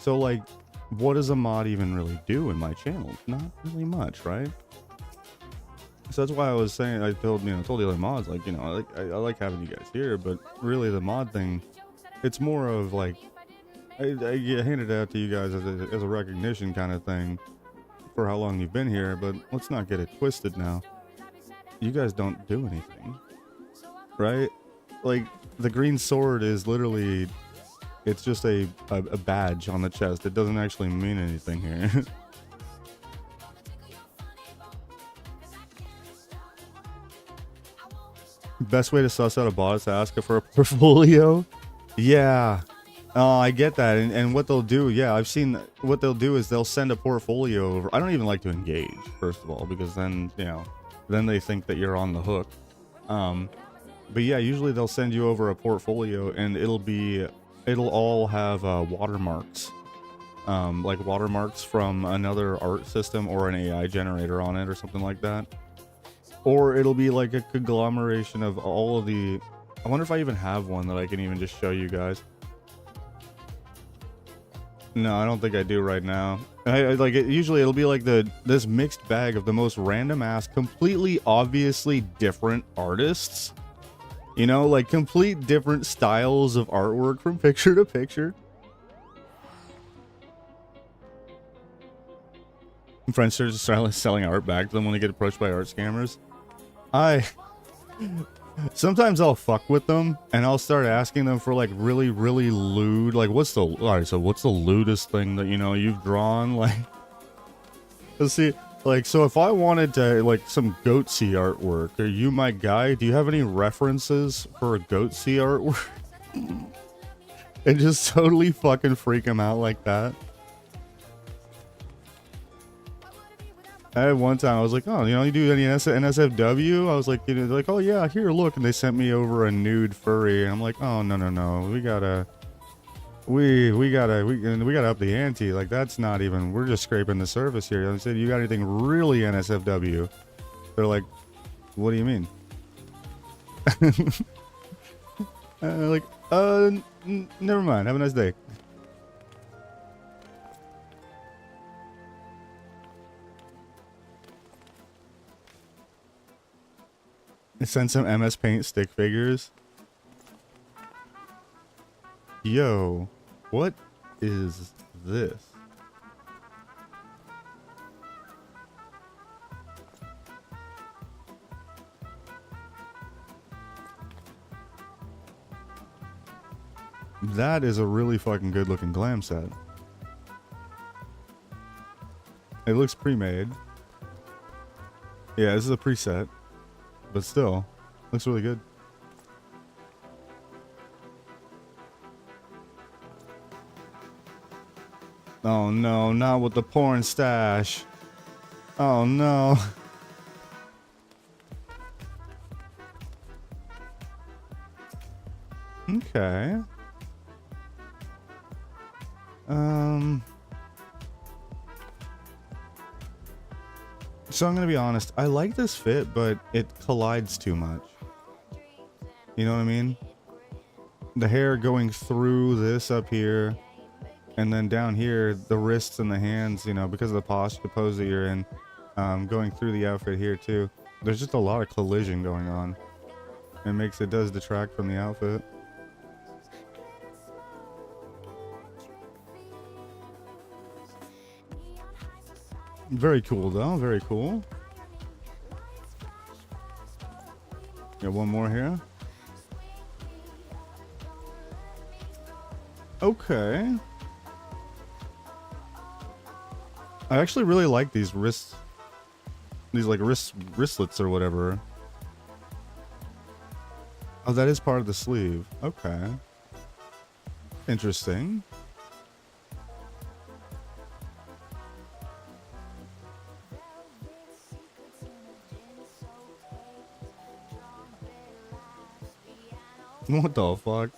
So like, what does a mod even really do in my channel? Not really much, right? So that's why I was saying, I told the other mods, like, you know, I like having you guys here, but really the mod thing, it's more of like, I hand it out to you guys as a recognition kind of thing for how long you've been here, but let's not get it twisted now. You guys don't do anything, right? Like, the green sword is literally, it's just a badge on the chest. It doesn't actually mean anything here. Best way to suss out a bot is to ask her for a portfolio. Yeah. Oh, I get that. And what they'll do, yeah, I've seen what they'll do is they'll send a portfolio over. I don't even like to engage, first of all, because then, you know, then they think that you're on the hook. But yeah, usually they'll send you over a portfolio, and it'll all have watermarks, like watermarks from another art system or an AI generator on it or something like that. Or it'll be like a conglomeration of all of the, I wonder if I even have one that I can even just show you guys. No, I don't think I do right now. Like usually it'll be like this mixed bag of the most random ass, completely obviously different artists. You know, like complete different styles of artwork from picture to picture. Friends start selling art back to them when they get approached by art scammers. Sometimes I'll fuck with them and I'll start asking them for like really lewd, like what's the lewdest thing that, you know, you've drawn? Like, let's see. Like, so if I wanted to, like, some Goatsy artwork, are you my guy? Do you have any references for a Goatsy artwork? And just totally fucking freak him out like that. I had one time, I was like, oh, you know, you do any NSFW? I was like, you know, they're like, oh yeah, here, look. And they sent me over a nude furry. And I'm like, oh, no. We gotta up the ante. Like, that's not even, we're just scraping the surface here. I said, you got anything really NSFW? They're like, what do you mean? Like, never mind. Have a nice day. Send some MS Paint stick figures. Yo, what is this? That is a really fucking good looking glam set. It looks pre-made. Yeah, this is a preset, but still, looks really good. Oh no, not with the porn stash. Oh no. Okay. So I'm gonna be honest, I like this fit, but it collides too much. You know what I mean? The hair going through this up here, and then down here, the wrists and the hands, you know, because of the pose that you're in, going through the outfit here too. There's just a lot of collision going on. It does detract from the outfit. Very cool though, very cool. Got one more here. Okay. I actually really like these wrists. These like wristlets or whatever. Oh, that is part of the sleeve. Okay. Interesting. What the fuck?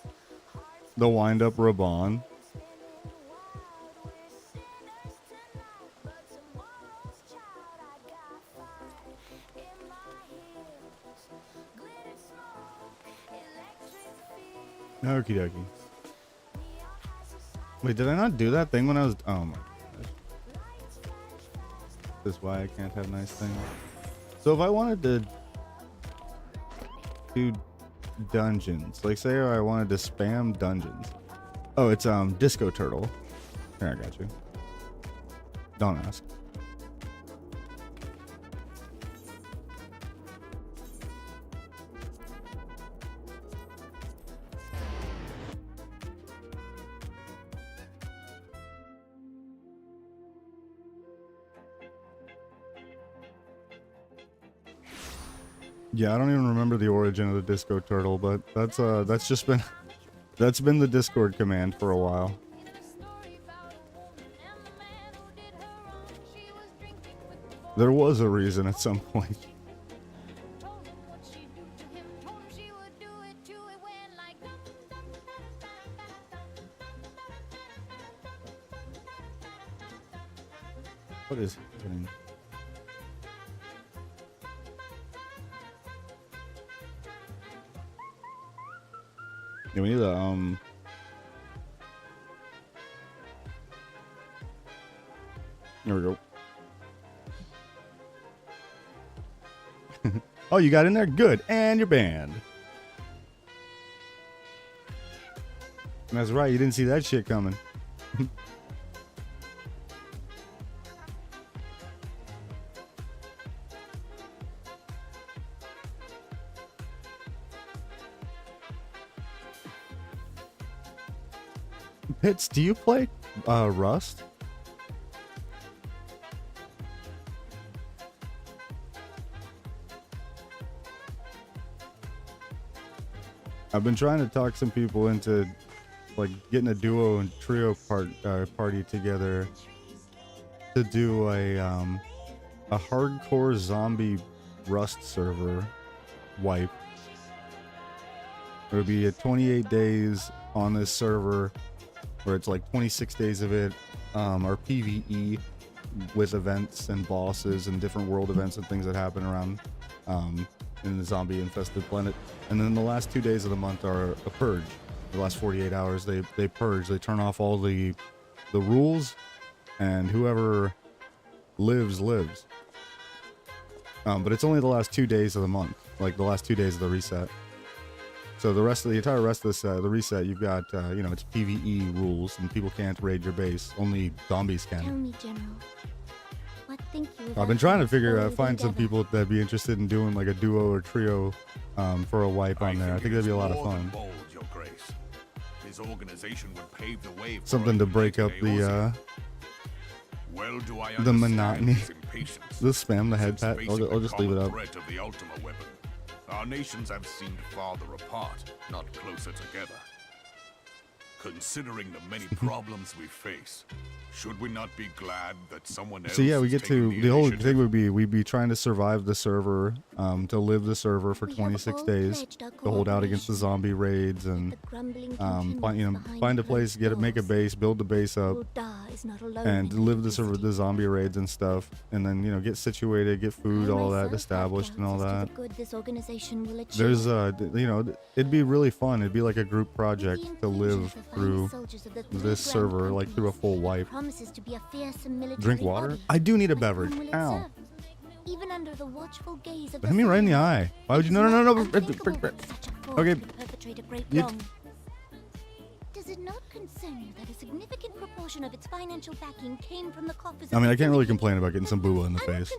The wind-up Raban. Okie dokie. Wait, did I not do that thing when I was... Oh my gosh. This is why I can't have nice things. So if I wanted to do dungeons, like say I wanted to spam dungeons. Oh, it's Disco Turtle. Here, I got you. Don't ask. Yeah, I don't even remember the origin of the Disco Turtle, but that's just been that's been the Discord command for a while. There was a reason at some point. What is happening? Yeah, we need the there we go. Oh, you got in there? Good. And you're banned. That's right, you didn't see that shit coming. Pitts, do you play Rust? I've been trying to talk some people into like getting a duo and trio party together to do a hardcore zombie Rust server wipe. It would be a 28 days on this server, where it's like 26 days of it are PvE with events and bosses and different world events and things that happen around in the zombie infested planet. And then the last 2 days of the month are a purge. The last 48 hours they purge. They turn off all the rules, and whoever lives. But it's only the last 2 days of the month. like the last 2 days of the reset. So the entire rest of the reset, you've got, you know, it's PvE rules, and people can't raid your base. Only zombies Tell can. me, General. What think you I've been trying to about find some together? people that'd be interested in doing like a duo or trio for a wipe on there. I think that'd be a lot of fun. Bold, Your Grace. His organization would pave the way for Something to break up the well, do I the monotony. understand his impatience? The spam, the head pat. Since I'll facing just the leave it common up. threat of the Ultima weapon, our nations have seemed farther apart, not closer together. Considering the many problems we face, should we not be glad that someone else So yeah, we is get taking to the whole initiative? thing would be we'd be trying to survive the server, to live the server for We have 26 all days, pledged our to hold out against the zombie raids, and The grumbling find a place, make a base, build the base up, and live the server, the zombie raids and stuff, and then get situated, get food, all that established and all that. There's it'd be really fun. It'd be like a group project to live through this server, like through a full wipe. Drink water? I do need a beverage. Ow. Even under the watchful gaze of Hit me right in the eye. Why would you? No. Okay. You- Does it not concern you that a significant proportion of its financial backing came from the coffers? I mean, I can't really complain about getting some booba in the face.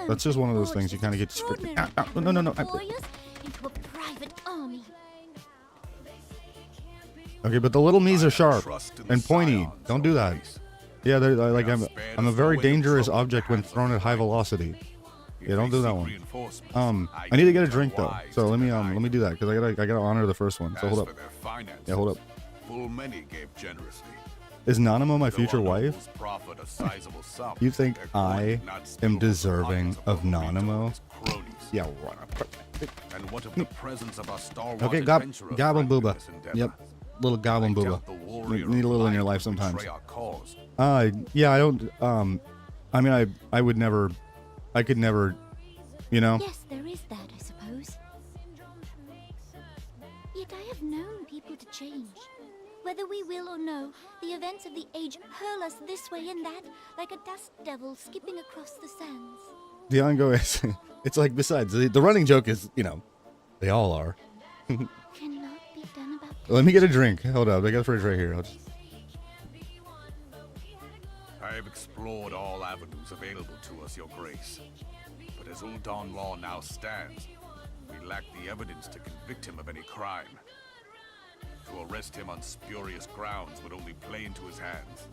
That's just one of those things you kind of get. No. Into a private army. Okay, but the little me's are sharp Trust in the and pointy. scions, Don't Your do that. Grace. Yeah, they're like They are I'm spared a us very the way of dangerous trouble object when hands thrown at of high the velocity. If Yeah, don't they do that seek one. reinforcements, I need to get a think drink they are though. wise So to let me deny do that because I gotta honor the first one. So As hold for up. their finances, Yeah, hold up. Full many gave generously. Is Nanamo my Though future our wife? nobles proffered a sizable sum, You think their I coin did not spill am over the deserving pockets of Burrito and Nanamo? his cronies. Yeah, right. And what of the presence of our stalwart Okay, adventurer goblin friend in booba. this endeavor? Yep, little goblin I booba. doubt the warrior Need a little in your might life sometimes. betray our cause. Yeah, I don't. I mean, I would never. I could never. Yes, there is that, I suppose. Yet I have known people to change. Whether we will or no, the events of the age hurl us this way and that, like a dust devil skipping across the sands. The ongoing. It's like besides the running joke is they all are. Cannot be done about. Let me get a drink. Hold up, I got a fridge right here. I have explored all avenues available to us, Your Grace. But as Uldan law now stands, we lack the evidence to convict him of any crime. To arrest him on spurious grounds would only play into his hands.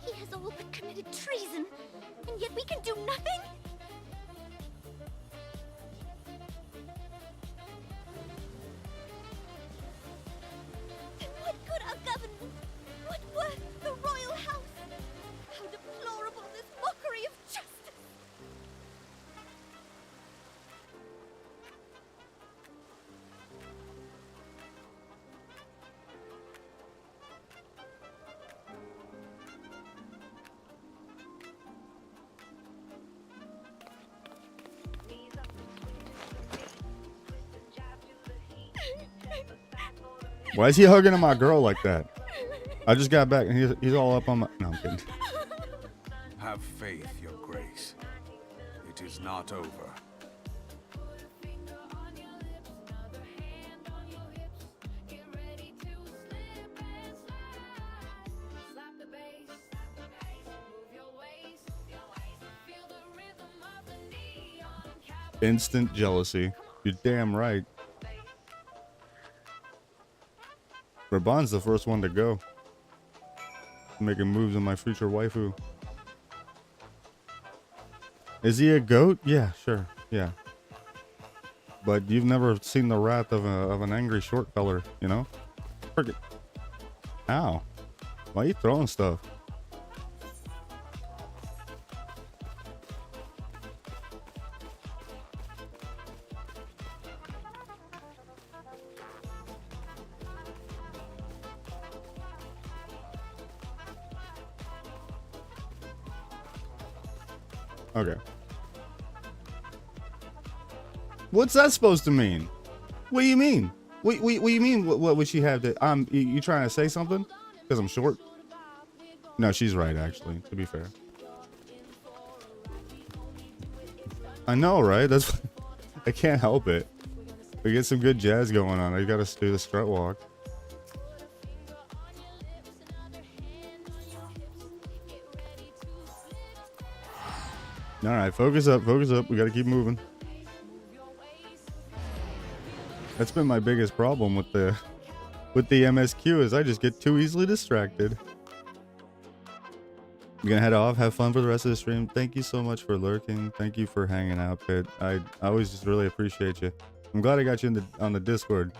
He has all but committed treason, and yet we can do nothing? Then what good our government? What worth the royal house? How deplorable this mockery of justice! Why is he hugging my girl like that? I just got back and he's all up on my. No, I'm kidding. Have faith, Your Grace. It is not over. Instant jealousy. You're damn right. Raban's the first one to go. Making moves on my future waifu. Is he a goat? Yeah, sure. Yeah. But you've never seen the wrath of an angry short feller, Frick. Ow. Why are you throwing stuff? Okay. What's that supposed to mean? What do you mean? What do you mean? What would she have to? You trying to say something? Because I'm short? No, she's right, actually, to be fair. I know, right? That's I can't help it. We get some good jazz going on. I gotta do the strut walk. All right, focus up, focus up. We gotta keep moving. That's been my biggest problem with the MSQ is I just get too easily distracted. I'm gonna head off. Have fun for the rest of the stream. Thank you so much for lurking. Thank you for hanging out, Pit. I always just really appreciate you. I'm glad I got you on the Discord.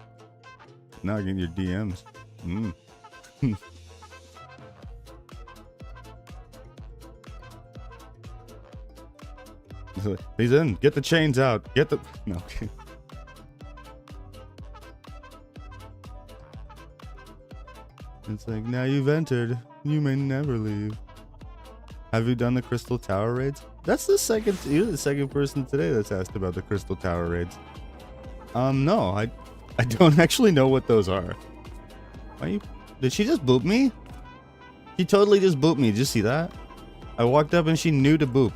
Now I get your DMs. He's in. Get the chains out. Get the no. Okay. It's like, now you've entered. You may never leave. Have you done the Crystal Tower raids? That's the second. You're the second person today that's asked about the Crystal Tower raids. No, I don't actually know what those are. Why you? Did she just boop me? She totally just booped me. Did you see that? I walked up and she knew to boop.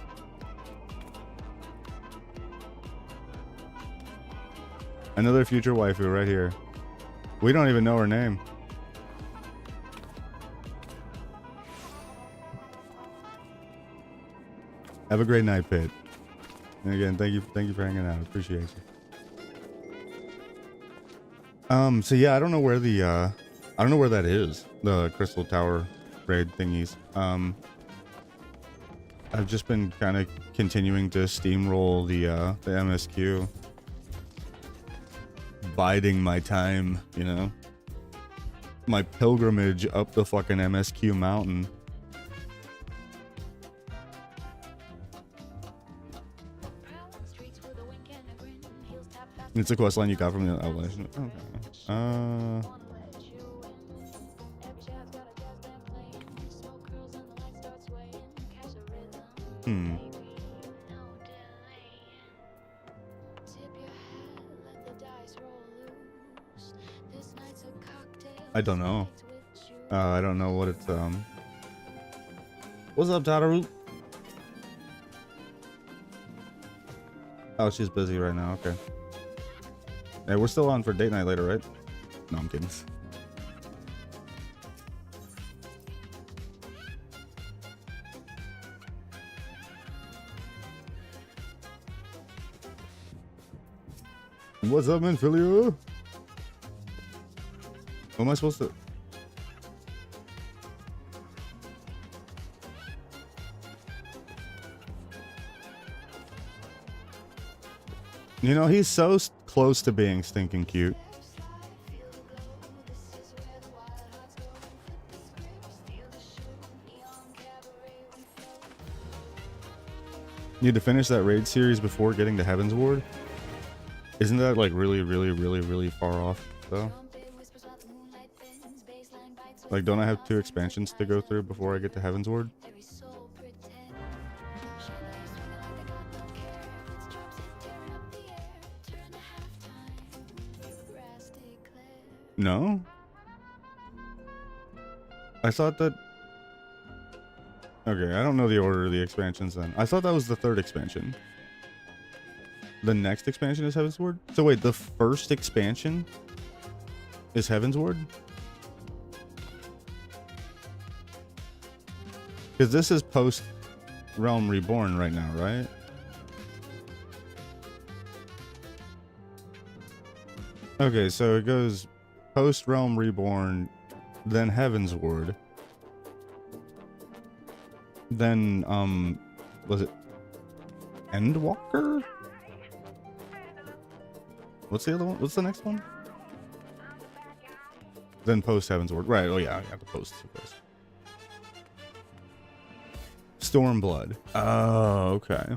Another future waifu right here. We don't even know her name. Have a great night, Pit. And again, thank you for hanging out. Appreciate you. So yeah, I don't know where that is. The Crystal Tower raid thingies. I've just been kind of continuing to steamroll the MSQ, biding my time, you know, my pilgrimage up the fucking MSQ mountain. It's a quest line you got from the Evolution. Okay. I don't know. I don't know what it's What's up, Tataru? Oh, she's busy right now. Okay. Hey, we're still on for date night later, right? No, I'm kidding. What's up, man, Philio? What am I supposed to? You know, he's so close to being stinking cute. Need to finish that raid series before getting to Heaven's Ward? Isn't that like really far off though? Like, don't I have 2 expansions to go through before I get to Heaven's Ward? No? I thought that... Okay, I don't know the order of the expansions then. I thought that was the 3rd expansion. The next expansion is Heaven's Ward? So wait, the first expansion is Heaven's Ward? Because this is post Realm Reborn right now, right? Okay, so it goes post Realm Reborn, then Heaven's Ward, then was it Endwalker? What's the other one? What's the next one? Then post Heaven's Ward. Right, oh yeah, I have to post, of course. Stormblood. Oh, okay.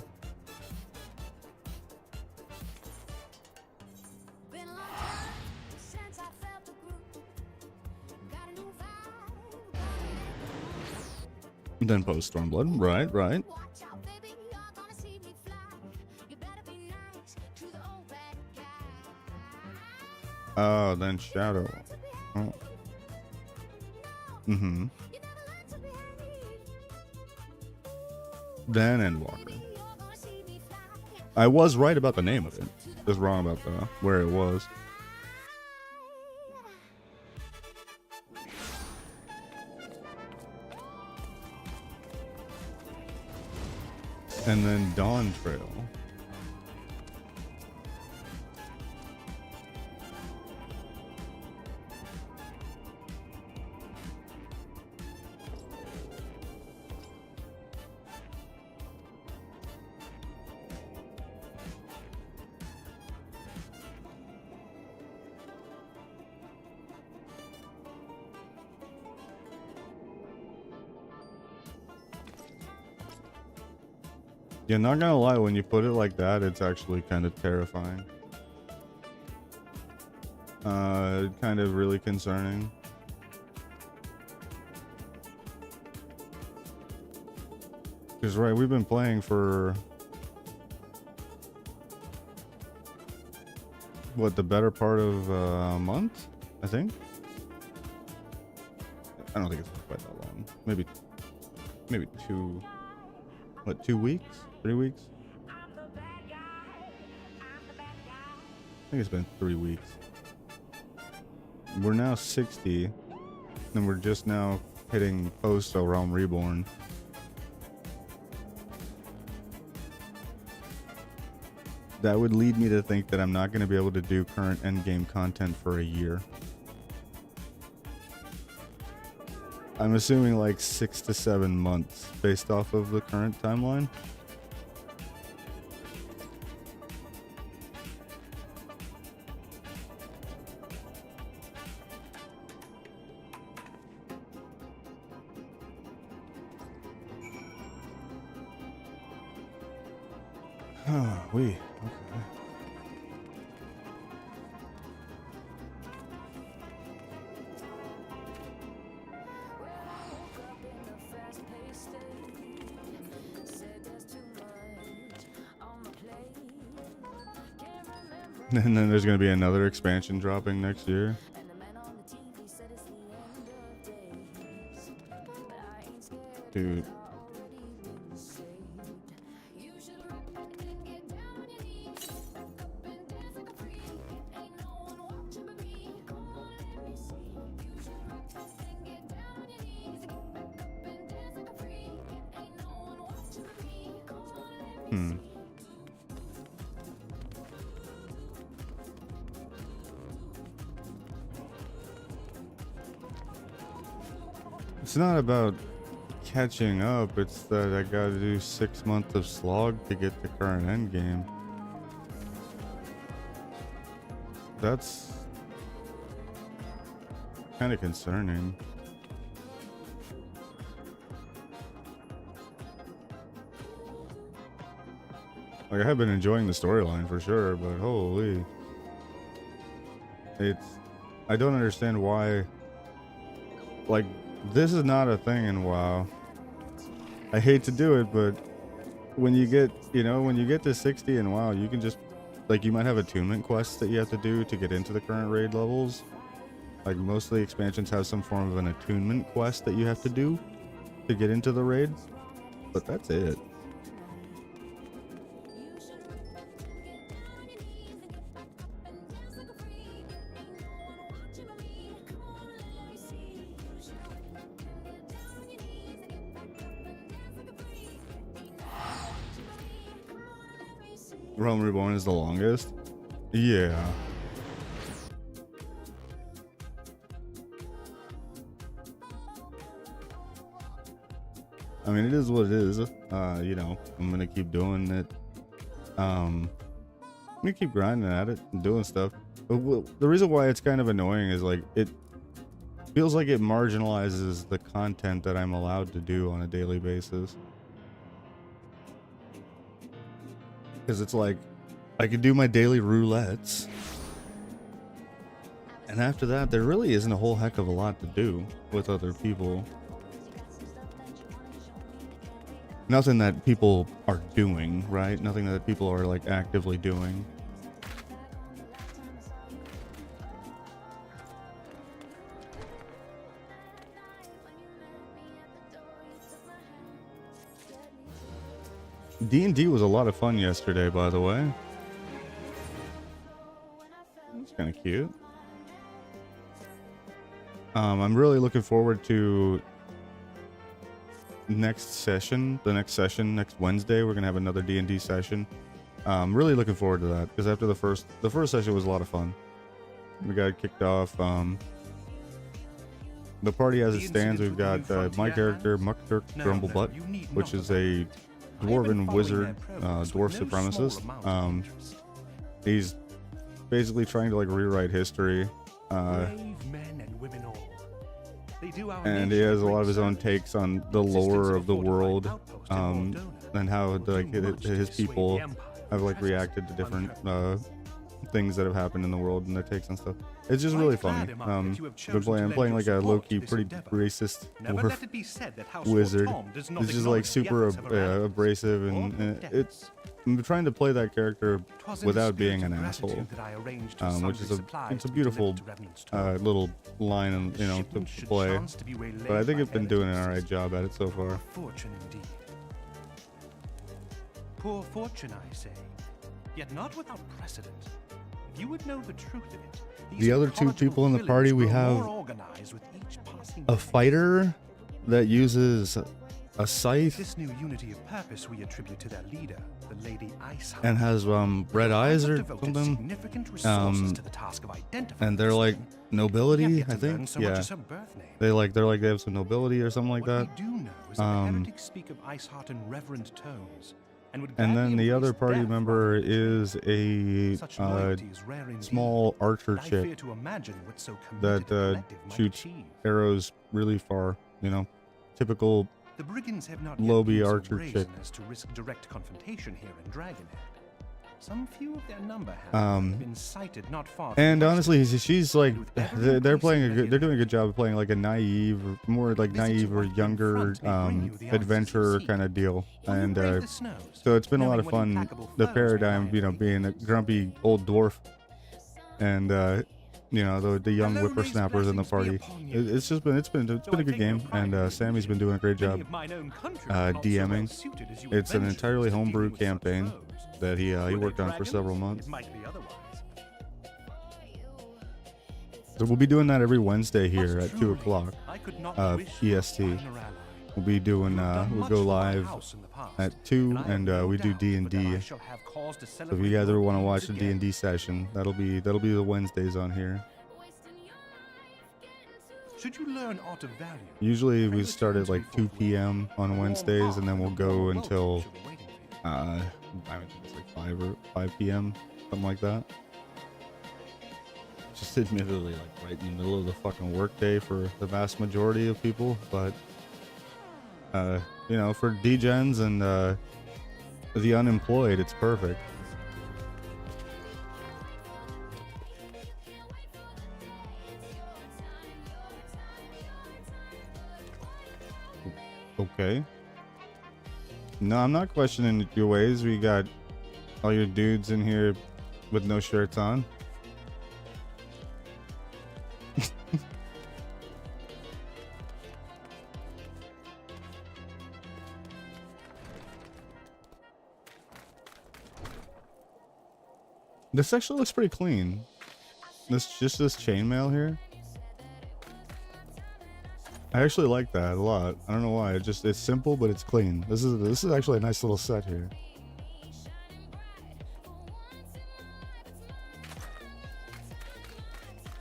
Then post Stormblood. Right, right. Oh, then Shadow. Oh. Mm-hmm. then Endwalker. I was right about the name of it, just wrong about the where it was. And then Dawn Trail. Yeah, not gonna lie, when you put it like that, it's actually kind of terrifying. Kind of really concerning. Because, right, we've been playing for... what, the better part of a month, I think? I don't think it's quite that long. Maybe 2... what, 2 weeks? 3 weeks? I think it's been 3 weeks. We're now 60, and we're just now hitting post Realm Reborn. That would lead me to think that I'm not going to be able to do current endgame content for a year. I'm assuming like 6 to 7 months based off of the current timeline. Oh, okay. And then there's going to be another expansion dropping next year. Dude. It's not about catching up, it's that I gotta do 6 months of slog to get the current end game. That's kind of concerning. Like, I have been enjoying the storyline for sure, but holy. I don't understand why, like, this is not a thing in WoW. I hate to do it, but when you get, when you get to 60 in WoW, you can just, like, you might have attunement quests that you have to do to get into the current raid levels. Like, most of the expansions have some form of an attunement quest that you have to do to get into the raid, but that's it. Realm Reborn is the longest? Yeah. I mean, it is what it is. I'm gonna keep doing it. I'm gonna keep grinding at it and doing stuff. But the reason why it's kind of annoying is, like, it feels like it marginalizes the content that I'm allowed to do on a daily basis. Because it's like, I could do my daily roulettes, and after that, there really isn't a whole heck of a lot to do with other people. Nothing that people are doing, right? Nothing that people are, like, actively doing. D&D was a lot of fun yesterday, by the way. It's kind of cute. I'm really looking forward to the next session, next Wednesday. We're gonna have another D&D session. Really looking forward to that, because after the first session was a lot of fun. We got kicked off. The party as it stands, we've got my character, Muckturk Grumblebutt, which is a dwarven wizard, dwarf supremacist. He's basically trying to like rewrite history, and he has a lot of his own takes on the lore of the world, and how like his people have like reacted to different things that have happened in the world and their takes on stuff. It's just really funny. I'm playing like a low-key, pretty racist dwarf wizard. It's just like super abrasive, and I'm trying to play that character without being an asshole, which is it's a beautiful little line, you know, to play. But I think I've been doing an alright job at it so far. Fortune indeed. Poor fortune, I say, yet not without precedent. If you would know the truth of it, the other two people in the party, we have a fighter that uses a scythe. This new unity of purpose we attribute to their leader, the Lady Iceheart, and has red eyes or something. And they're like nobility, I think. Yeah. They have some nobility or something like that. What we do know is that the heretics speak of Iceheart in reverent tones. And then the other party member is a small archer chick that shoots arrows really far. You know, typical Lobby archer chick. To risk direct confrontation here in Dragonhead. Some few of their number have been sighted not far. And honestly, she's like, they're doing a good job of playing like a naive, more like naive or younger adventurer kind of deal. And so it's been a lot of fun. The paradigm, you know, being a grumpy old dwarf, and you know, the young whippersnappers in the party. It's been a good game, and Sammy's been doing a great job DMing. It's an entirely homebrew campaign that he worked on for several months. So we'll be doing that every Wednesday here at 2 o'clock EST. We'll be doing we'll go live at 2, and we do D&D. So if you guys ever want to watch a D&D session, that'll be the Wednesdays on here. Should you learn aught of value? Usually we start at like 2 p.m. on Wednesdays, and then we'll go until I think it's like 5 p.m. something like that. Just admittedly like right in the middle of the fucking workday for the vast majority of people, but you know, for degens and the unemployed, it's perfect. Okay. No, I'm not questioning your ways. We got all your dudes in here with no shirts on. This actually looks pretty clean. This chainmail here. I actually like that a lot. I don't know why. It's simple, but it's clean. This is actually a nice little set here.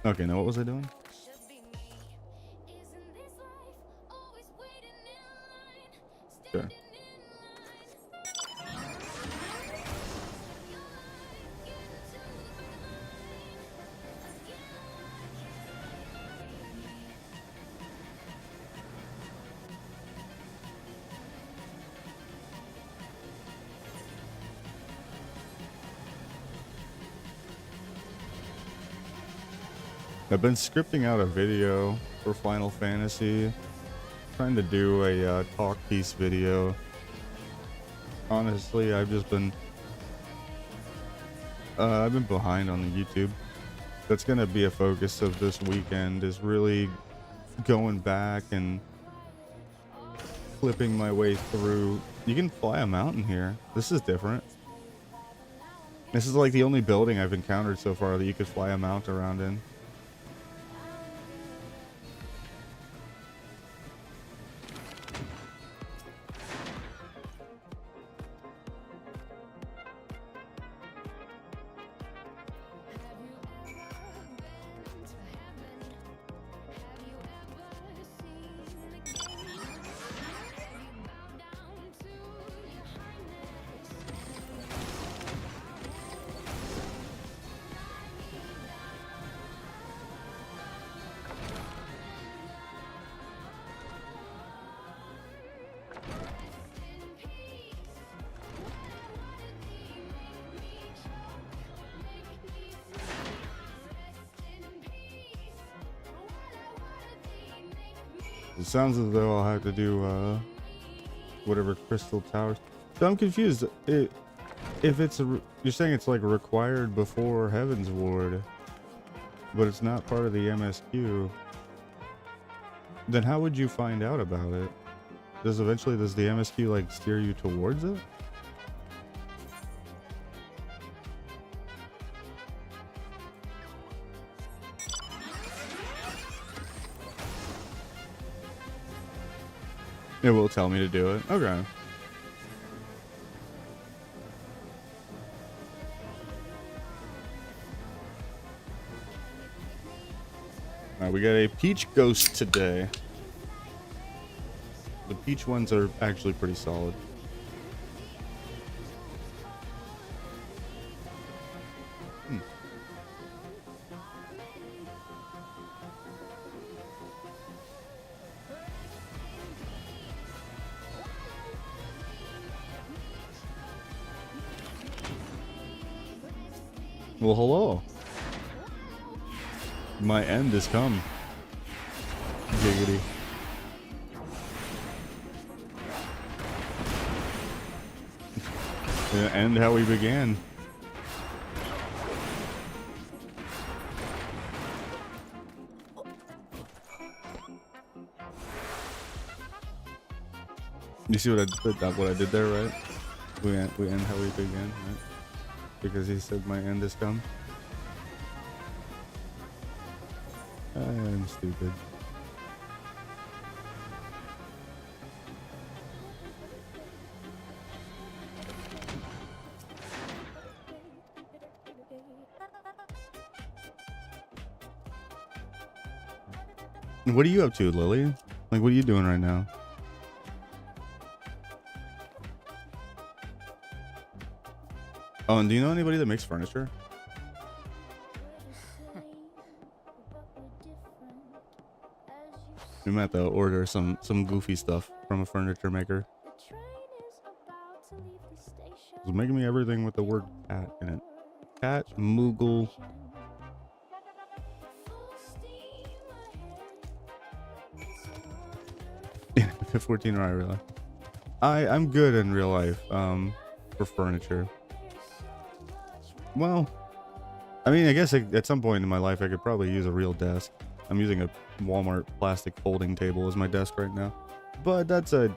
Okay, now what was I doing? Sure. I've been scripting out a video for Final Fantasy, trying to do a talk piece video. Honestly, I've been behind on the YouTube. That's gonna be a focus of this weekend, is really going back and clipping my way through. You can fly a mountain here. This is different. This is like the only building I've encountered so far that you could fly a mount around in. It sounds as though I'll have to do whatever crystal towers. So I'm confused. If it's you're saying it's like required before Heaven's Ward, but it's not part of the MSQ. Then how would you find out about it? Does the MSQ like steer you towards it? It will tell me to do it. Okay. Alright, we got a peach ghost today. The peach ones are actually pretty solid. Well, hello. My end has come. Giggity. End how we began. You see what I did there, right? We end how we began, right? Because he said my end has come. I'm stupid. What are you up to, Lily? Like, what are you doing right now? Oh, and do you know anybody that makes furniture? We might have to order some goofy stuff from a furniture maker. It's making me everything with the word cat in it. Cat, Moogle. 14 right, really. I'm good in real life for furniture. Well, I mean, I guess at some point in my life I could probably use a real desk. I'm using a Walmart plastic folding table as my desk right now, but that's a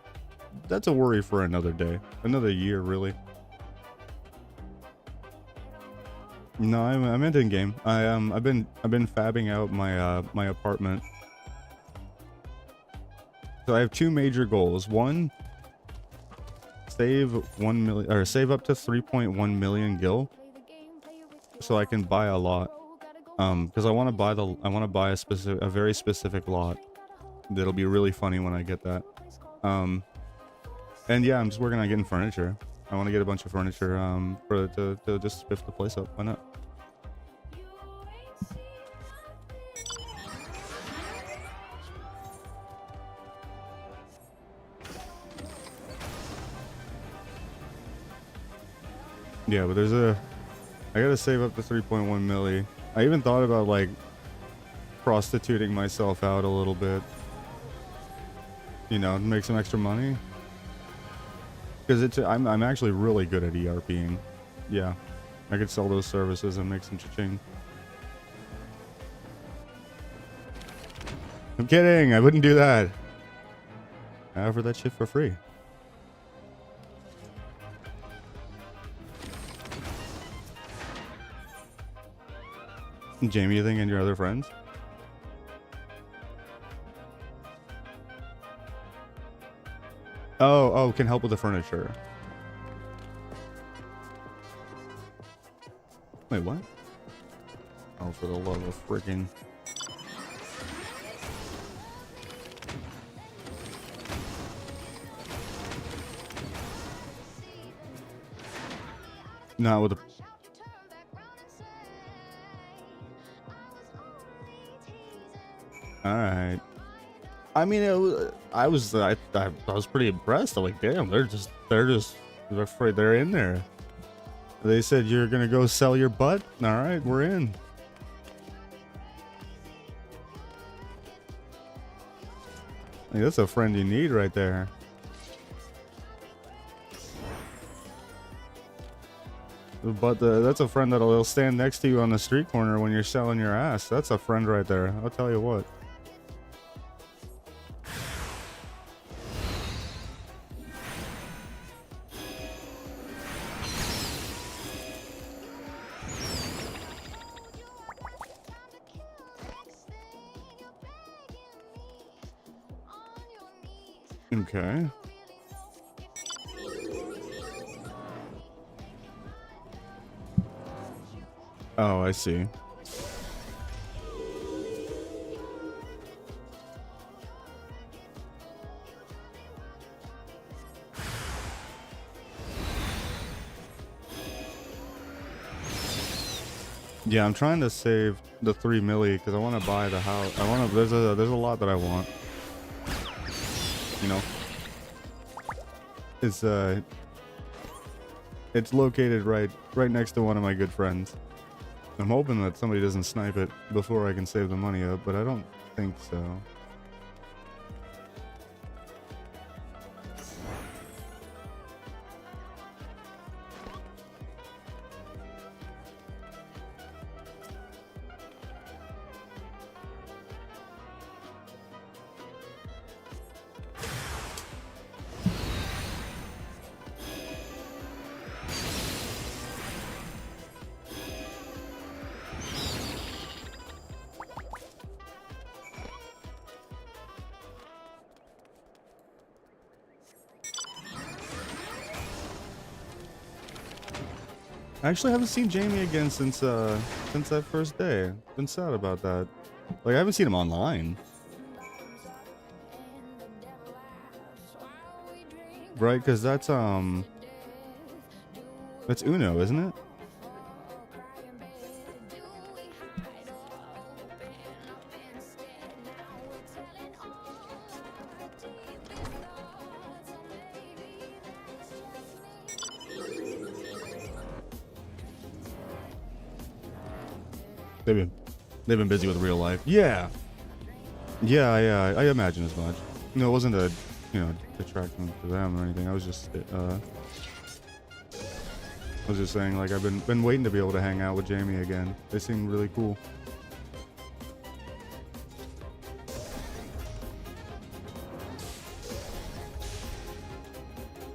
worry for another day, another year, really. No, I meant in game. I've been fabbing out my apartment. So I have two major goals. One, save up to 3.1 million gil, so I can buy a lot. Because I want to buy a very specific lot that'll be really funny when I get that. And yeah, I'm just working on getting furniture. I want to get a bunch of furniture to just spiff the place up. Why not? Yeah, but I gotta save up to 3.1 milli. I even thought about like prostituting myself out a little bit, you know, to make some extra money. Because I'm actually really good at ERPing. Yeah, I could sell those services and make some cha-ching. I'm kidding. I wouldn't do that. I offer that shit for free. Jamie, you think, and your other friends? Oh, can help with the furniture. Wait, what? Oh, for the love of freaking... Not with the... All right. I mean, I was pretty impressed. I'm like, damn, they're afraid they're in there. They said you're gonna go sell your butt. All right, we're in. Like, that's a friend you need right there. But that's a friend that'll stand next to you on the street corner when you're selling your ass. That's a friend right there. I'll tell you what. Okay. Oh, I see. Yeah, I'm trying to save the 3 milli because I want to buy the house. There's a lot that I want. You know, it's located right next to one of my good friends. I'm hoping that somebody doesn't snipe it before I can save the money up, but I don't think so. I actually haven't seen Jamie again since that first day. Been sad about that. Like, I haven't seen him online. Right, because that's Uno, isn't it? They've been busy with real life. Yeah, I imagine as much. No, it wasn't a detraction to them or anything. I was just saying, like, I've been waiting to be able to hang out with Jamie again. They seem really cool.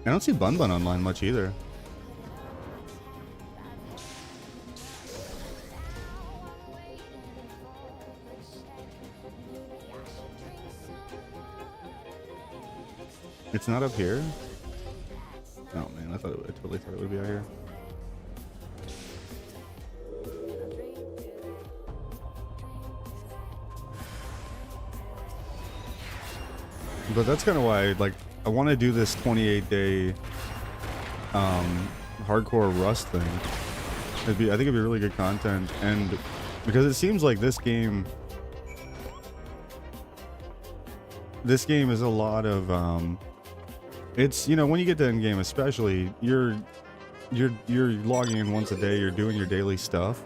I don't see Bun Bun online much either. It's not up here? Oh man, I totally thought it would be out here. But that's kind of why, like, I want to do this 28-day hardcore Rust thing. I think it'd be really good content, and because it seems like this game is a lot of it's, when you get to end game, especially, you're logging in once a day, you're doing your daily stuff,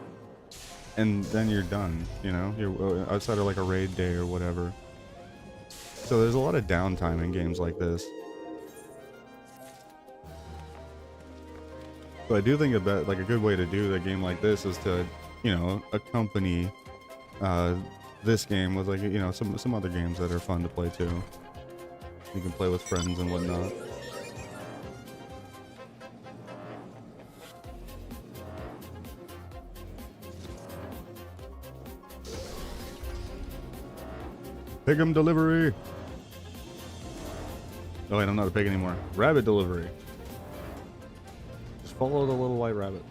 and then you're done. You're outside of like a raid day or whatever. So there's a lot of downtime in games like this. So I do think that, like, a good way to do a game like this is to, accompany this game with, like, some other games that are fun to play too. You can play with friends and whatnot. Pig 'em delivery. Oh wait, I'm not a pig anymore. Rabbit delivery. Just follow the little white rabbit.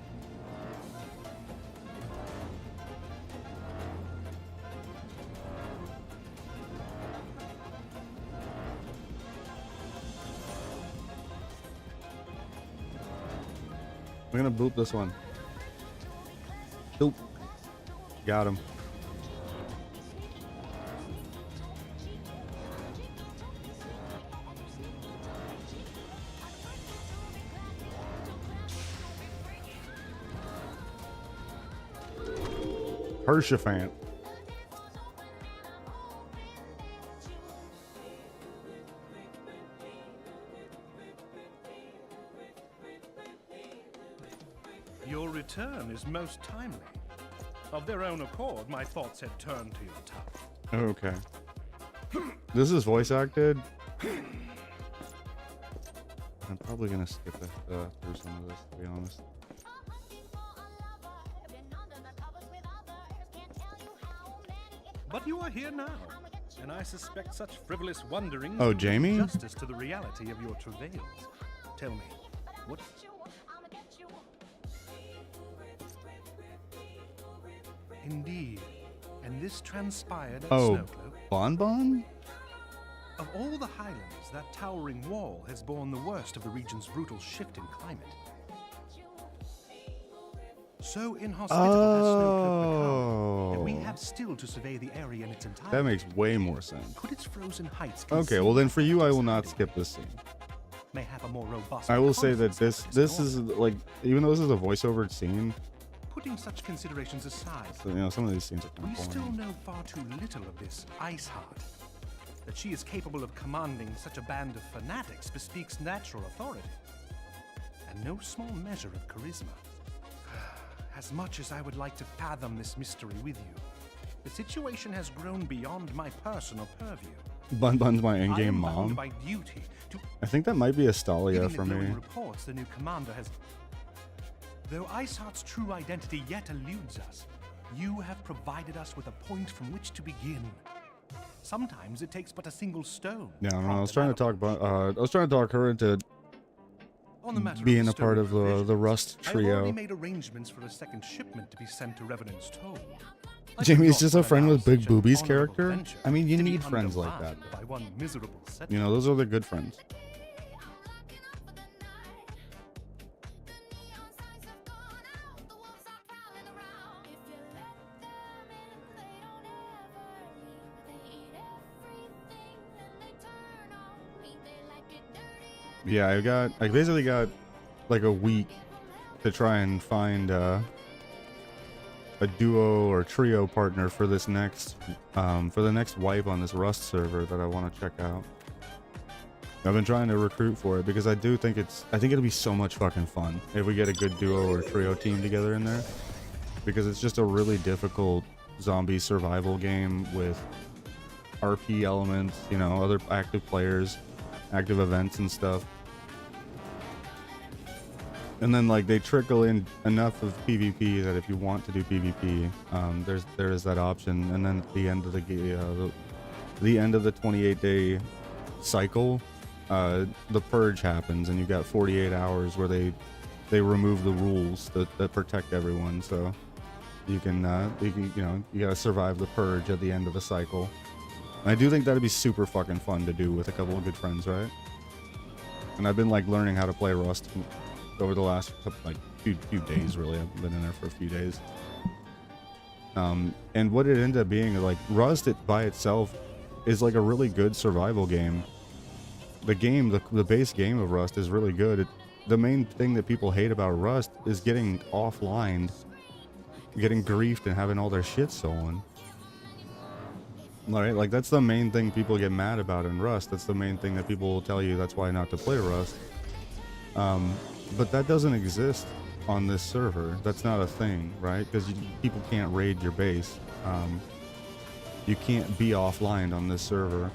We're gonna boop this one. Boop. Got him. Hershafant. Your return is most timely. Of their own accord, my thoughts had turned to your tower. Okay. This is voice acted. I'm probably gonna skip it, through some of this, to be honest. But you are here now, and I suspect such frivolous wonderings Oh, will do Jamie? justice to the reality of your travails. Tell me, what? Indeed, and this transpired at Oh, Snowcloak. Bonbon? Of all the highlands, that towering wall has borne the worst of the region's brutal shift in climate. So inhospitable has Snowcloak become that we have still to survey the area in its entirety. That makes way more sense. Could its frozen heights Okay, well then for you, I will not skip this scene. may have a more robust I will say that reconnaissance this of is like, even though this is a voiceover scene, Putting such considerations aside, so, you know, some of these scenes are we kind of still boring. know far too little of this Ice Heart. That she is capable of commanding such a band of fanatics bespeaks natural authority, and no small measure of charisma. As much as I would like to fathom this mystery with you, the situation has grown beyond my personal purview. Bun Bun's my I in-game am bound mom. by duty to I think that might be a Stalia giving for the glowing me. reports the new commander has. Though Iceheart's true identity yet eludes us, you have provided us with a point from which to begin. Sometimes it takes but a single stone. Yeah, no, I was prompt trying to an talk about, I was trying to talk her into On the matter being of a part of the Rust I have already trio. made arrangements for a second shipment to be sent to Revenant's Toll. I Jamie's could just not a friend with allow Big such an Boobies honorable character. venture I mean, you to be need friends like that. undermined by one miserable setback. You know, those are the good friends. Yeah, I basically got like a week to try and find a duo or trio partner for this next for the next wipe on this Rust server that I want to check out. I've been trying to recruit for it because I think it'll be so much fucking fun if we get a good duo or trio team together in there, because it's just a really difficult zombie survival game with RP elements, you know, other active players, active events and stuff. And then like they trickle in enough of PvP that if you want to do PvP, there is that option. And then at the end of the end of the 28-day cycle, the purge happens, and you've got 48 hours where they remove the rules that protect everyone. So you can you know, you gotta survive the purge at the end of the cycle. And I do think that'd be super fucking fun to do with a couple of good friends, right? And I've been like learning how to play Rust over the last like few days, really. I've been in there for a few days. And what it ended up being, like, Rust by itself is like a really good survival game. The game, the base game of Rust is really good. The main thing that people hate about Rust is getting offlined, getting griefed, and having all their shit stolen. Right? Like, that's the main thing people get mad about in Rust. That's the main thing that people will tell you that's why not to play Rust. But that doesn't exist on this server. That's not a thing, right? Because people can't raid your base. You can't be offline on this server.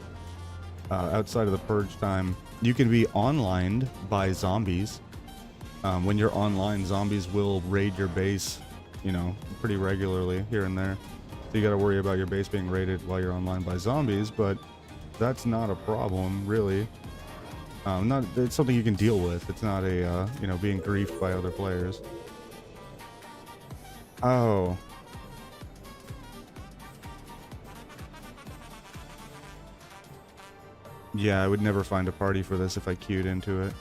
outside of the purge time, you can be onlined by zombies. When you're online, zombies will raid your base, you know, pretty regularly here and there. So you got to worry about your base being raided while you're online by zombies, but that's not a problem, really. It's something you can deal with. It's not a, you know, being griefed by other players. Oh. Yeah, I would never find a party for this if I queued into it.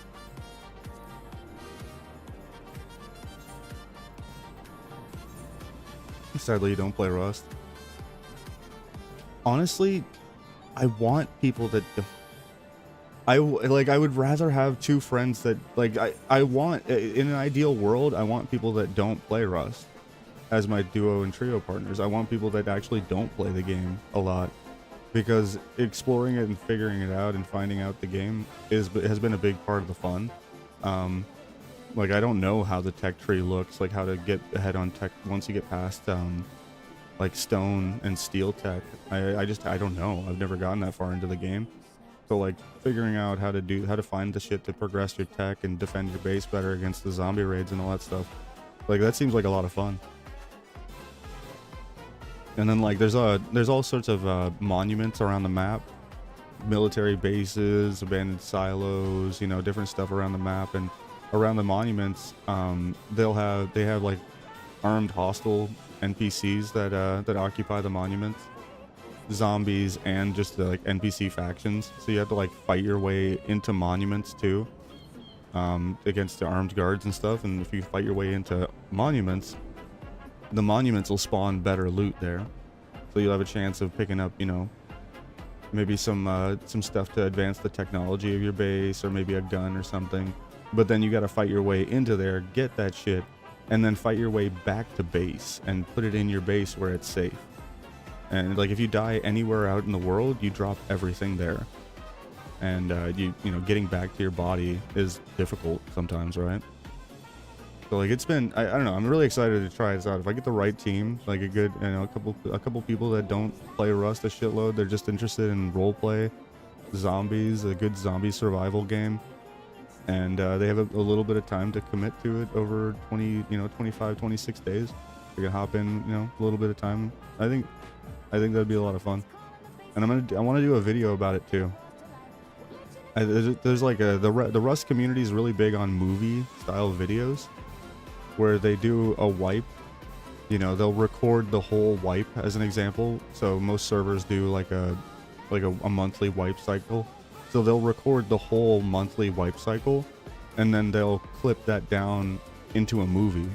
Sadly, you don't play Rust. Honestly, I want people that... I would rather have two friends that... Like, I want... In an ideal world, I want people that don't play Rust as my duo and trio partners. I want people that actually don't play the game a lot. Because exploring it and figuring it out and finding out the game has been a big part of the fun. Like, I don't know how the tech tree looks, like how to get ahead on tech once you get past like stone and steel tech. I don't know. I've never gotten that far into the game. So like figuring out how to find the shit to progress your tech and defend your base better against the zombie raids and all that stuff. Like, that seems like a lot of fun. And then like there's all sorts of monuments around the map, military bases, abandoned silos, you know, different stuff around the map. And around the monuments, they have like armed hostile NPCs that occupy the monuments, zombies, and just the like NPC factions. So you have to like fight your way into monuments too, against the armed guards and stuff. And if you fight your way into monuments, the monuments will spawn better loot there, so you'll have a chance of picking up, you know, maybe some stuff to advance the technology of your base, or maybe a gun or something. But then you got to fight your way into there, get that shit, and then fight your way back to base and put it in your base where it's safe. And like if you die anywhere out in the world, you drop everything there, and you know, getting back to your body is difficult sometimes, right? So like it's been, I don't know, I'm really excited to try this out. If I get the right team, like a good, you know, a couple people that don't play Rust a shitload, they're just interested in roleplay, zombies, a good zombie survival game, and they have a little bit of time to commit to it over 25, 26 days. They can hop in, you know, a little bit of time. I think that'd be a lot of fun, and I want to do a video about it too. There's like the Rust community is really big on movie style videos, where they do a wipe. You know, they'll record the whole wipe as an example. So most servers do like a monthly wipe cycle. So they'll record the whole monthly wipe cycle, and then they'll clip that down into a movie.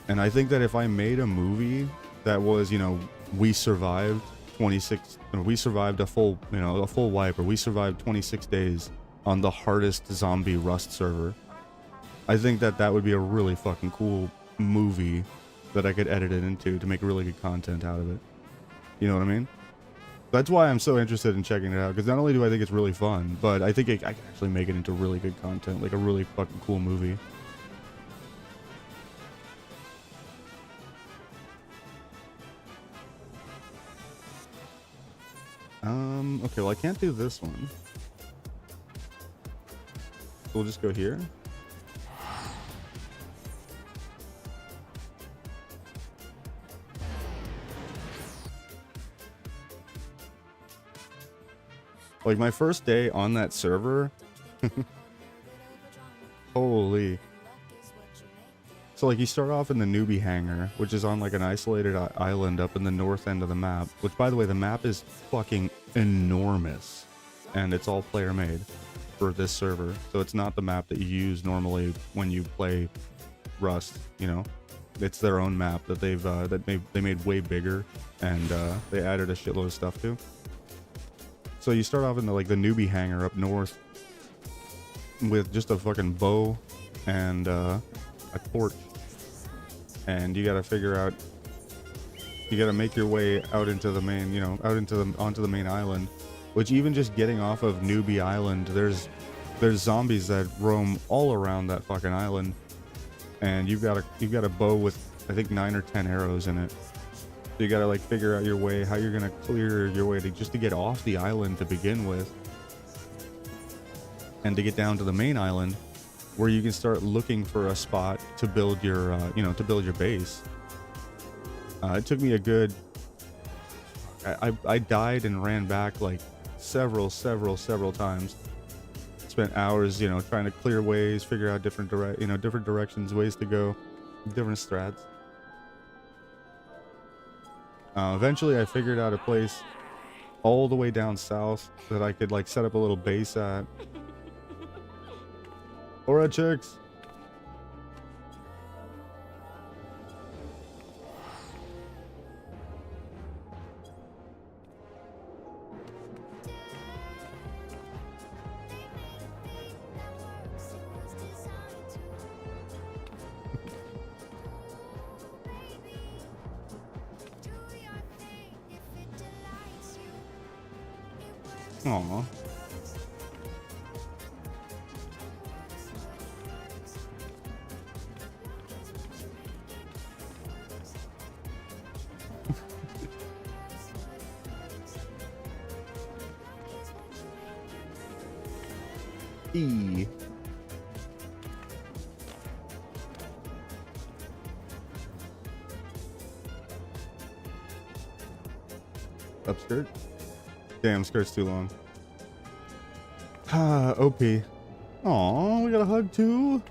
And I think that if I made a movie that was, you know, we survived a full wipe, or we survived 26 days on the hardest zombie Rust server, I think that would be a really fucking cool movie that I could edit it into to make really good content out of it. You know what I mean? That's why I'm so interested in checking it out, because not only do I think it's really fun, but I think I can actually make it into really good content, like a really fucking cool movie. Okay, well I can't do this one. So we'll just go here. Like my first day on that server, holy. So like you start off in the newbie hangar, which is on like an isolated island up in the north end of the map, which by the way, the map is fucking enormous, and it's all player made for this server. So it's not the map that you use normally when you play Rust, you know. It's their own map that they made way bigger, and they added a shitload of stuff to. So you start off in the newbie hangar up north with just a fucking bow and a torch, and you gotta figure out, you gotta make your way out into the main, you know, onto the main island. Which even just getting off of Newbie Island, there's zombies that roam all around that fucking island, and you've got a bow with I think 9 or 10 arrows in it, So you gotta like figure out your way, how you're gonna clear your way to just to get off the island to begin with, and to get down to the main island, where you can start looking for a spot to build your, you know, to build your base. It took me a good. I died and ran back like several times. Spent hours, you know, trying to clear ways, figure out different directions, ways to go, different strats. Eventually I figured out a place all the way down south that I could like set up a little base at. Alright, chicks. Aww. E. Upskirt? Damn, skirt's too long. Ah, OP. Aw, we got a hug too?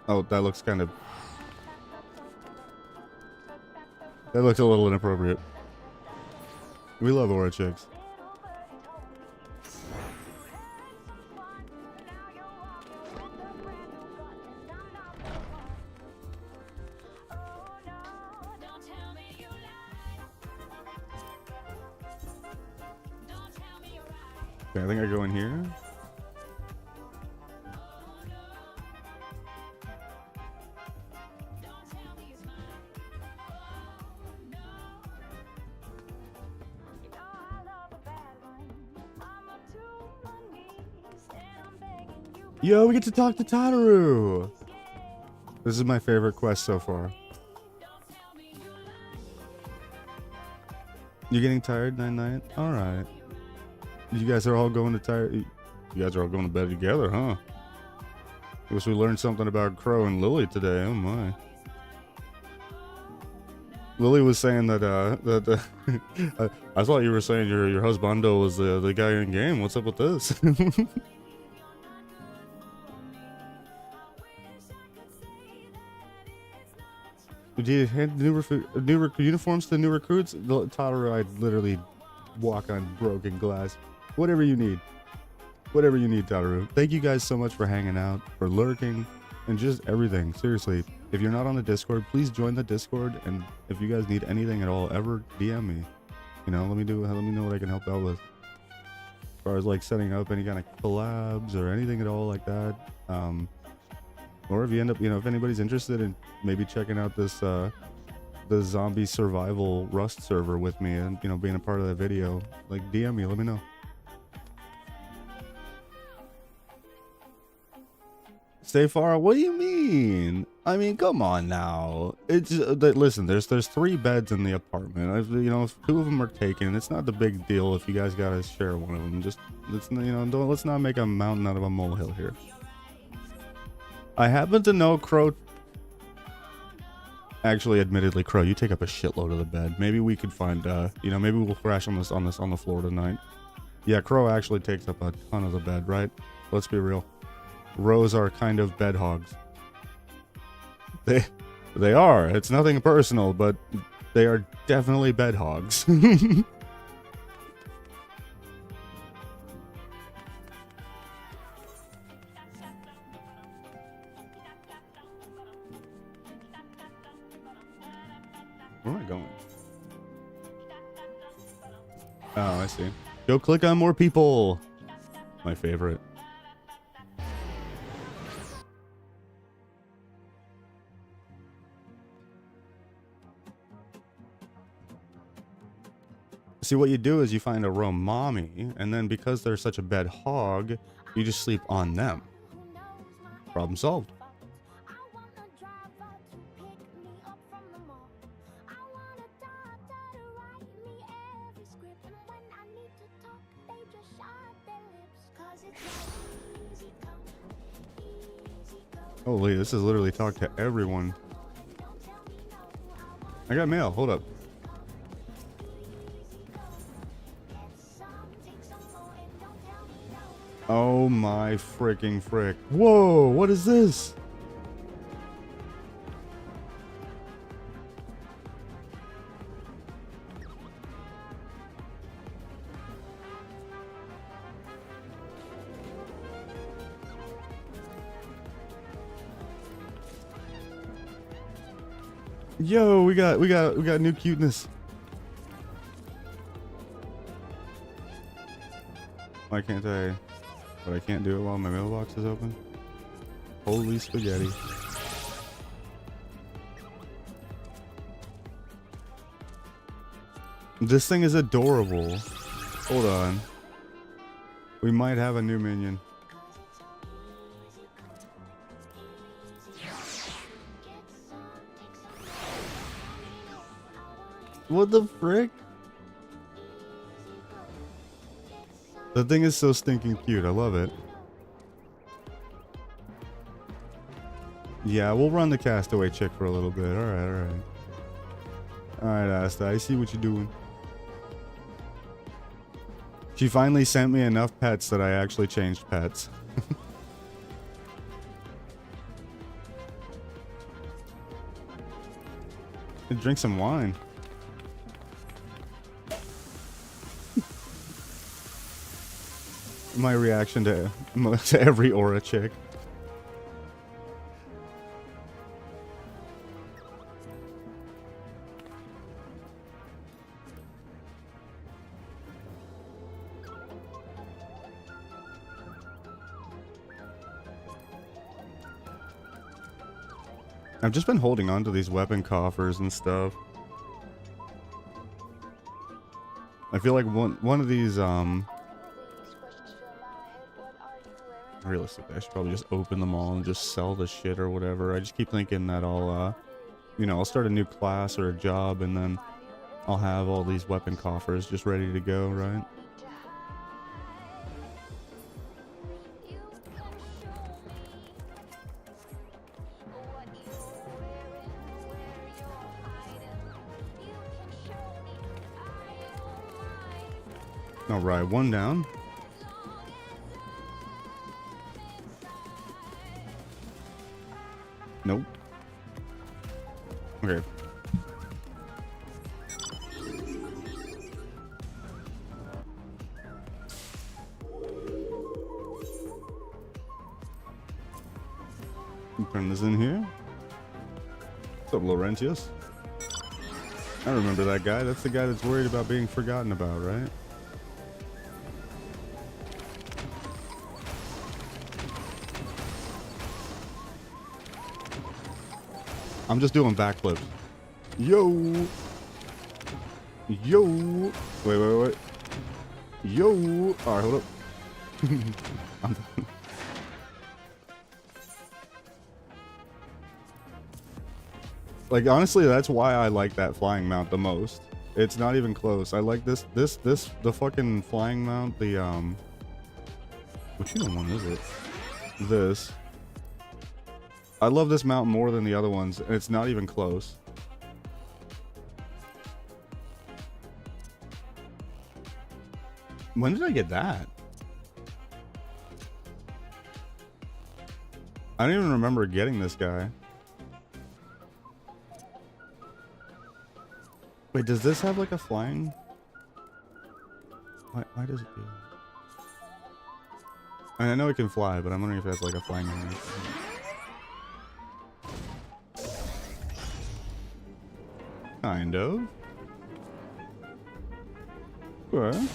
Oh, that looks kind of... That looks a little inappropriate. We love Aura chicks. Okay, I think I go in here. Yo, we get to talk to Tataru. This is my favorite quest so far. You getting tired, Night? All right. You guys are all going to tired. You guys are all going to bed together, huh? Guess we learned something about Crow and Lily today. Oh my. Lily was saying that I thought you were saying your husbando was the guy in game. What's up with this? Do you hand new uniforms to new recruits? Tataru, I literally walk on broken glass. Whatever you need. Whatever you need, Tataru. Thank you guys so much for hanging out, for lurking, and just everything. Seriously, if you're not on the Discord, please join the Discord. And if you guys need anything at all, ever DM me. You know, let me know what I can help out with. As far as like setting up any kind of collabs or anything at all like that. Or if you end up, you know, if anybody's interested in maybe checking out this the zombie survival Rust server with me and, you know, being a part of that video, like DM me, let me know. Stay far? What do you mean? I mean, come on now. It's listen. There's 3 beds in the apartment. You know, if 2 of them are taken, it's not the big deal if you guys gotta share one of them. Just let's, you know, let's not make a mountain out of a molehill here. I happen to know Crow. Actually, admittedly, Crow, you take up a shitload of the bed. Maybe we could find, you know, maybe we'll crash on the floor tonight. Yeah, Crow actually takes up a ton of the bed, right? Let's be real. Rows are kind of bed hogs. They are. It's nothing personal, but they are definitely bed hogs. Where am I going? Oh, I see. Go click on more people. My favorite. See, what you do is you find a row mommy, and then because they're such a bed hog, you just sleep on them. Problem solved. Holy, this is literally talk to everyone. I got mail. Hold up. Oh my freaking frick. Whoa, what is this? Yo, we got new cuteness. Why can't I? But I can't do it while my mailbox is open. Holy spaghetti. This thing is adorable. Hold on. We might have a new minion. What the frick? The thing is so stinking cute. I love it. Yeah, we'll run the castaway chick for a little bit. Alright. Alright, Asta. I see what you're doing. She finally sent me enough pets that I actually changed pets. Drink some wine. My reaction to every aura chick. I've just been holding on to these weapon coffers and stuff. I feel like one of these realistically, I should probably just open them all and just sell the shit or whatever. I just keep thinking that I'll, you know, I'll start a new class or a job and then I'll have all these weapon coffers just ready to go, right? All right, one down. Nope. Okay. Turn this in here. What's up, Laurentius? I remember that guy. That's the guy that's worried about being forgotten about, right? I'm just doing backflips. Yo! Yo! Wait. Yo! Alright, hold up. I'm done. Like, honestly, that's why I like that flying mount the most. It's not even close. I like the fucking flying mount, the, which one is it? This. I love this mount more than the other ones, and it's not even close. When did I get that? I don't even remember getting this guy. Wait, does this have like a flying? Why does it do that? I mean, I know it can fly, but I'm wondering if it has like a flying animation. Kind of. Okay.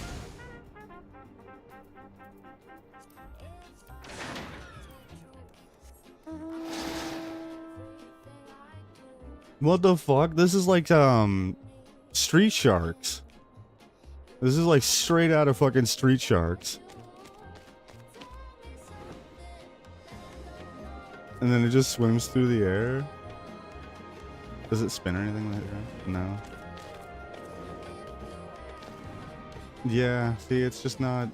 What the fuck? This is like Street Sharks. This is like straight out of fucking Street Sharks. And then it just swims through the air. Does it spin or anything like that? No. Yeah, see, it's just not...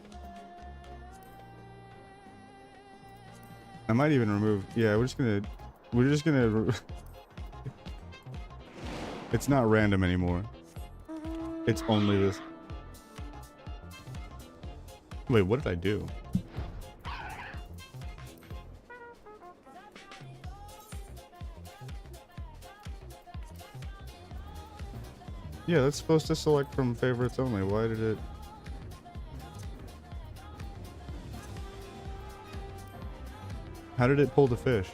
I might even remove... Yeah, we're just gonna... It's not random anymore. It's only this... Wait, what did I do? Yeah, that's supposed to select from favorites only. Why did it... How did it pull the fish?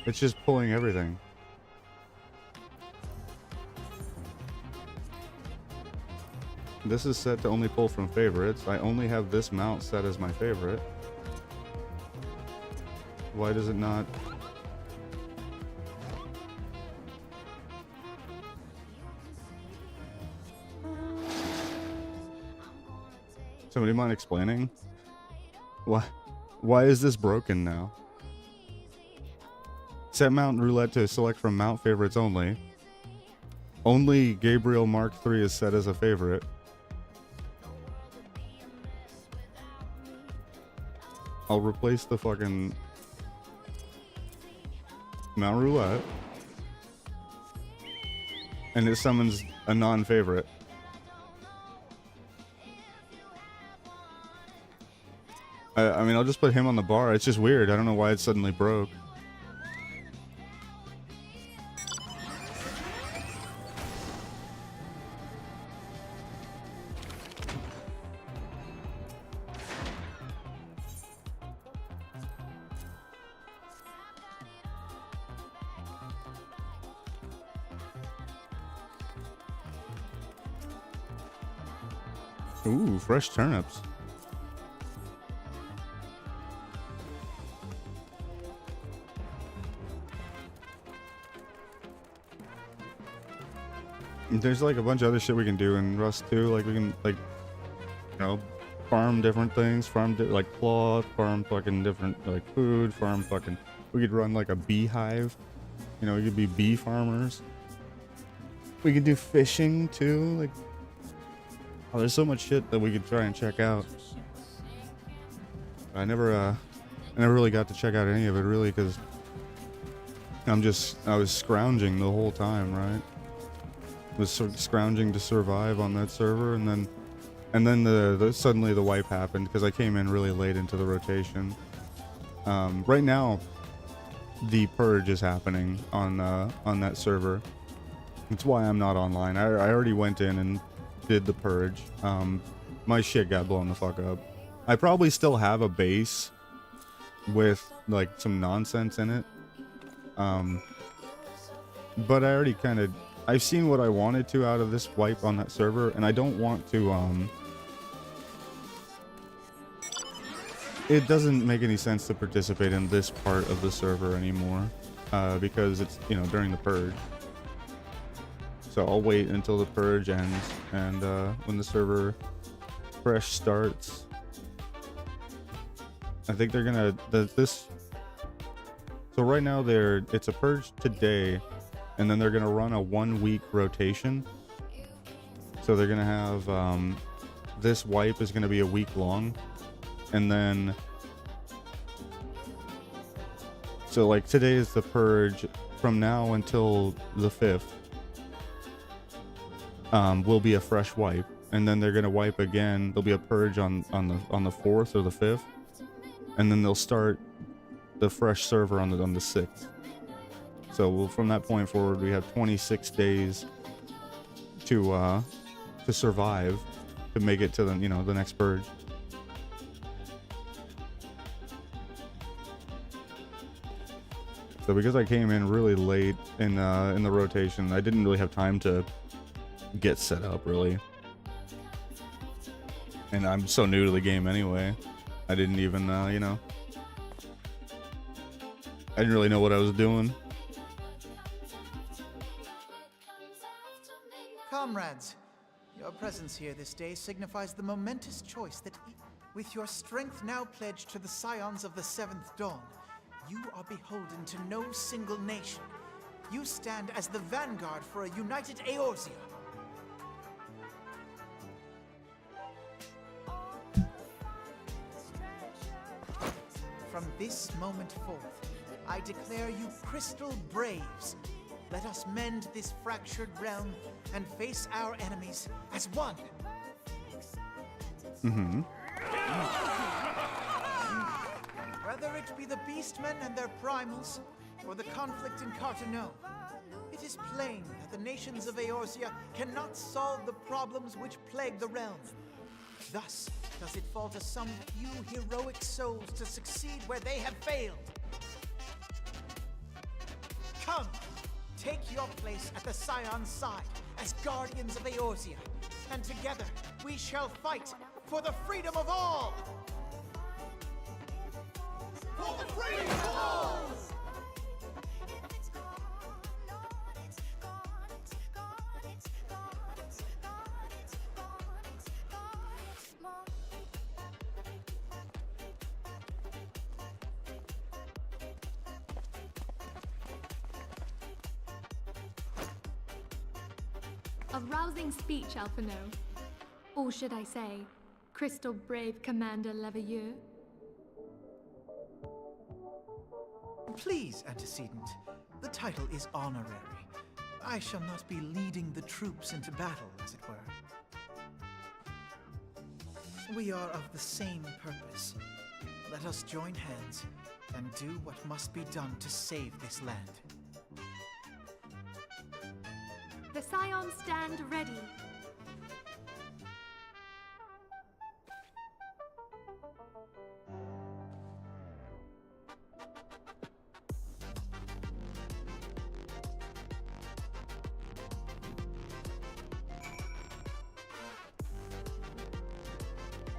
It's just pulling everything. This is set to only pull from favorites. I only have this mount set as my favorite. Why does it not... Somebody mind explaining? Why is this broken now? Set mount roulette to select from mount favorites only. Only Gabriel Mark III is set as a favorite. I'll replace the fucking mount roulette. And it summons a non-favorite. I mean, I'll just put him on the bar. It's just weird. I don't know why it suddenly broke. Ooh, fresh turnips. There's like a bunch of other shit we can do in Rust too. Like we can like, you know, farm different things, like cloth, farm fucking different like food, farm fucking. We could run like a beehive. You know, we could be bee farmers. We could do fishing too. Like, oh, there's so much shit that we could try and check out. I never really got to check out any of it really because I was scrounging the whole time, right? Was scrounging to survive on that server, and then suddenly the wipe happened because I came in really late into the rotation. Right now, the purge is happening on that server. That's why I'm not online. I already went in and did the purge. My shit got blown the fuck up. I probably still have a base with like some nonsense in it. But I already kind of... I've seen what I wanted to out of this wipe on that server, and I don't want to, it doesn't make any sense to participate in this part of the server anymore, because it's, you know, during the purge. So I'll wait until the purge ends, and, when the server fresh starts, I think they're gonna, so right now it's a purge today, and then they're going to run a 1 week rotation. So they're going to have, this wipe is going to be a week long. And then, so like today is the purge. From now until the 5th, will be a fresh wipe. And then they're going to wipe again. There'll be a purge on the 4th or the 5th. And then they'll start the fresh server on the 6th. So from that point forward, we have 26 days to survive, to make it to the the next purge. So because I came in really late in the rotation, I didn't really have time to get set up really, and I'm so new to the game anyway. I didn't even I didn't really know what I was doing. Comrades, your presence here this day signifies the momentous choice that, with your strength now pledged to the scions of the 7th Dawn, you are beholden to no single nation. You stand as the vanguard for a united Eorzea. From this moment forth, I declare you crystal braves. Let us mend this fractured realm and face our enemies as one. Whether it be the beastmen and their primals, or the conflict in Carteneau, it is plain that the nations of Eorzea cannot solve the problems which plague the realm. Thus, does it fall to some few heroic souls to succeed where they have failed. Come, take your place at the Scion's side as guardians of Eorzea, and together we shall fight for the freedom of all! For the freedom of all! A rousing speech, Alphino. Or should I say, Crystal Brave Commander Leveilleur? Please, antecedent. The title is honorary. I shall not be leading the troops into battle, as it were. We are of the same purpose. Let us join hands and do what must be done to save this land. The Scions stand ready.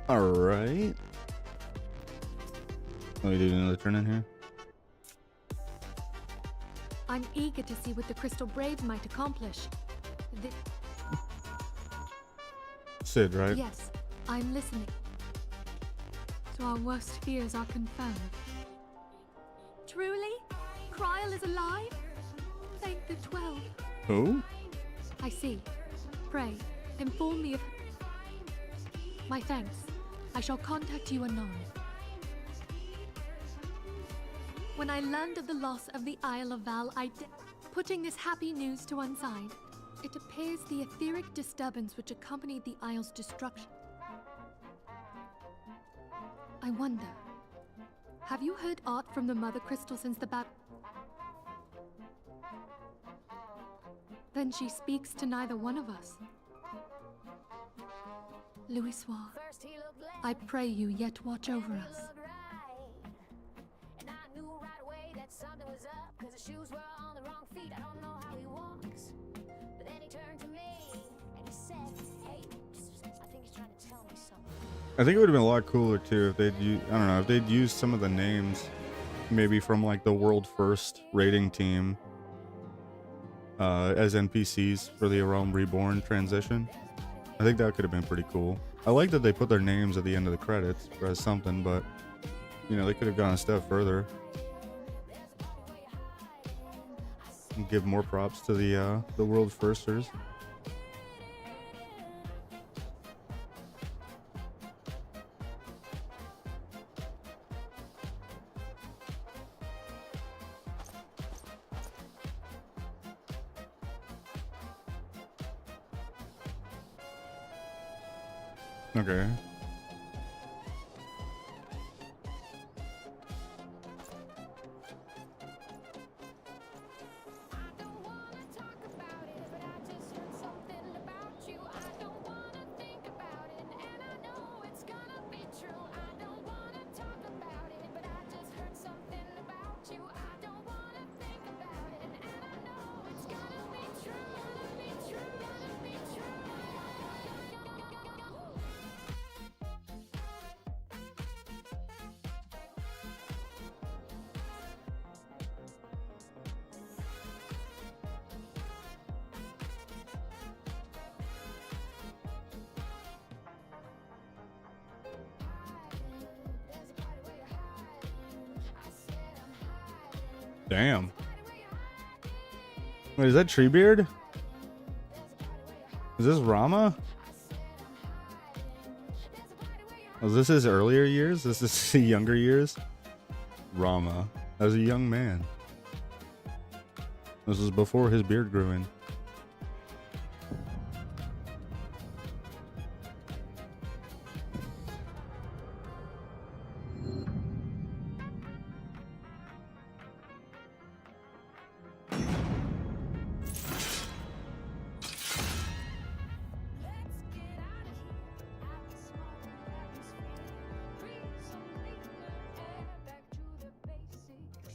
All right. Let me do another turn in here. I'm eager to see what the Crystal Brave might accomplish. Sid, right? Yes, I'm listening. So our worst fears are confirmed. Truly? Kryl is alive? Thank the 12. Who? I see. Pray, inform me of... My thanks. I shall contact you anon. When I learned of the loss of the Isle of Val, putting this happy news to one side, it appears the etheric disturbance which accompanied the Isle's destruction. I wonder, have you heard aught from the Mother Crystal since the battle? Then she speaks to neither one of us. Louisoix, I pray you yet watch over us. And I knew right away that something was up, 'cause his shoes were on the wrong feet. I don't know how he walks, but then he turned to me and he said, hey, I think he's trying to tell me something. I think it would have been a lot cooler too if they'd I don't know, if they'd used some of the names maybe from like the World First rating team as NPCs for the Realm Reborn transition. I think that could have been pretty cool. I like that they put their names at the end of the credits as something, but you know, they could have gone a step further and give more props to the World Firsters. Okay. Damn. Wait, is that Treebeard? Is this Rama? Was this his earlier years? This is the younger years? Rama as a young man. This was before his beard grew in.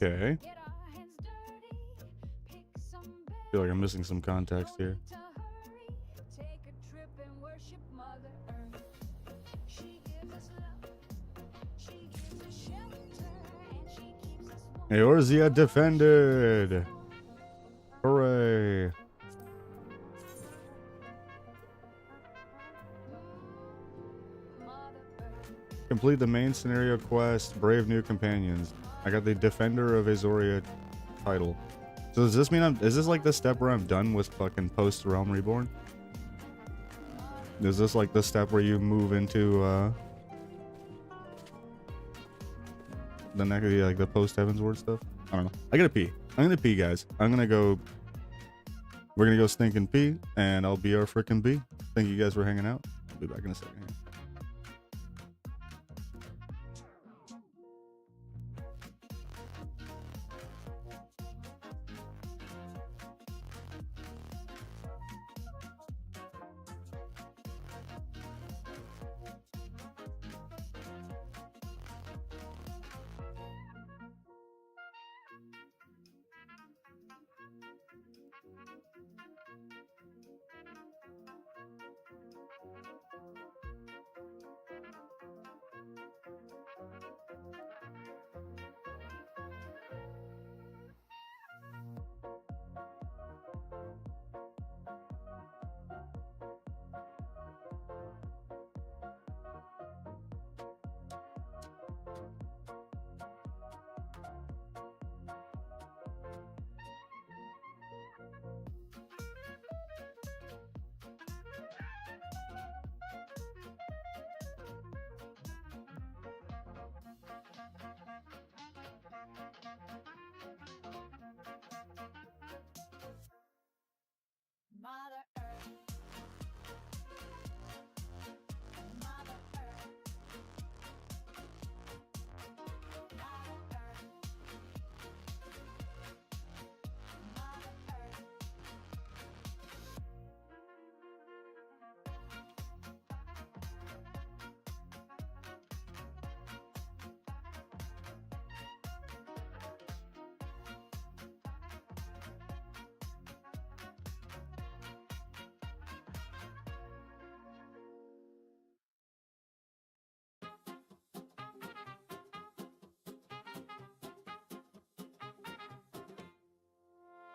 Okay. Feel like I'm missing some context here. Eorzea defended. Hooray. Complete the main scenario quest, Brave New Companions. I got the Defender of Eorzea title. So does this mean is this like the step where I'm done with fucking post Realm Reborn? Is this like the step where you move into the next, like the post Heavensward stuff? I don't know. I gotta pee. I'm gonna pee, guys. I'm gonna go. We're gonna go stink and pee, and I'll be our frickin' bee. Thank you guys for hanging out. I'll be back in a second here. Mother Earth. Mother Earth. Mother Earth. Mother Earth.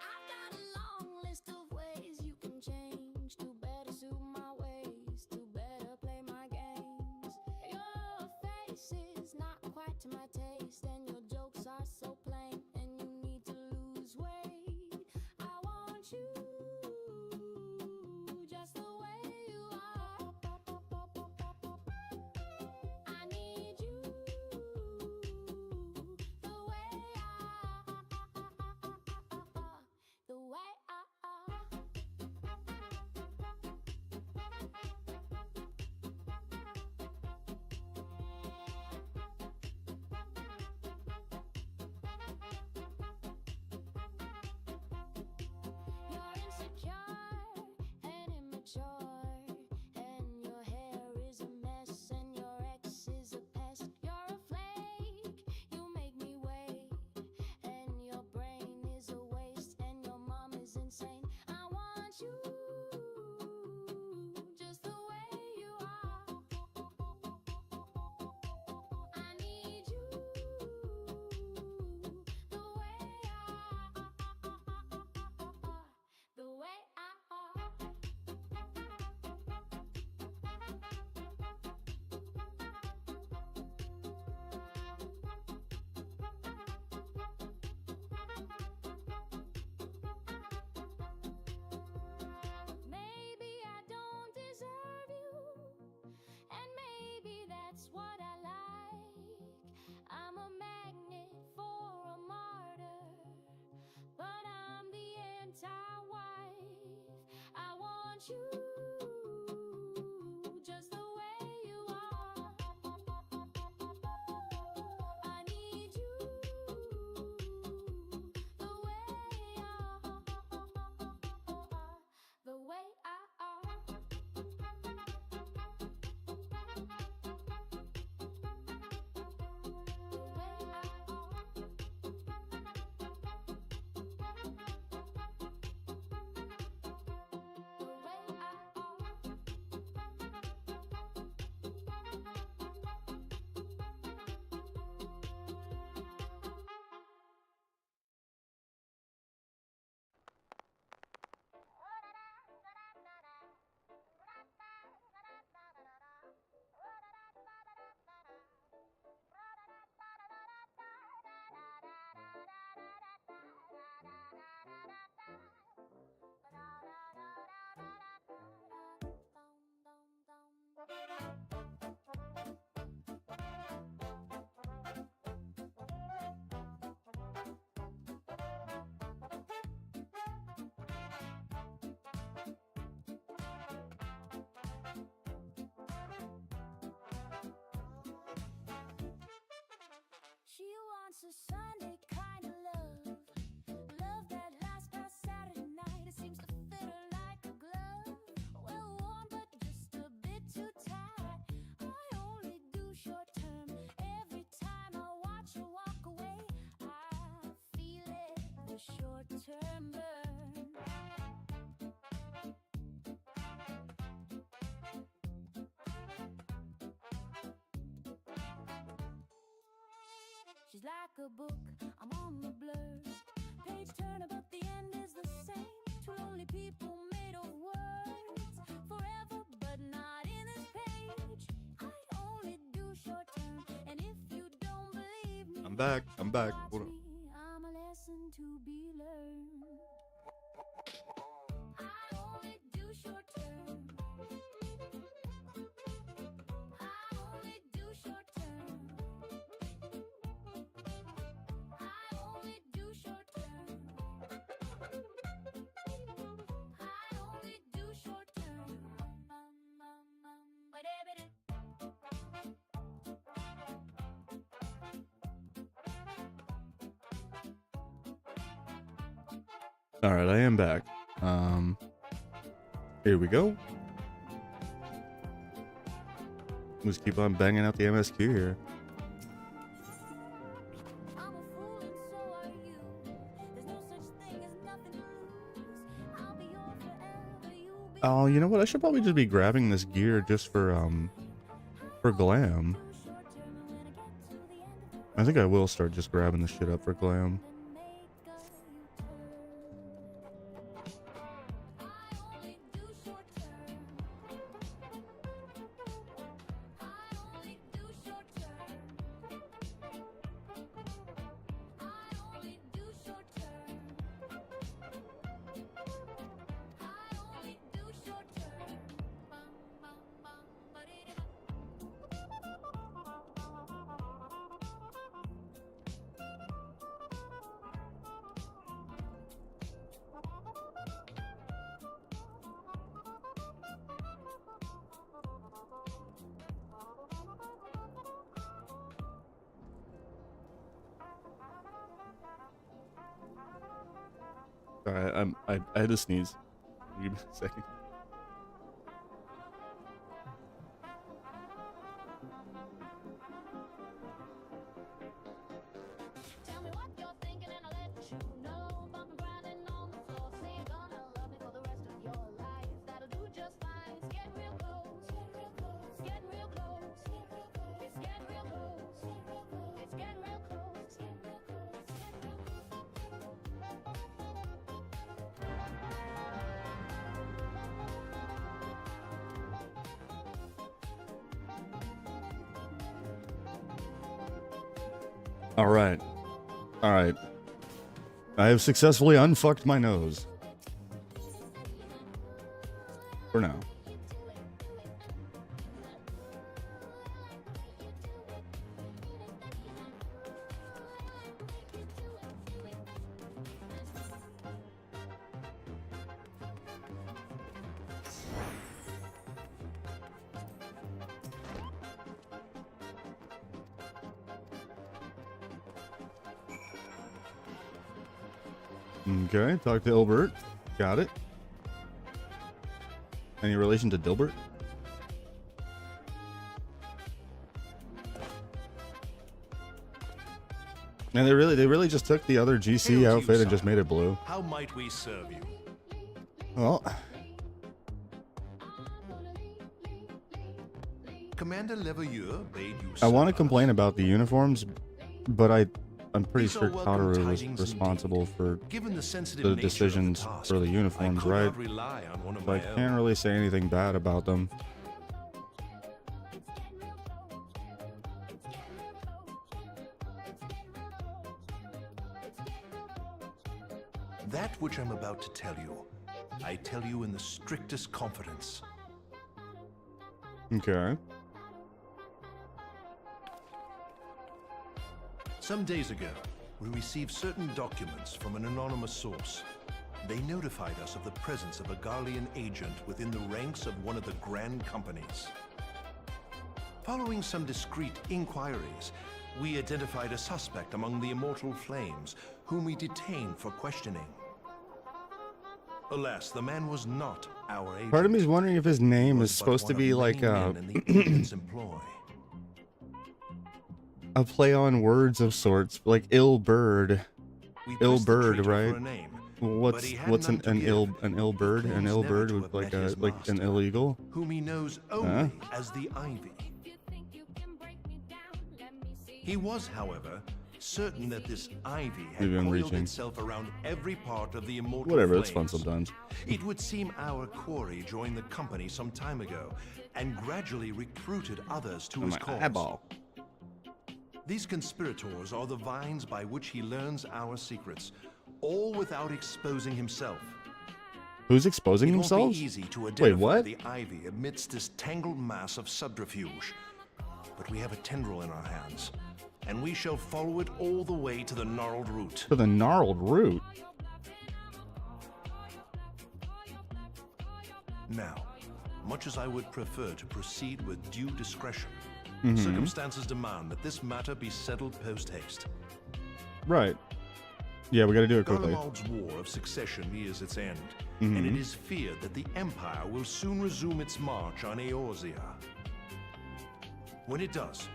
I've got a long list of ways you can change to better suit my ways, to better play my games. Your face is not quite to my taste, and your jokes are so plain, and you need to lose weight. I want you just the way you are. I need you the way the way You're you just the way you are. I need you the way you are, the way I are. She wants a Sunday kind of love, love that lasts past Saturday night. It seems to fit her like a glove, well worn but just a bit too tight. I only do short term. Every time I watch her walk away, I feel it, the short term burn. She's like a book, I'm on the blur. Page turn but the end is the same. Two lonely people made of words, forever but not in this page. I only do short term, and if you don't believe me, I'm back. I'm back. watch What- me, I'm a lesson to be learned. I only do short term. I only do short term. I only do short term. I only do short term. All right, I am back. Here we go. Let's keep on banging out the MSQ here. I'm a fool and so are you. There's no such thing as nothing to lose. I'll be your forever, you'll be Oh, you know what? I should probably just be grabbing this gear just for glam. short term, and when I get to the end of the I think I will start just grabbing this shit up for glam. then make a U-turn. I only do short term. I only do short term. I only do short term. I only do short term. Alright, I had to sneeze. Give me a second. Tell me what you're thinking and I'll let you know. Bumping, grinding on the floor, say you're gonna love me for the rest of your life. That'll do just fine. It's getting real close. It's getting real close. It's getting real close. It's getting real close. It's getting real close. Alright. Alright. I have successfully unfucked my nose. For now. Okay, talk to Ilbert. Got it. Any relation to Dilbert? And they really just took the other GC outfit and just made it blue. How might we serve you? Well, Commander Leveilleur bade you I want to serve complain us. about the uniforms, but I'm pretty These are sure welcome Tataru was tidings responsible indeed. for Given the sensitive the nature of the decisions task, for the uniforms, I could right? not rely on one of So I my own. can't really say anything bad about them. That which I'm about to tell you, I tell you in the strictest confidence. Okay. Some days ago, we received certain documents from an anonymous source. They notified us of the presence of a Garlean agent within the ranks of one of the Grand Companies. Following some discreet inquiries, we identified a suspect among the Immortal Flames, whom we detained for questioning. Alas, the man was not our agent. Part of me is wondering if his name He is was but supposed to one be of like many men in the agent's employ. a play on words of sorts, like ill bird. We Ill pressed the bird, traitor right? for a name, What's but he had what's none to an give. ill bird? He An claims ill never bird to with have like met his an master, illegal. whom he knows only as the Ivy. He was, however, certain that this Ivy had Maybe I'm coiled reaching. itself around every part of the Immortal Whatever, it's fun Flames. sometimes. It would seem our quarry joined the company some time ago and gradually recruited others to his My cause. eyeball. These conspirators are the vines by which he learns our secrets, all without exposing himself. Who's exposing It themselves? won't be easy to identify what? the Ivy amidst this tangled mass of subterfuge. But we have a tendril in our hands, and we shall follow it all the way to the gnarled root. To the gnarled root. Now, much as I would prefer to proceed with due discretion, Mm-hmm. circumstances demand that this matter be settled post-haste. Right. Yeah, we got to do it quickly. Garlemald's war of succession nears its end, Mm-hmm. and it is feared that the Empire will soon resume its march on Eorzea. When it does,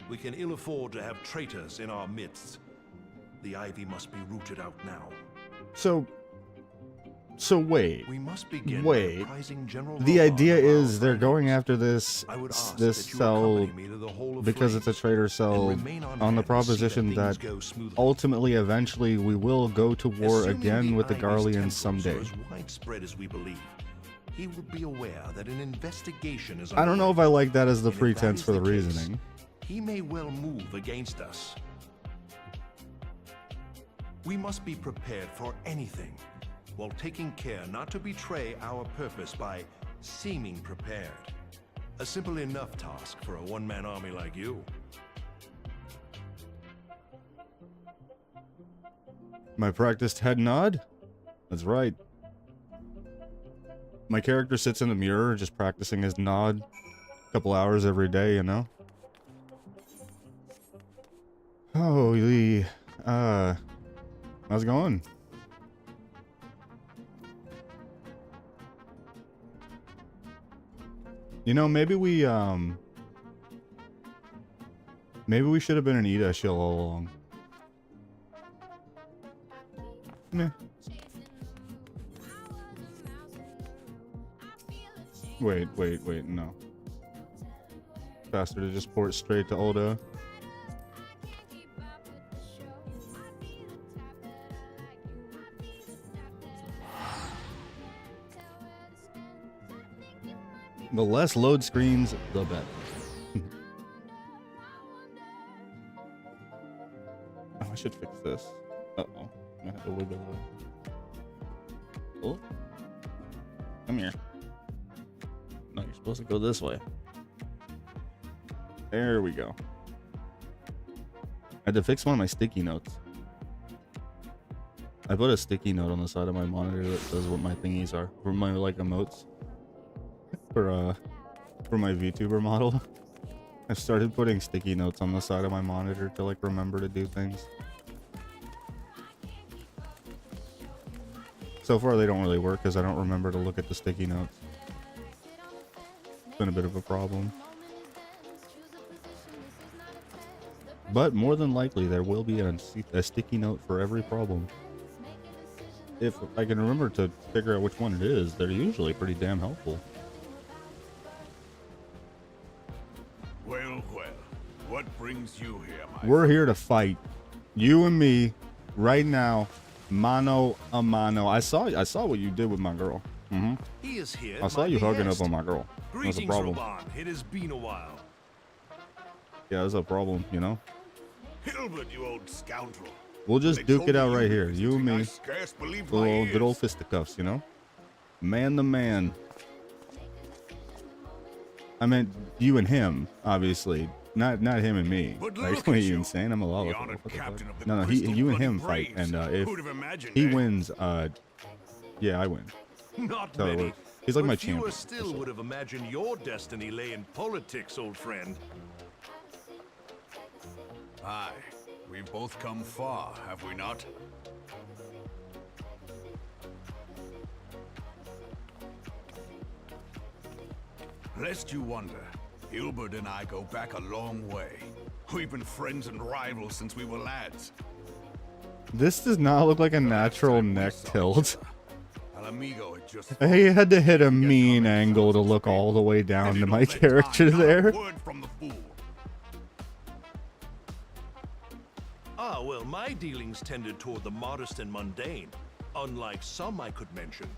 we can ill afford to have traitors in our midst. The Ivy must be rooted out now. So wait. We must begin Wait. by apprising General The Rohan idea of our is they're going findings. after this I would ask this that you cell accompany me to the Hall of because it's a Flames traitor and cell remain on the hand to see proposition things that go smoothly. ultimately, eventually, we will go to war Assuming again with the Ivy's Garleans tendrils someday. are as widespread as we believe, he will be aware that an investigation is I don't know if I like that as the And if that pretense is for the case, reasoning. He may well move against us. We must be prepared for anything, while taking care not to betray our purpose by seeming prepared. A simple enough task for a one-man army like you. My practiced head nod? That's right. My character sits in the mirror just practicing his nod a couple hours every day, you know? Holy, how's it going? You know, maybe we should have been an Ida shill all along. Meh. Wait, no. Faster to just port straight to Ulda. The less load screens, the better. Oh, I should fix this. Uh-oh. I have to wiggle it. Oh. Come here. No, you're supposed to go this way. There we go. I had to fix one of my sticky notes. I put a sticky note on the side of my monitor that says what my thingies are. For my, like, emotes. For my VTuber model. I started putting sticky notes on the side of my monitor to, like, remember to do things. So far, they don't really work because I don't remember to look at the sticky notes. It's been a bit of a problem. But more than likely, there will be a sticky note for every problem. If I can remember to figure out which one it is, they're usually pretty damn helpful. Well, well. What brings you here, my We're here to fight. You and me, right now, mano a mano. I saw what you did with my girl. He is here. I saw you hugging up on my girl. That's a Greetings, problem. Roban. It has been a while. Yeah, that's a problem, you know? Hilbert, you old scoundrel. We'll just When they duke it told out me right were here. You and visiting, I me. scarce believed Good my old, good old ears. fisticuffs, you know? Man to man. I meant you and him, obviously. Not him and me. But Like, look what are at you you, insane? I'm a lawyer. the honored captain of the No, Crystal you and Bloody him fight, Braves. and if Who'd have imagined, he eh? wins, yeah, I win. Not That's how it many. works. He's like but my fewer champion. still would have imagined your destiny lay in politics, old friend. Aye, we've both come far, have we not? Lest you wonder, Hilbert and I go back a long way. We've been friends and rivals since we were lads. This does not look like a The last natural time we neck saw tilt. each other, El Amigo had just He had to hit a Yet mean coming angle to sounds look all the way and down he to don't my let time character not a there. word from the fool. Ah, well, my dealings tended toward the modest and mundane, unlike some I could mention.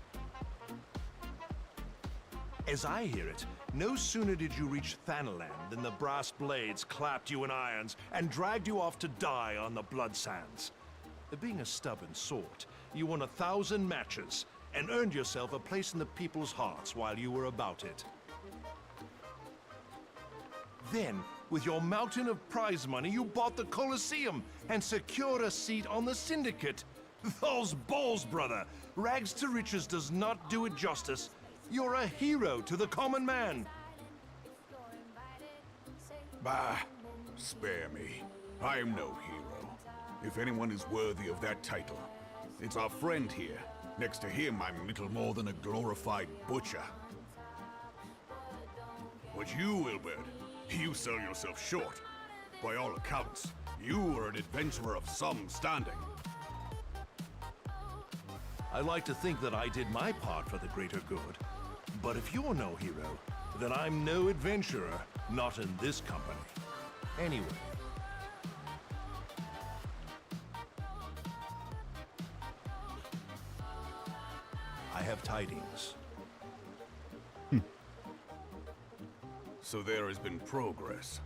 As I hear it, no sooner did you reach Thanaland than the brass blades clapped you in irons and dragged you off to die on the blood sands. Being a stubborn sort, you won 1,000 matches and earned yourself a place in the people's hearts while you were about it. Then, with your mountain of prize money, you bought the Colosseum and secured a seat on the Syndicate. Those balls, brother! Rags to riches does not do it justice. You're a hero to the common man. Bah, spare me. I am no hero. If anyone is worthy of that title, it's our friend here. Next to him, I'm little more than a glorified butcher. But you, Wilbert, you sell yourself short. By all accounts, you are an adventurer of some standing. I like to think that I did my part for the greater good. But if you're no hero, then I'm no adventurer, not in this company. Anyway. I have tidings. So there has been progress.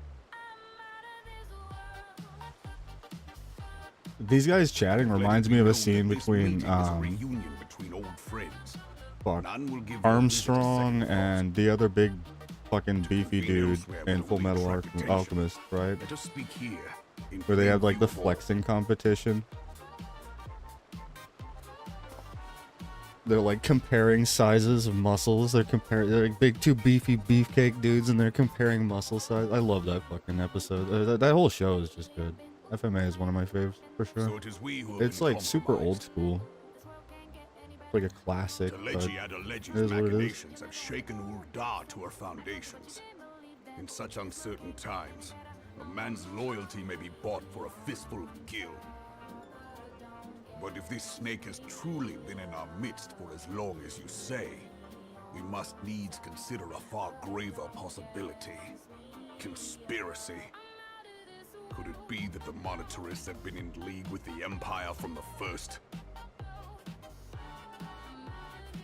These guys chatting reminds me of a scene between reunion between old friends. fuck, None will give Armstrong and the other big fucking beefy be dude elsewhere in will Full lead Metal reputation. Alchemist, right? Let us speak here. in Where they have like the view of all. flexing competition. They're like comparing sizes of muscles. They're like big two beefy beefcake dudes, and they're comparing muscle size. I love that fucking episode. That whole show is just good. FMA is one of my favorites for sure. So it is we who have It's been like super old compromised. school. Like a classic, but Telegia Adelegi's it is what it is. machinations have shaken Urda to her foundations. In such uncertain times, a man's loyalty may be bought for a fistful of gil. But if this snake has truly been in our midst for as long as you say, we must needs consider a far graver possibility. Conspiracy. Could it be that the monitorists have been in league with the Empire from the first?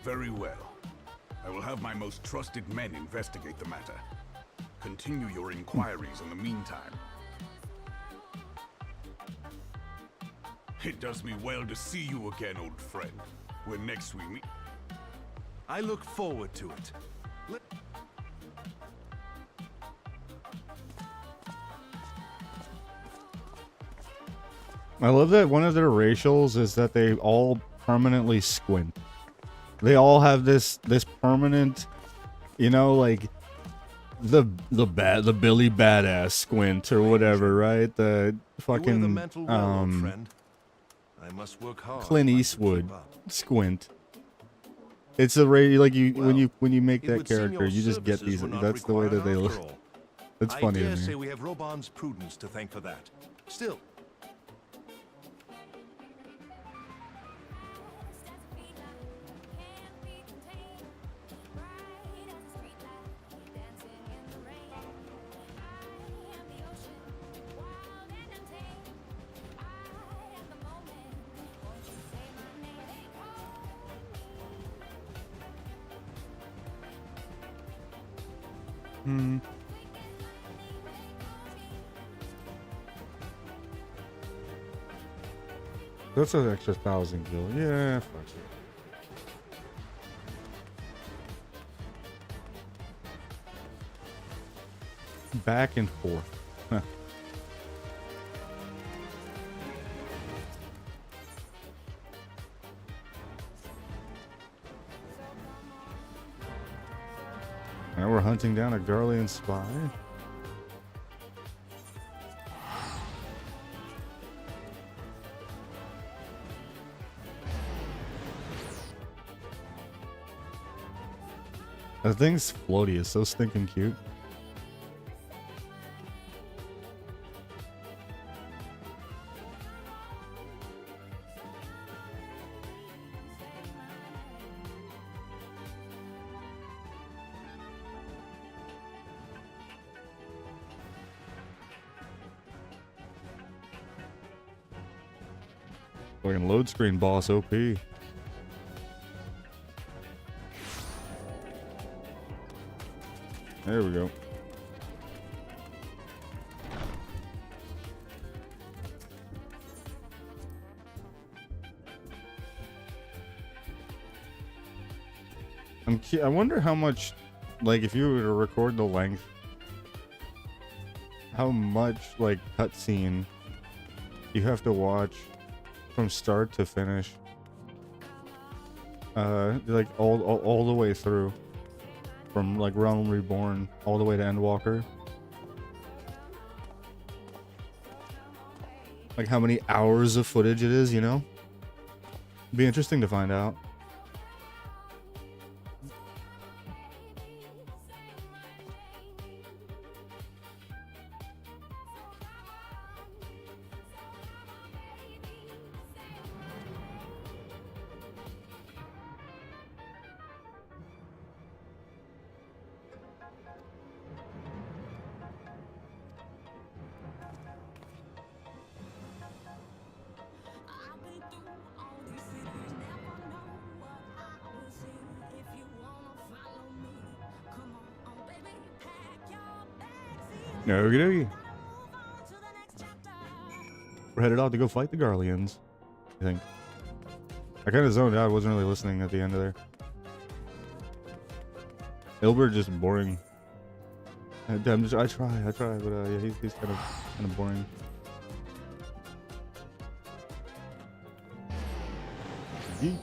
Very well. I will have my most trusted men investigate the matter. Continue your inquiries in the meantime. It does me well to see you again, old friend. When next we meet... I look forward to it. I love that one of their racials is that they all permanently squint. They all have this permanent, you know, like the Billy Badass squint or whatever, right? The You wear the fucking mantle well, old friend. I must work hard. Clint to keep Eastwood up. squint. It's a like you Well, when you make it that would seem character, your you just get services these. were not That's the way that they required look. after all. It's funny I to dare say me. we have Roban's prudence to thank for that. Still, That's an extra 1,000 gil. Yeah, fuck it. Back and forth. Huh. Now we're hunting down a Garlean spy. That thing's floaty. It's so stinking cute. Fucking load screen boss OP. There we go. I wonder how much, like, if you were to record the length, how much, like, cutscene you have to watch from start to finish. Like, all the way through. From, like, Realm Reborn all the way to Endwalker. Like, how many hours of footage it is, you know? Be interesting to find out. Okie dokie. We're headed out to go fight the Garleans, I think. I kind of zoned out. I wasn't really listening at the end of there. Ilbert just boring. I try, but yeah, he's kind of boring. Yeet.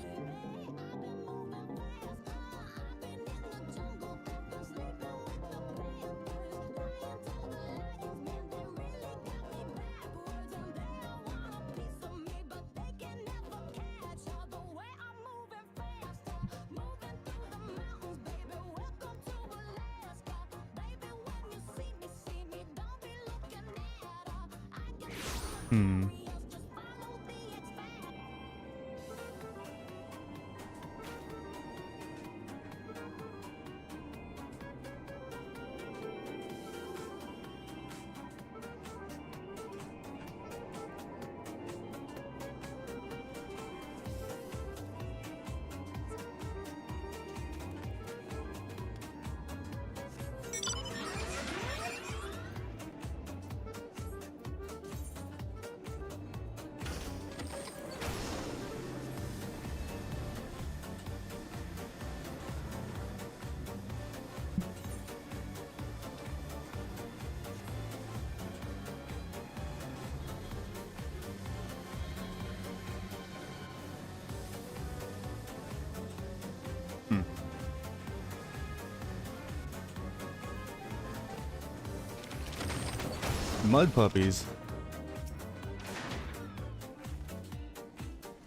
Mud puppies.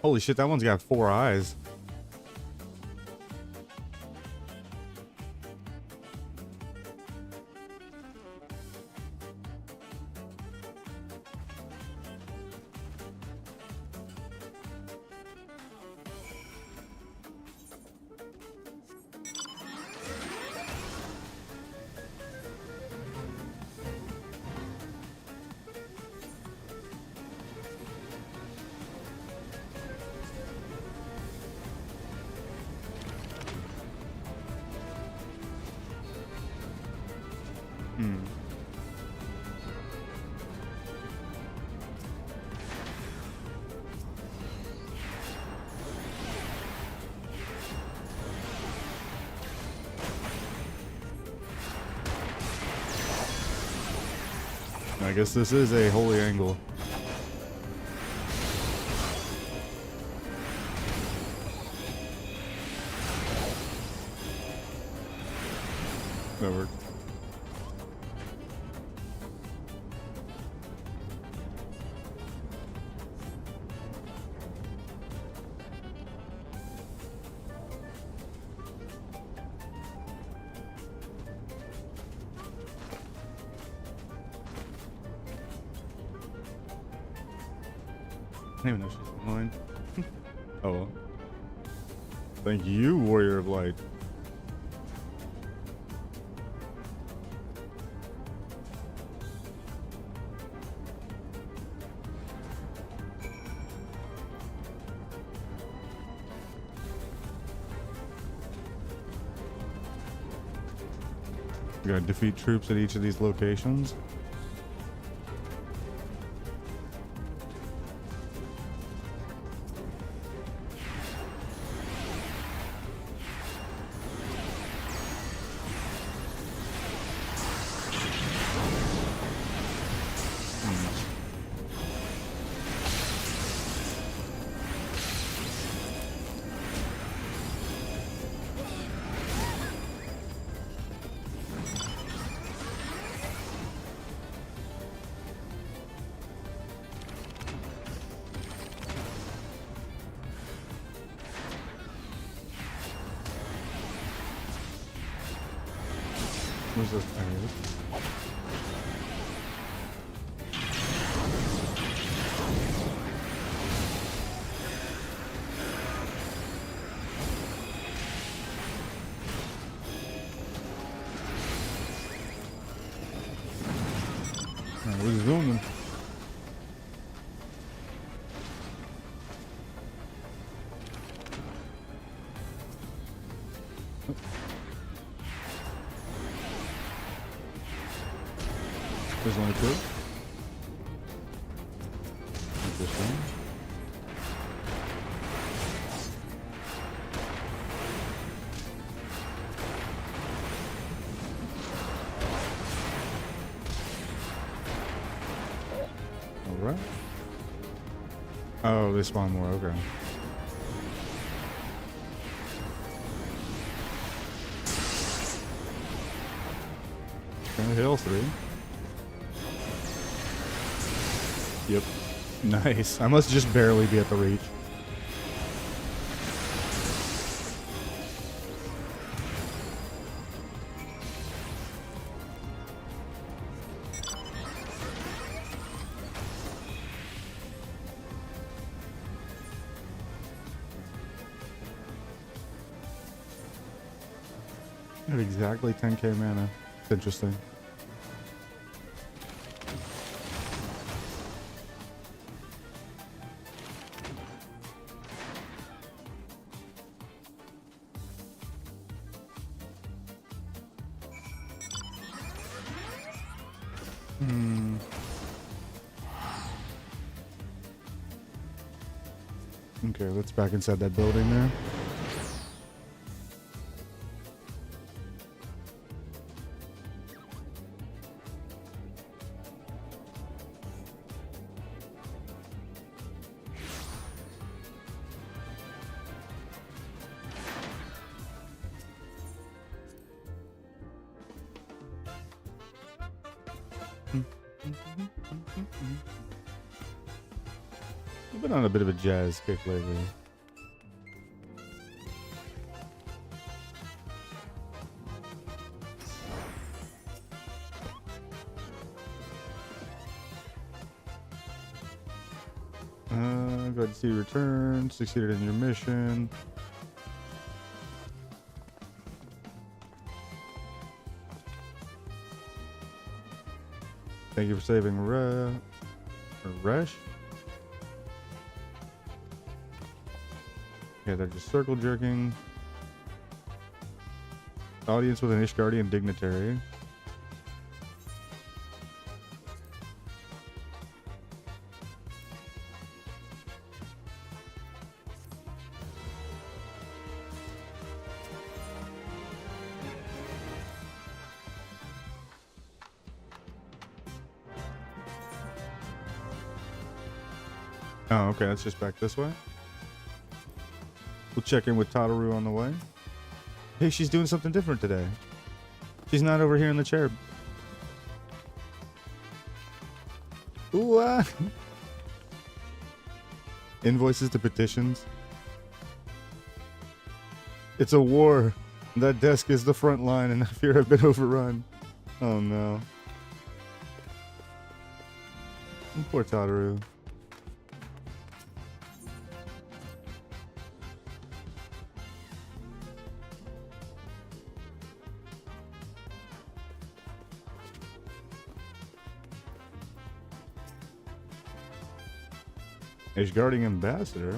Holy shit, that one's got 4 eyes. I guess this is a holy angle. That worked. I didn't even know she's online. Oh well. Thank you, Warrior of Light. You gotta defeat troops at each of these locations. Where's this? There it is. Alright, where's it going then? There's only two. Interesting. Alright. Oh, they spawn more, okay. Okay, Hail 3. Yep. Nice. I must just barely be at the reach. At exactly 10k mana. It's interesting. Okay, let's back inside that building there. I've been on a bit of a jazz kick lately. Glad to see you return. Succeeded in your mission. Thank you for saving Resh. Okay, they're just circle jerking. Audience with an Ishgardian dignitary. Oh, okay, that's just back this way. We'll check in with Tataru on the way. Hey, she's doing something different today. She's not over here in the chair. Ooh, Invoices to petitions. It's a war. That desk is the front line, and I fear I've been overrun. Oh no. Poor Tataru. Guarding ambassador.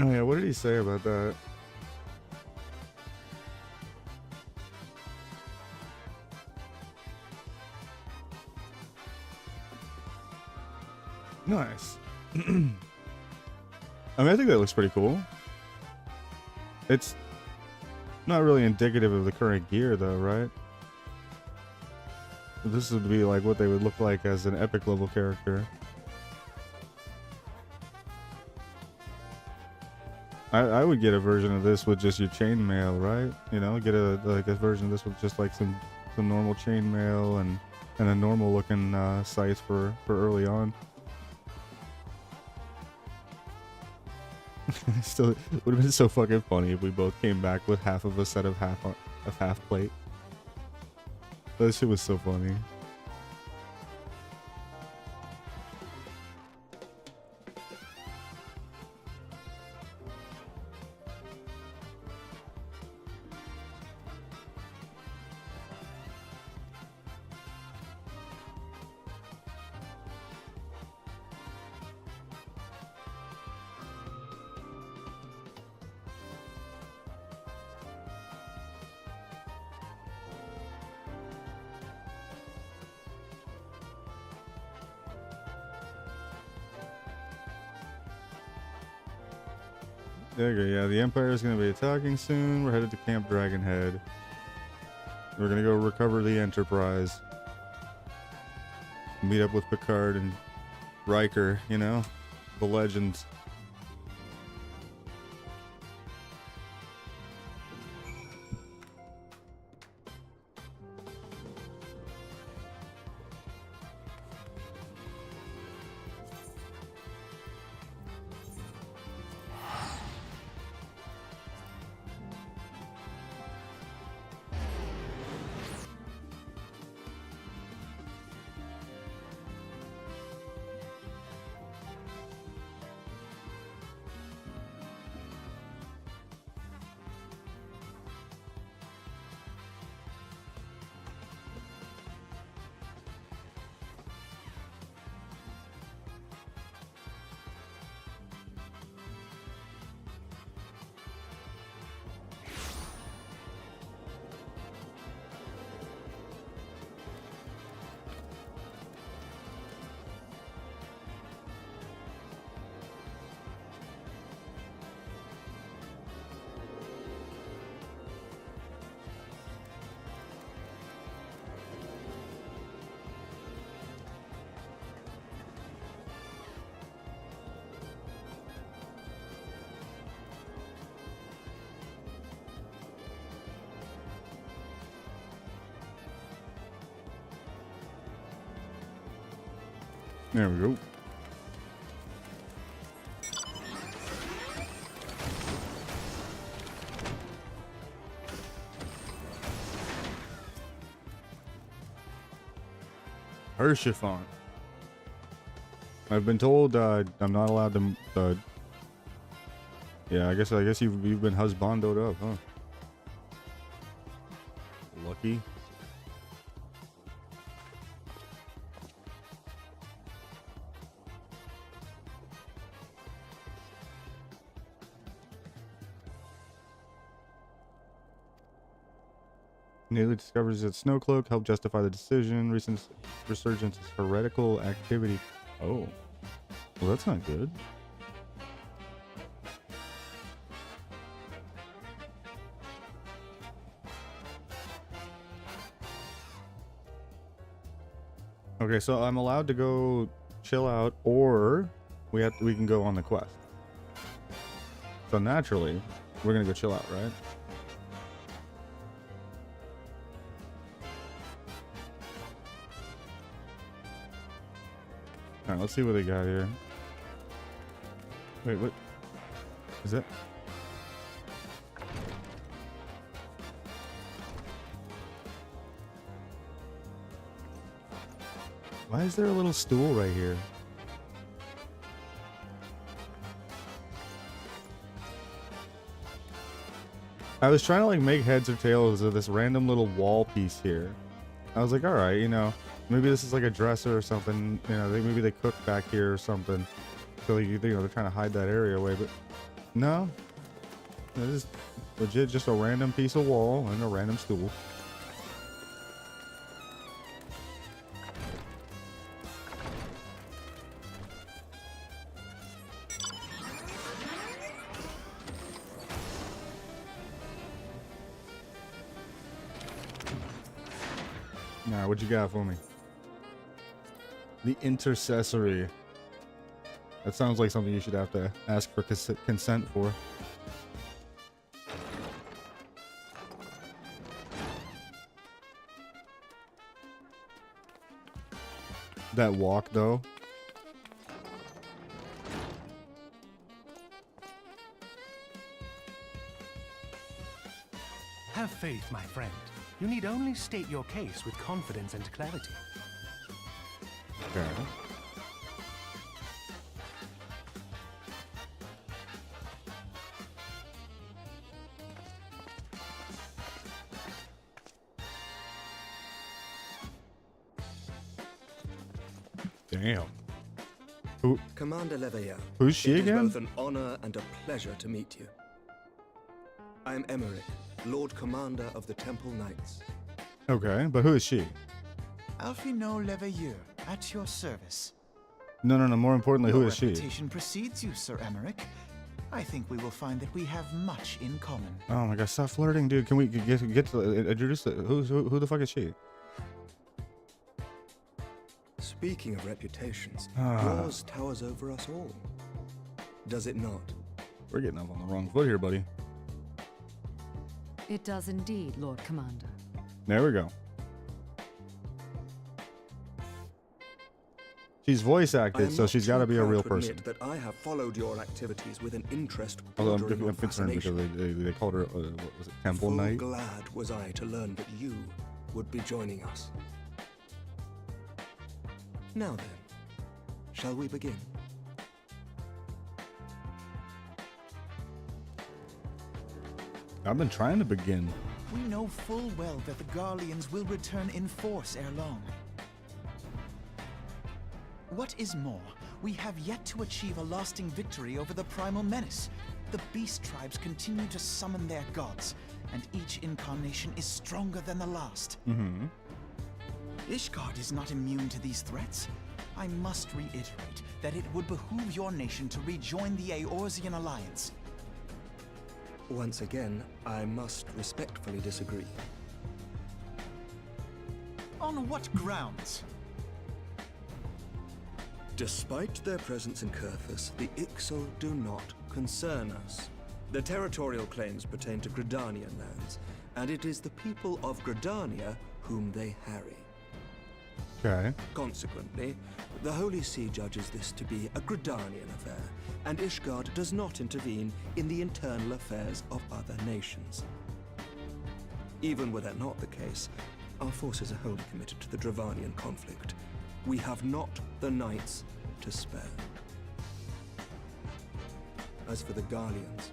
Oh yeah, what did he say about that? Nice. I mean, I think that looks pretty cool. It's not really indicative of the current gear though, right? This would be like what they would look like as an epic level character. I would get a version of this with just your chainmail, right? You know, get a version of this with just like some normal chainmail and a normal looking scythe for early on. Still, it would have been so fucking funny if we both came back with half of a set of half plate. That shit was so funny. There you go. Yeah, the Empire is going to be attacking soon. We're headed to Camp Dragonhead. We're going to go recover the Enterprise. Meet up with Picard and Riker, you know? The legends. There we go. Hershifon. I've been told I'm not allowed to. Yeah, I guess you've been husbandoed up, huh? Lucky. Newly discovers that Snowcloak helped justify the decision. Recent resurgence is heretical activity. Oh. Well, that's not good. Okay, so I'm allowed to go chill out, or we can go on the quest. So naturally, we're gonna go chill out, right? All right, let's see what they got here. Wait, what is that? Why is there a little stool right here? I was trying to like make heads or tails of this random little wall piece here. I was like, all right, you know, maybe this is like a dresser or something. You know, maybe they cook back here or something. So you know, they're trying to hide that area away, but no, this is legit just a random piece of wall and a random stool. Nah, what you got for me? The intercessory. That sounds like something you should have to ask for consent for. That walk, though. Have faith, my friend. You need only state your case with confidence and clarity. Okay. Damn. Who? Commander Leveilleur. Who's she it again? It is both an honor and a pleasure to meet you. I am Emmerich, Lord Commander of the Temple Knights. Okay, but who is she? Alphino Leveilleur, at your service. No. More importantly, who Your is she? reputation precedes you, Sir Emmerich. I think we will find that we have much in common. Oh my god, stop flirting, dude. Can we get to introduce the, who the fuck is she? Speaking of reputations, yours towers over us all. Does it not? We're getting up on the wrong foot here, buddy. It does indeed, Lord Commander. There we go. She's voice acted, so she's got to be a real person. That I have followed your activities with an interest. Although I'm concerned because they called her, what was it, Temple Knight? Glad was I to learn that you would be joining us. Now then, shall we begin? I've been trying to begin. We know full well that the Garleans will return in force ere long. What is more, we have yet to achieve a lasting victory over the primal menace. The beast tribes continue to summon their gods, and each incarnation is stronger than the last. Mm-hmm. Ishgard is not immune to these threats. I must reiterate that it would behoove your nation to rejoin the Eorzean Alliance. Once again, I must respectfully disagree. On what grounds? Despite their presence in Kurthus, the Ixal do not concern us. The territorial claims pertain to Gridanian lands, and it is the people of Gridania whom they harry. Okay. Consequently, the Holy See judges this to be a Gridanian affair, and Ishgard does not intervene in the internal affairs of other nations. Even were that not the case, our forces are wholly committed to the Dravanian conflict. We have not the knights to spare. As for the Garleans,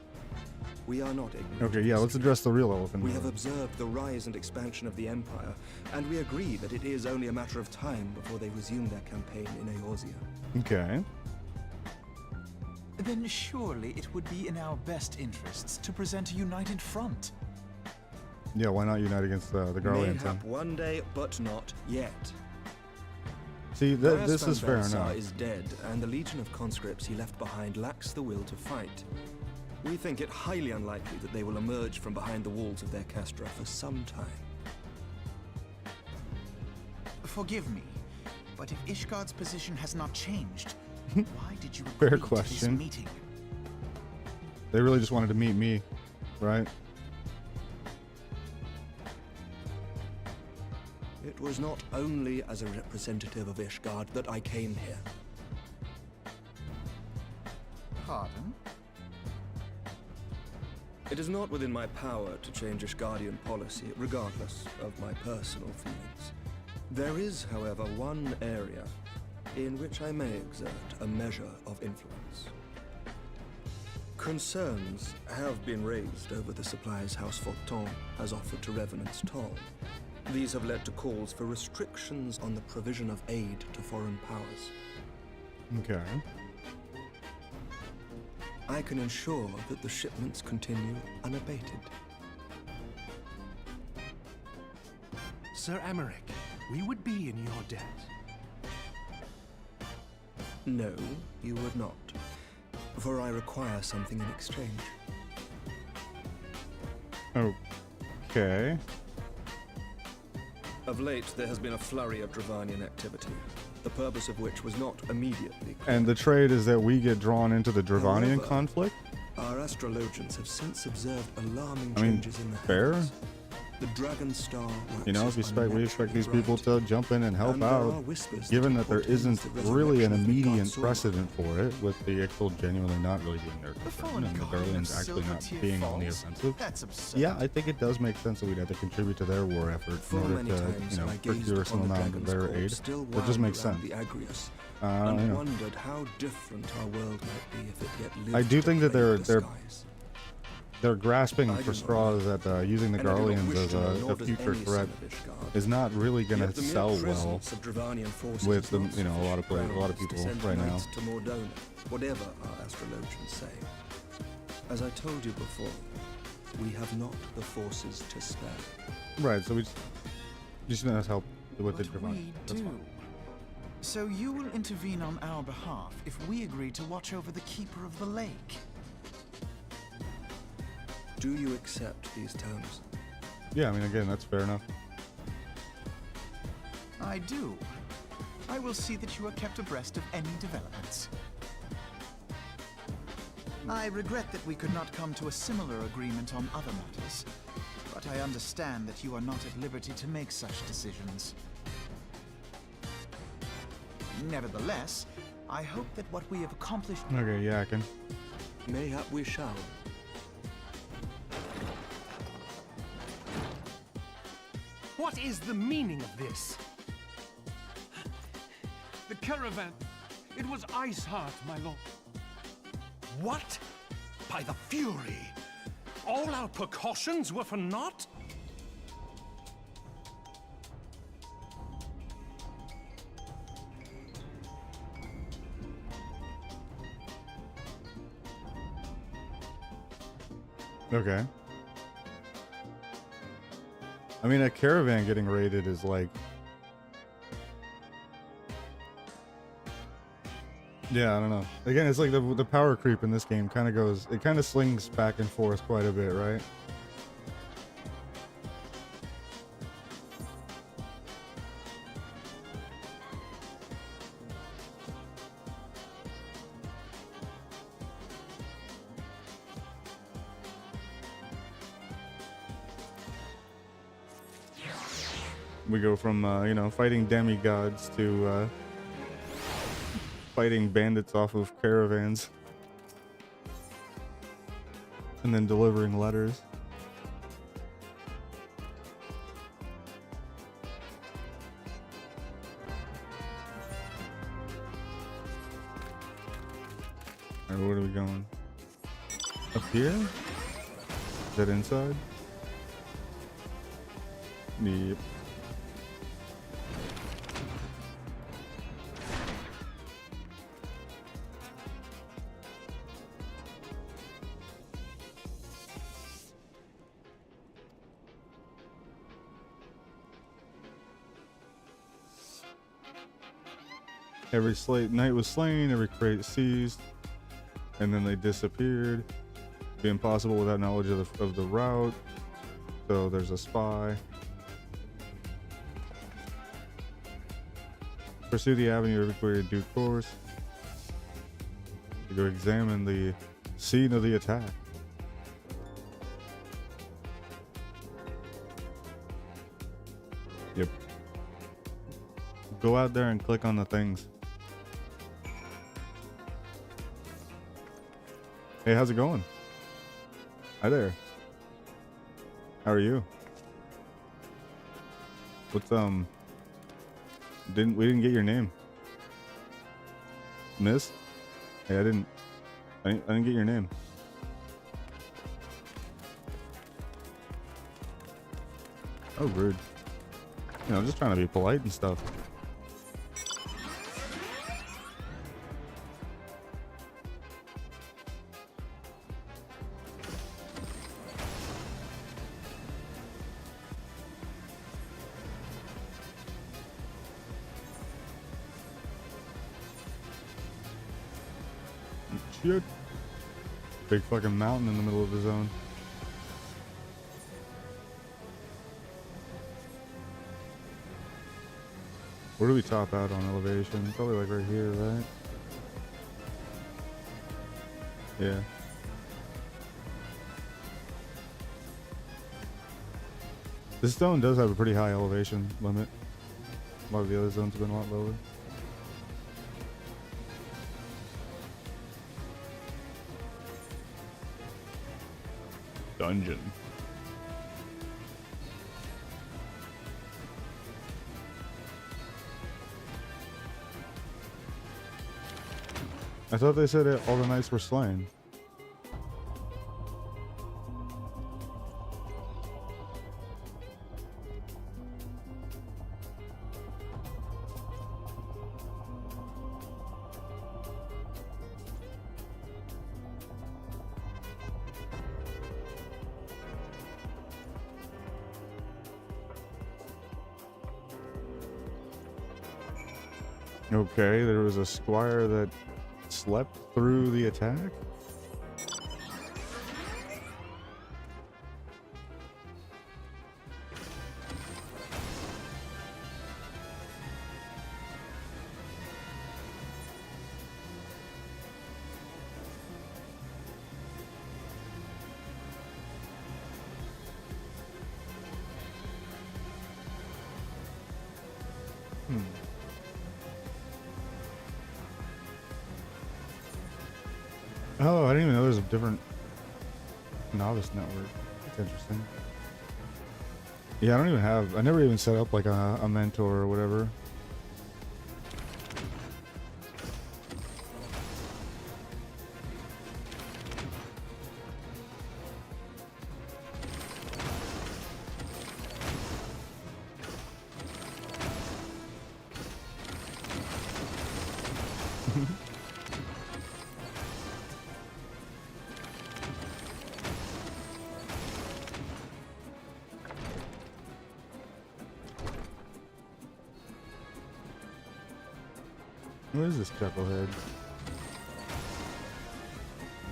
we are not ignorant. Okay, yeah, let's address the real elephant. We have observed the rise and expansion of the Empire, and we agree that it is only a matter of time before they resume their campaign in Eorzea. Okay. Then surely it would be in our best interests to present a united front. Yeah, why not unite against the Garleans? Mayhap one day, but not yet. See, this is fair Van Bansar enough. is dead, and the legion of conscripts he left behind lacks the will to fight. We think it highly unlikely that they will emerge from behind the walls of their castra for some time. Forgive me, but if Ishgard's position has not changed, why did you Fair agree to this question. meeting? They really just wanted to meet me, right? It was not only as a representative of Ishgard that I came here. Pardon? It is not within my power to change Ishgardian policy, regardless of my personal feelings. There is, however, one area in which I may exert a measure of influence. Concerns have been raised over the supplies House Forton has offered to Revenant's Toll. These have led to calls for restrictions on the provision of aid to foreign powers. Okay. I can ensure that the shipments continue unabated. Sir Emmerich, we would be in your debt. No, you would not. For I require something in exchange. Okay. Of late, there has been a flurry of Dravanian activity, the purpose of which was not immediately clear. And the trade is that we get drawn into the Dravanian However, conflict? Our astrologians have since observed alarming I mean, changes in the fair. heavens. The dragon star You know, waxes we expect these people unnaturally to jump in and help And there are out, whispers given that that there portends isn't the really an resurrection of the immediate god Soror. precedent for it, with the Ixtal genuinely not really being their concern, fallen and the guardian of Garleans actually not Silvertear being on the Falls? offensive. That's absurd. Yeah, I think it does make sense that we'd have to contribute to their war effort in Full order many to, times you know, I gazed procure some upon the amount of dragon's their corpse aid. still That just wound makes around sense. the Agrius, You and know. wondered how different our world might be if it yet lived I do to think that brave they're the skies. They're grasping I do for not straws at using the And I do not Garleans wish as to know, nor a does future any son threat of Ishgard. is not really going Yet to the mere sell well presence of Dravanian forces with is the, not you know, a lot of sufficient people grounds to send right now. knights to Mordona, whatever our astrologians say. As I told you before, we have not the forces to spare. Right, so we just need to help with the But Dravanian. we That's do. fine. So you will intervene on our behalf if we agree to watch over the Keeper of the Lake. Do you accept these terms? Yeah, I mean, again, that's fair enough. I do. I will see that you are kept abreast of any developments. I regret that we could not come to a similar agreement on other matters, but I understand that you are not at liberty to make such decisions. Nevertheless, I hope that what we have accomplished... Okay, yeah, I can. Mayhap we shall. What is the meaning of this? The caravan. It was Iceheart, my lord. What? By the Fury! All our precautions were for naught? Okay. I mean, a caravan getting raided is like... Yeah, I don't know. Again, it's like the power creep in this game kind of goes... It kind of slings back and forth quite a bit, right? We go from, you know, fighting demigods to fighting bandits off of caravans. And then delivering letters. Alright, where are we going? Up here? Is that inside? Yep. Every slave knight was slain, every crate seized, and then they disappeared. Be impossible without knowledge of the route. So there's a spy. Pursue the avenue of victory in due course. To go examine the scene of the attack. Yep. Go out there and click on the things. Hey, how's it going? Hi there. How are you? What's we didn't get your name. Miss? Hey, I didn't get your name. Oh, rude. You know, just trying to be polite and stuff. Shit. Big fucking mountain in the middle of the zone. Where do we top out on elevation? Probably like right here, right? Yeah. This zone does have a pretty high elevation limit. A lot of the other zones have been a lot lower. Dungeon. I thought they said all the knights were slain. Okay, there was a squire that slept through the attack. Oh, I didn't even know there's a different novice network. That's interesting. Yeah, I never even set up like a mentor or whatever. Where is this chucklehead?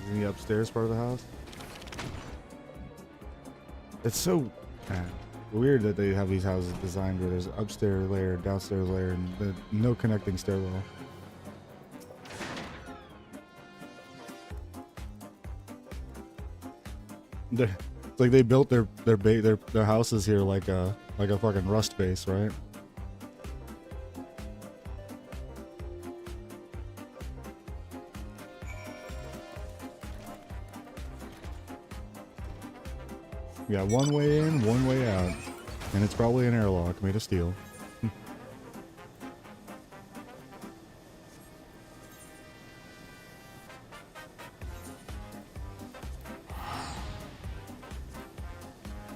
Is he upstairs part of the house? It's so weird that they have these houses designed where there's an upstairs layer, downstairs layer, and no connecting stairwell. It's like they built their houses here like a fucking Rust base, right? We got one way in, one way out, and it's probably an airlock made of steel. I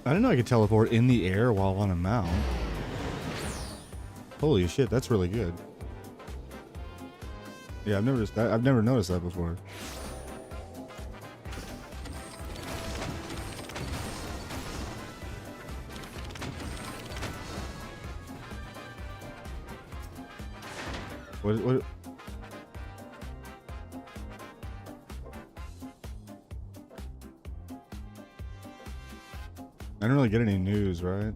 didn't know I could teleport in the air while on a mount. Holy shit, that's really good. Yeah, I've never noticed that before. What? I don't really get any news, right?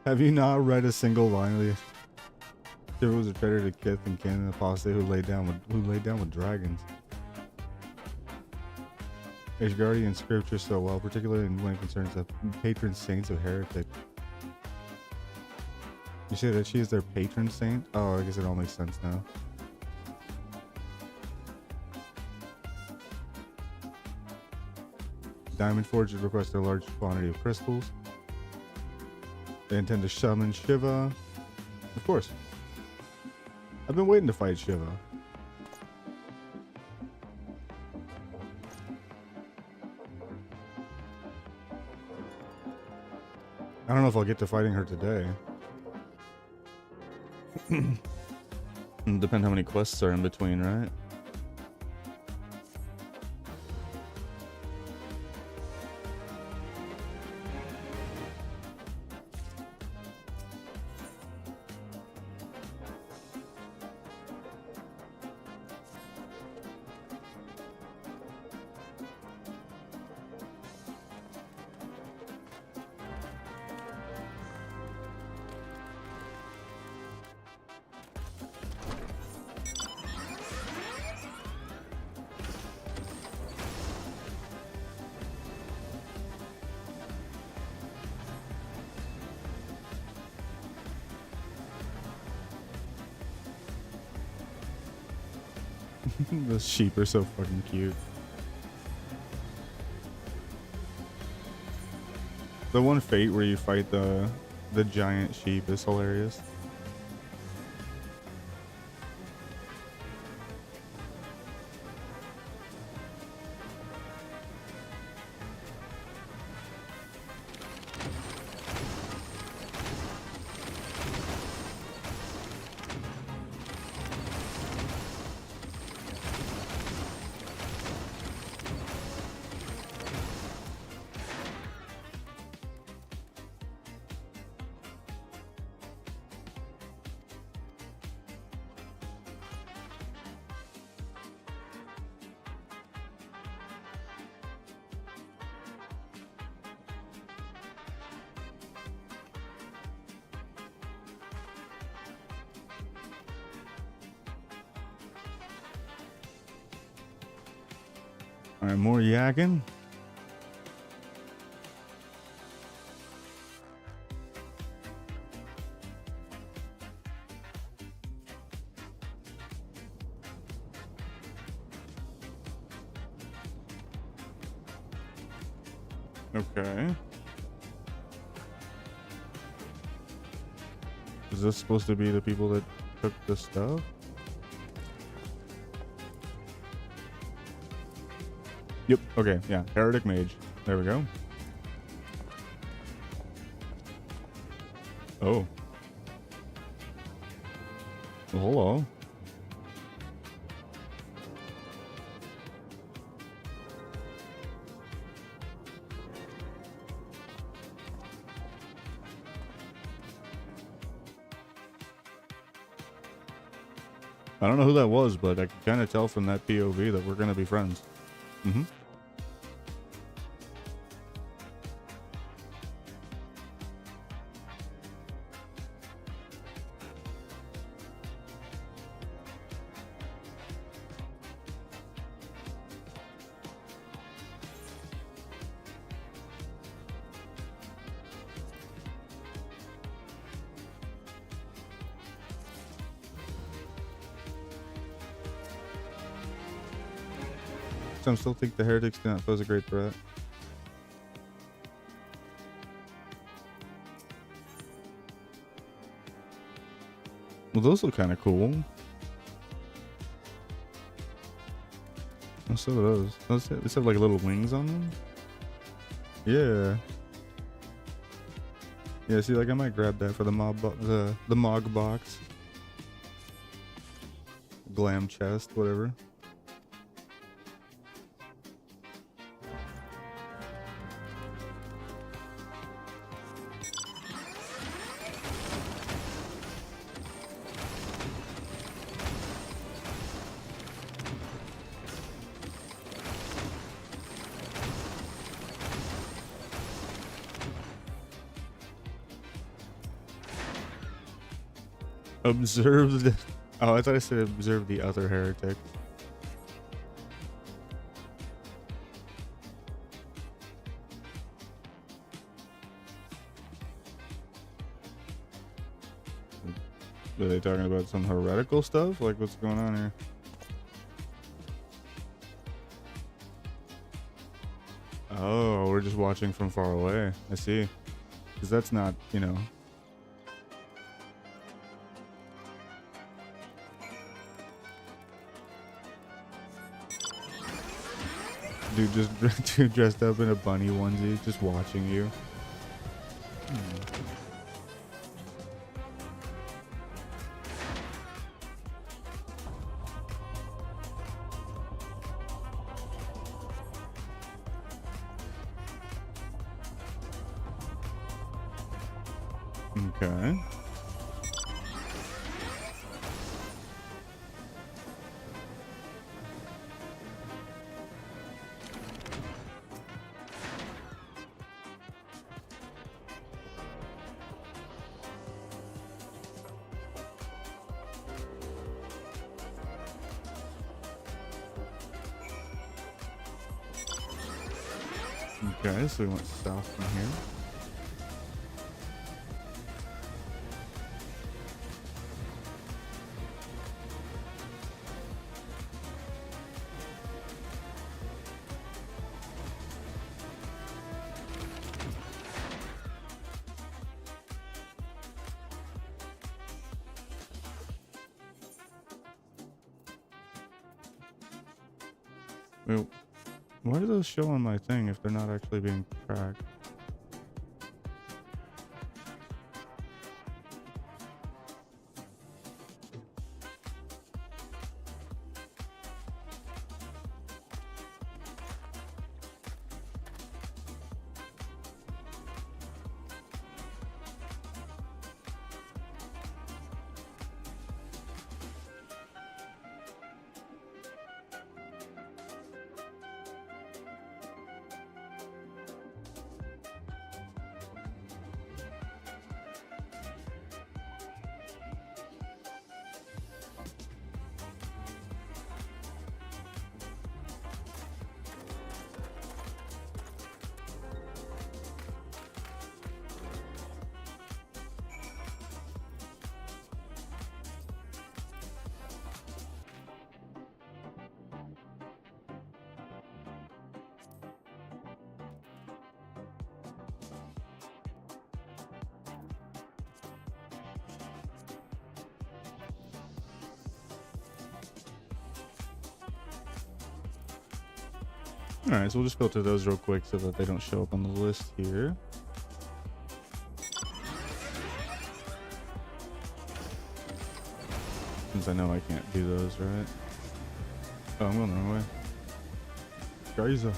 Have you not read a single line of the Shiva was a traitor to Kith and Kin, an apostate who laid down with dragons. Ashgardian scripture so well, particularly when it concerns the patron saints of heretic. You say that she is their patron saint? Oh, I guess it all makes sense now. Diamond Forges request a large quantity of crystals. They intend to summon Shiva. Of course. I've been waiting to fight Shiva. I don't know if I'll get to fighting her today. Depends how many quests are in between, right? The sheep are so fucking cute. The one fate where you fight the giant sheep is hilarious. Alright, more yakking. Okay. Is this supposed to be the people that took the stuff? Yep, okay, yeah. Heretic Mage. There we go. Oh. Well, hello. I don't know who that was, but I can kind of tell from that POV that we're going to be friends. Mm-hmm. Some still think the heretics do not pose a great threat. Well, those look kind of cool. Oh, so do those. Those have like little wings on them. Yeah. Yeah. See, like I might grab that for the the Mog box, glam chest, whatever. Observed. Oh, I thought I said observe the other heretic. Are they talking about some heretical stuff? Like, what's going on here? Oh, we're just watching from far away. I see. Because that's not, you know. Dude just dude dressed up in a bunny onesie, just watching you. Okay. Okay, so we went south from here. Wait, why do those show on my thing if they're not actually being tracked? Alright, so we'll just filter those real quick so that they don't show up on the list here. Since I know I can't do those, right? Oh, I'm going the wrong way. Geyser.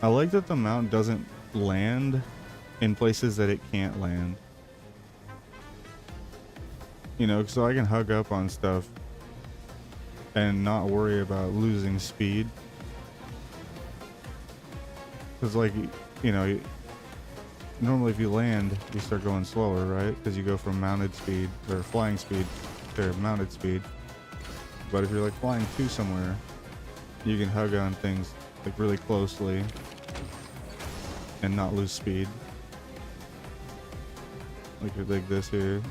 I like that the mount doesn't land in places that it can't land. You know, so I can hug up on stuff and not worry about losing speed. Because, like, you know, normally if you land, you start going slower, right? Because you go from mounted speed or flying speed to mounted speed. But if you're like flying to somewhere, you can hug on things like really closely and not lose speed. Like this here.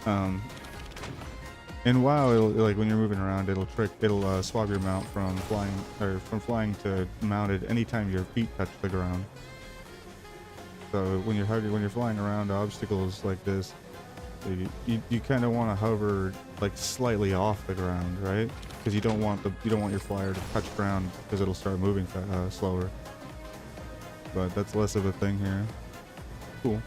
And WoW, like when you're moving around, it'll swap your mount from flying to mounted anytime your feet touch the ground. So when you're flying around obstacles like this, you kind of want to hover like slightly off the ground, right? Because you don't want your flyer to touch ground because it'll start moving slower. But that's less of a thing here. Cool.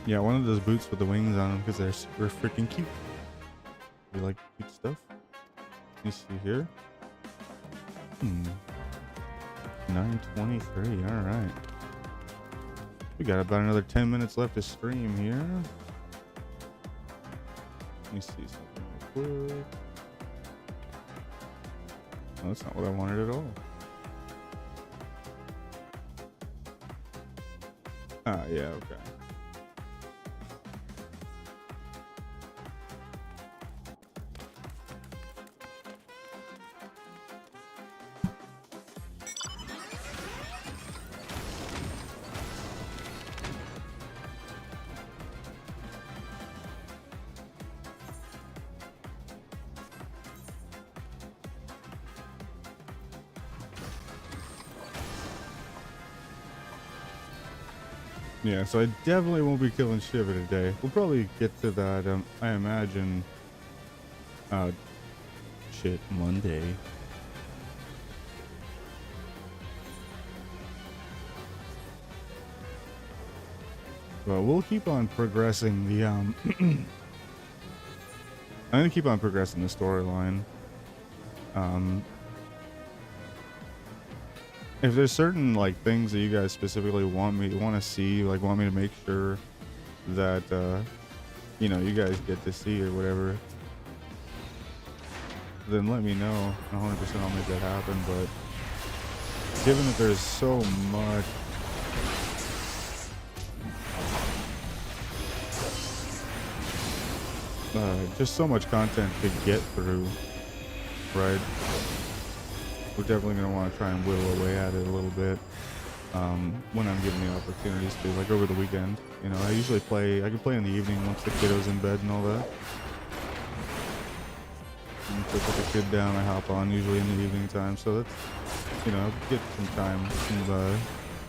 Yeah, one of those boots with the wings on them because they're super freaking cute. You like cute stuff? You see here? 9:23. All right. We got about another 10 minutes left to stream here. Let me see something real quick. Oh, that's not what I wanted at all. Ah, yeah, okay. Yeah, so I definitely won't be killing Shiva today. We'll probably get to that, I imagine, Monday. But we'll keep on progressing the, I'm gonna keep on progressing the storyline. If there's certain like things that you guys specifically want to see, like want me to make sure that you know, you guys get to see or whatever, then let me know. 100% I'll make that happen. But given that there's so much just so much content to get through, right? We're definitely going to want to try and whittle away at it a little bit when I'm given the opportunities to, like over the weekend. You know, I usually I can play in the evening once the kiddo's in bed and all that. And to put the kid down, I hop on usually in the evening time. So that's, you know, get some time,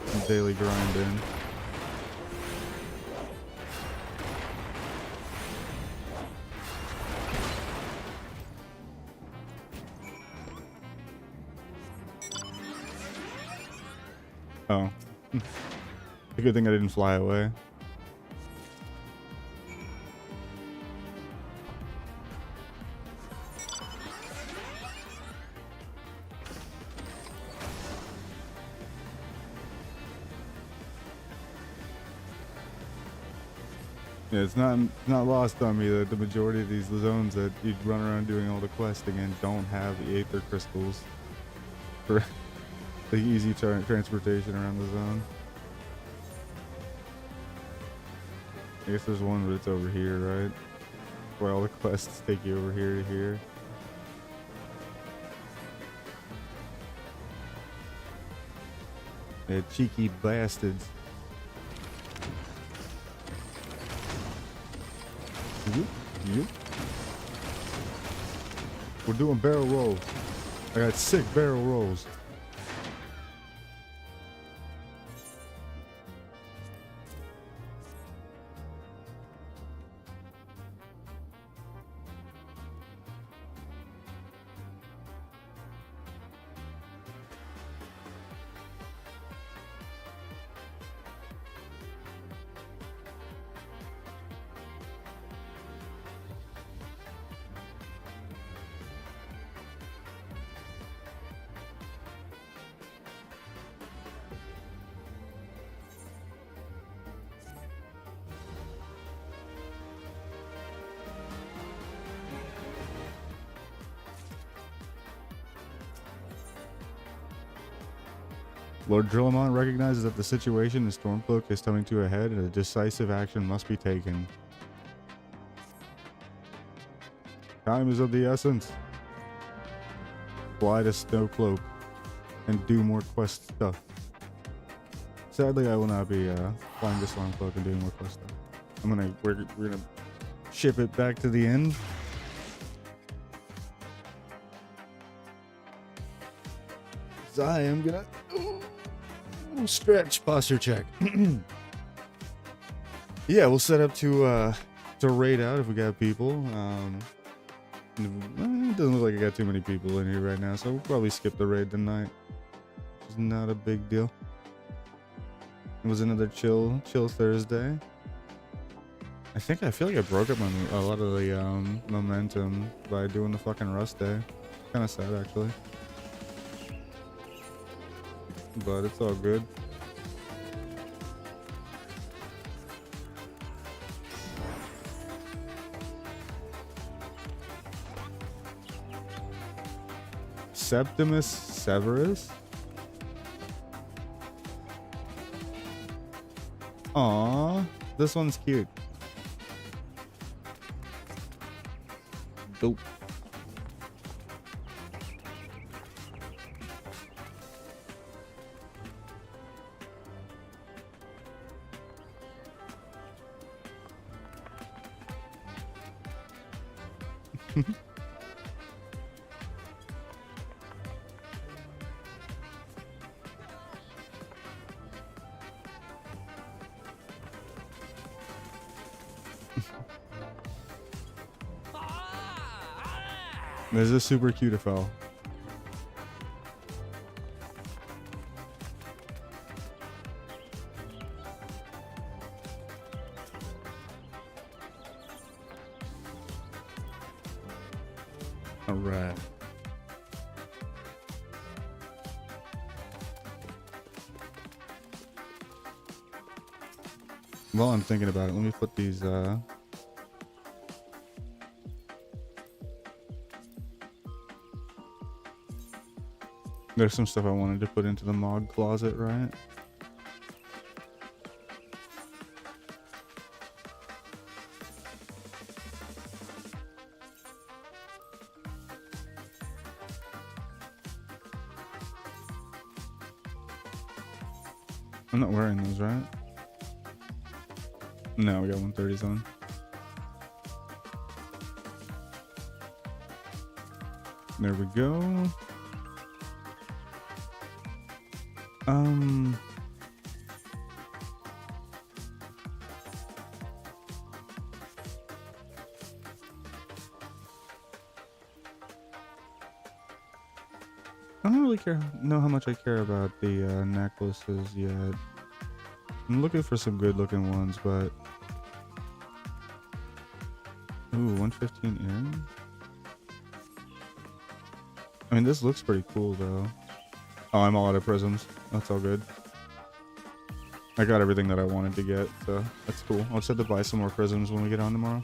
some daily grind in. Oh. A good thing I didn't fly away. Yeah, it's not lost on me that the majority of these zones that you run around doing all the questing in don't have the Aether crystals for the easy transportation around the zone. I guess there's one, but it's over here, right? Where all the quests take you over here to here. Yeah, cheeky bastards. Yep. We're doing barrel rolls. I got 6 barrel rolls. Lord Drillamon recognizes that the situation in Stormcloak is coming to a head and a decisive action must be taken. Time is of the essence. Fly to Snowcloak and do more quest stuff. Sadly, I will not be flying to Stormcloak and doing more quest stuff. We're gonna ship it back to the end. So I am gonna stretch posture check. Yeah, we'll set up to raid out if we got people. It doesn't look like I got too many people in here right now, so we'll probably skip the raid tonight. It's not a big deal. It was another chill Thursday. I feel like I broke up a lot of the momentum by doing the fucking rust day. Kind of sad actually, but it's all good. Septimus Severus. Aww, this one's cute. Dope. This is super cute fell. All right. While I'm thinking about it, let me put these there's some stuff I wanted to put into the mod closet, right? I'm not wearing those, right? No, we got 130s on. There we go. I don't really know how much I care about the necklaces yet. I'm looking for some good looking ones, but ooh, 115 in. I mean, this looks pretty cool though. Oh, I'm all out of prisms. That's all good. I got everything that I wanted to get, so that's cool. I'll just have to buy some more prisms when we get on tomorrow.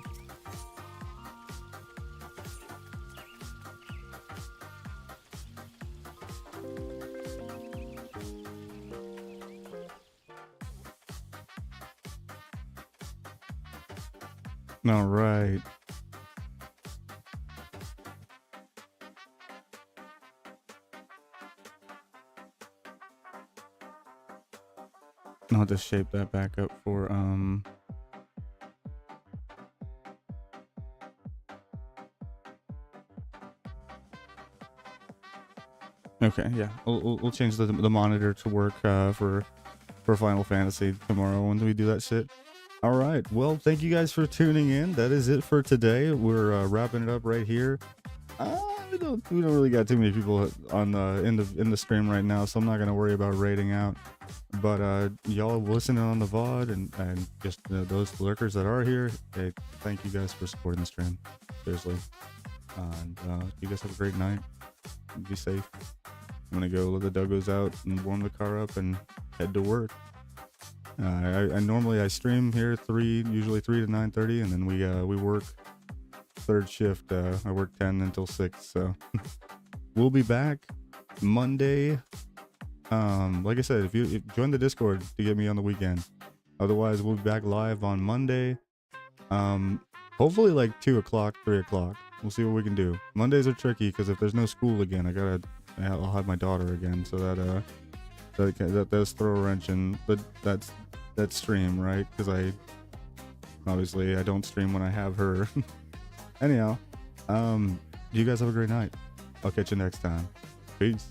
All right. I'll just shape that back up for okay, yeah, we'll change the monitor to work for Final Fantasy tomorrow when we do that shit. All right, well, thank you guys for tuning in. That is it for today. We're wrapping it up right here. We don't really got too many people on in the stream right now, so I'm not gonna worry about raiding out. But y'all listening on the VOD and just those lurkers that are here, hey, thank you guys for supporting the stream. Seriously. And you guys have a great night. Be safe. I'm gonna go let the doggos out and warm the car up and head to work. I normally stream here usually 3 to 9:30, and then we work third shift. I work 10 until 6, so we'll be back Monday. Like I said, if you join the Discord to get me on the weekend. Otherwise, we'll be back live on Monday. Hopefully like 2 o'clock, 3 o'clock. We'll see what we can do. Mondays are tricky because if there's no school again, I'll have my daughter again, so that does throw a wrench in. But that stream, right? Because I don't stream when I have her. Anyhow, you guys have a great night. I'll catch you next time. Peace.